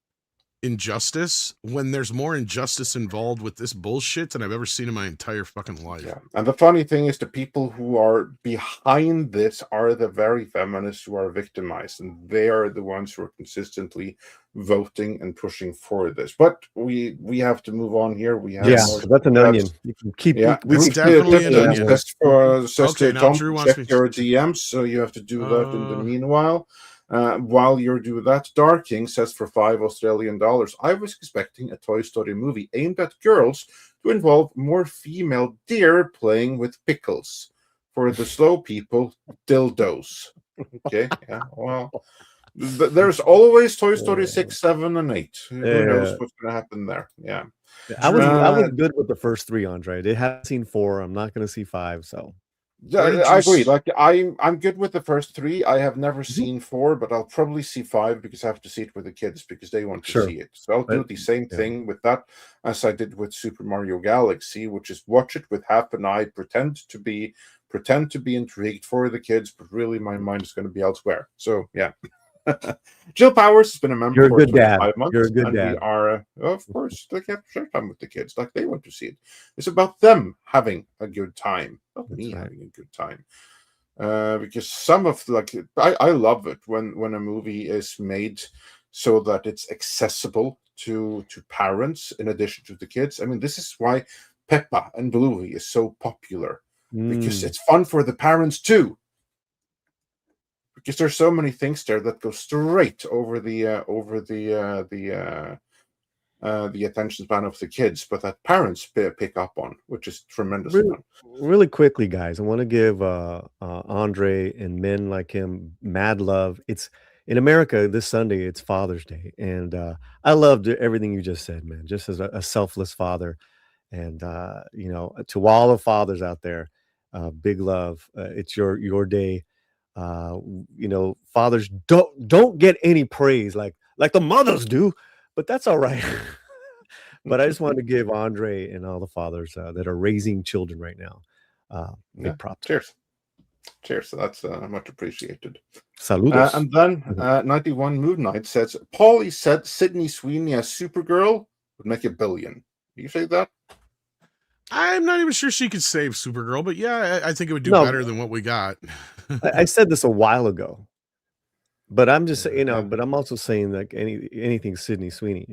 injustice when there's more injustice involved with this bullshit than I've ever seen in my entire fucking life. Yeah. And the funny thing is the people who are behind this are the very feminists who are victimized, and they are the ones who are consistently voting and pushing for this. But we have to move on here. We have that's an onion. You can keep it's definitely an onion. Okay, now Tom, Drew wants check me your DMs, so you have to do that in the meanwhile. While you're doing that, Darking says for $5 Australian, I was expecting a Toy Story movie aimed at girls to involve more female deer playing with pickles. For the slow people, dildos. Okay, yeah, well, there's always Toy Story 6, 7, and 8. Who knows what's going to happen there? Yeah. I was good with the first 3, Andre. They haven't seen 4. I'm not going to see 5, so. I agree. Like I'm good with the first 3. I have never seen 4, but I'll probably see 5 because I have to see it with the kids because they want to see it. So I'll do the same thing with that as I did with Super Mario Galaxy, which is watch it with half an eye, pretend to be intrigued for the kids, but really my mind is going to be elsewhere. So yeah. Jill Powers has been a member for 25 months. You're a good dad. We are, of course, they have to share time with the kids like they want to see it. It's about them having a good time, not me having a good time. Because some of I love it when a movie is made so that it's accessible to parents in addition to the kids. I mean, this is why Peppa and Bluey is so popular because it's fun for the parents too. Because there's so many things there that go straight over the attention span of the kids, but that parents pick up on, which is tremendous. Really quickly, guys, I want to give Andre and men like him mad love. It's in America this Sunday. It's Father's Day, and I loved everything you just said, man. Just as a selfless father, and to all the fathers out there, big love. It's your day. Fathers don't get any praise like the mothers do, but that's all right. But I just wanted to give Andre and all the fathers that are raising children right now big props. Cheers. That's much appreciated. Saludos. And then 91 Moon Knight says Paulie said Sydney Sweeney as Supergirl would make $1 billion. Do you say that? I'm not even sure she could save Supergirl, but yeah, I think it would do better than what we got. I said this a while ago, but I'm just but I'm also saying like anything Sydney Sweeney,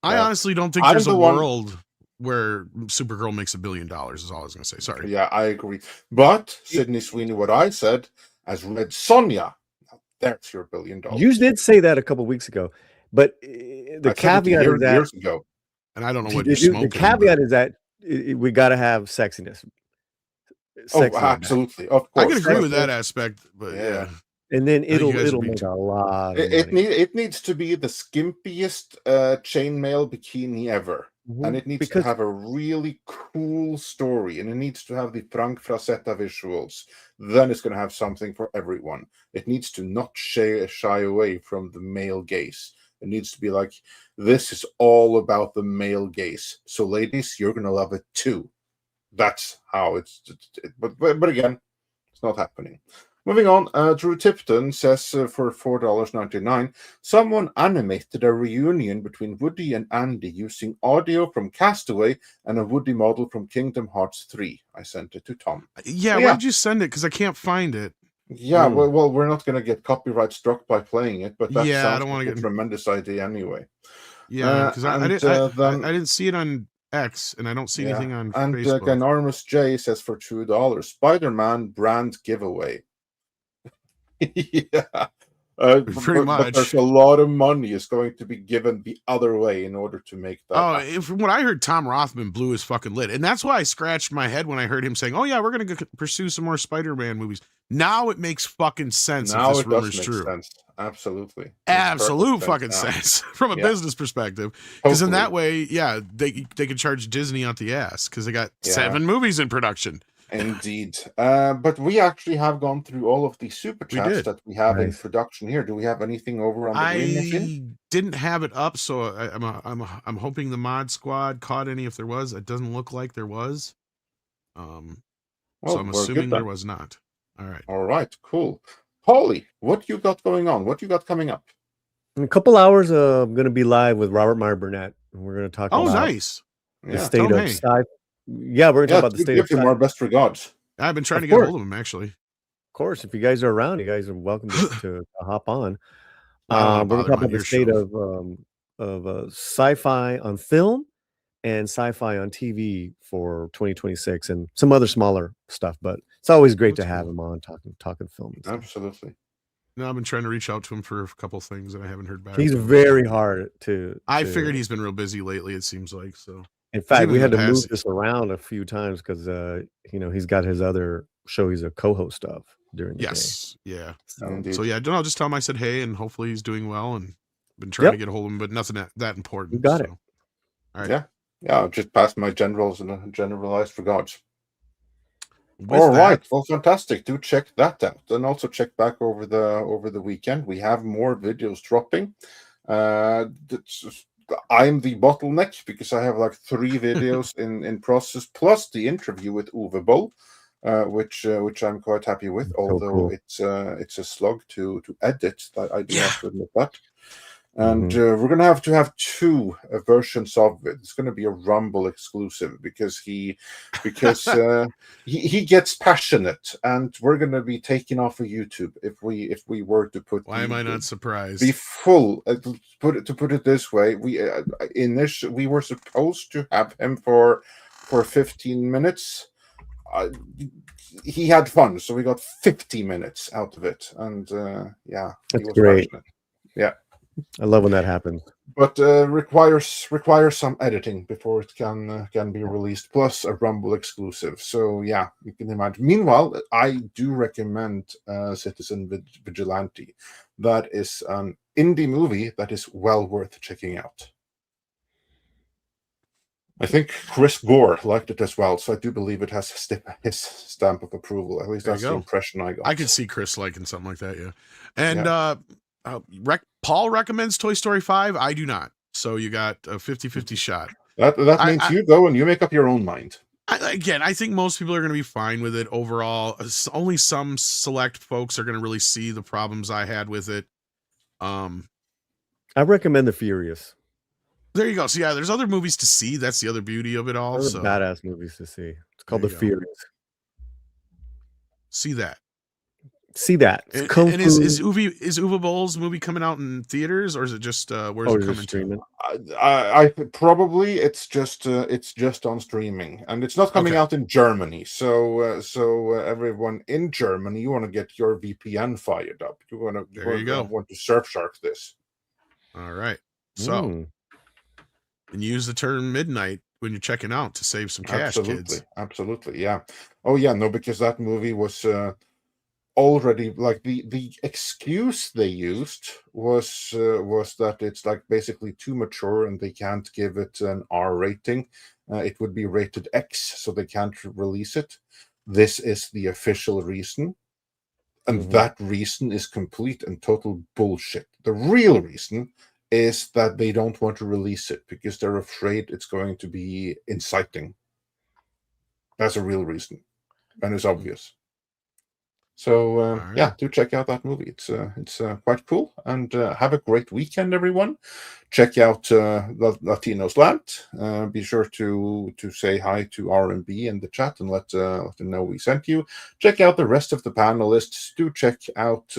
I honestly don't think there's a world where Supergirl makes $1 billion is all I was going to say. Sorry. Yeah, I agree. But Sydney Sweeney, what I said as Red Sonja, that's your $1 billion. You did say that a couple weeks ago, but the caveat is that years ago, and I don't know what you're smoking. The caveat is that we got to have sexiness. Absolutely, of course. I can agree with that aspect, but yeah. And then it'll make a lot of money. It needs to be the skimpiest chainmail bikini ever. And it needs to have a really cool story, and it needs to have the Frank Frazetta visuals. Then it's going to have something for everyone. It needs to not shy away from the male gaze. It needs to be like, this is all about the male gaze. So ladies, you're going to love it too. That's how but again, it's not happening. Moving on, Drew Tipton says for $4.99, someone animated a reunion between Woody and Andy using audio from Castaway and a Woody model from Kingdom Hearts 3. I sent it to Tom. Yeah, why'd you send it? Because I can't find it. Yeah, well, we're not going to get copyright struck by playing it, but that I sounds don't want like to a get tremendous idea anyway. Yeah, because I then didn't see it on X, and I don't see anything on and Facebook. Ginormous J says for $2, Spider-Man brand giveaway. Yeah. Pretty much. But there's a lot of money is going to be given the other way in order to make that happen. From what I heard, Tom Rothman blew his fucking lid. And that's why I scratched my head when I heard him saying, oh, yeah, we're going to pursue some more Spider-Man movies. Now it makes fucking sense Now if this it rumor's does make true. sense. Absolutely. Absolute fucking sense from a business perspective. Because in that way, they could charge Disney out the ass because they got 7 movies in production. Indeed. But we actually have gone through all of the super chats that we have in production here. Do we have anything over on the green machine? Didn't have it up, so I'm hoping the mod squad caught any if there was. It doesn't look like there was. So I'm assuming there was not. All right, cool. Paulie, what you got going on? What you got coming up? In a couple hours, I'm going to be live with Robert Meyer Burnett, and we're going to talk about nice. The state of sci. Yeah, we're going to talk about the state of sci. Give him our best regards. I've been trying to get a hold of him, actually. Of course, if you guys are around, you guys are welcome to hop on. We're going to talk about the state of sci-fi on film and sci-fi on TV for 2026 and some other smaller stuff, but it's always great to have him on talking film. Absolutely. No, I've been trying to reach out to him for a couple things and I haven't heard back. He's very hard to. I figured he's been real busy lately. It seems like so. In fact, we had to move this around a few times because he's got his other show he's a co-host of during the day. Yeah. So I'll just tell him I said hey, and hopefully he's doing well. And been trying to get a hold of him, but nothing that important. You got it. All right. Yeah. I'll just pass my generals and generalized regards. All right, well, fantastic. Do check that out, and also check back over the weekend. We have more videos dropping. I'm the bottleneck because I have like 3 videos in process, plus the interview with Uwe Boll, which I'm quite happy with. Although it's a slug to edit. I do have to admit that. And we're going to have 2 versions of it. It's going to be a Rumble exclusive because he gets passionate, and we're going to be taken off of YouTube if we were to put. Why am I not surprised? Be full. To put it this way, we were supposed to have him for 15 minutes. He had fun, so we got 50 minutes out of it, and that's great. Passionate. Yeah. I love when that happens. But requires some editing before it can be released, plus a Rumble exclusive. So yeah, you can imagine. Meanwhile, I do recommend Citizen Vigilante. That is an indie movie that is well worth checking out. I think Chris Gore liked it as well, so I do believe it has his stamp of approval. At least that's the impression I got. I could see Chris liking something like that, yeah. And Paul recommends Toy Story 5. I do not. So you got a 50-50 shot. That means you go and you make up your own mind. I think most people are going to be fine with it overall. Only some select folks are going to really see the problems I had with it. I recommend The Furious. There you go. So yeah, there's other movies to see. That's the other beauty of it all. Those are badass movies to see. It's called The Furious. See that. See that. And is Uwe Boll's movie coming out in theaters, or is it just where's it coming streaming? I probably it's just on streaming, and it's not coming out in Germany. So everyone in Germany, you want to get your VPN fired up. You want to Surfshark this. All right. So and use the term midnight when you're checking out to save some cash, kids. Absolutely, yeah. Oh yeah, no, because that movie was already like the excuse they used was that it's like basically too mature and they can't give it an R rating. It would be rated X, so they can't release it. This is the official reason, and that reason is complete and total bullshit. The real reason is that they don't want to release it because they're afraid it's going to be inciting. That's a real reason, and it's obvious. So right. yeah, do check out that movie. It's quite cool. And have a great weekend, everyone. Check out Latinos Land. Be sure to say hi to R&B in the chat and let them know we sent you. Check out the rest of the panelists. Do check out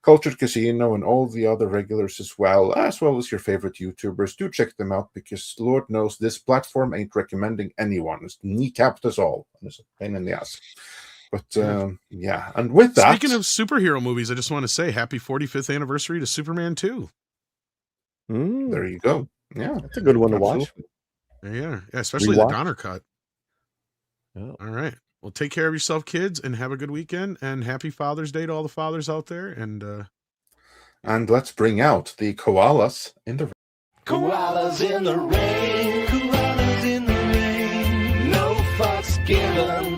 Cultured Casino and all the other regulars as well as your favorite YouTubers. Do check them out, because Lord knows this platform ain't recommending anyone. It's kneecapped us all. And it's a pain in the ass. But yeah, and with that, speaking of superhero movies, I just want to say happy 45th anniversary to Superman 2. There you go. Yeah, that's a good one to watch. Yeah, especially Rewatch. the Donner cut. Oh. All right. Well, take care of yourself, kids, and have a good weekend. And happy Father's Day to all the fathers out there. And let's bring out the koalas in the Koalas in the rain, koalas in the rain. No fucks given,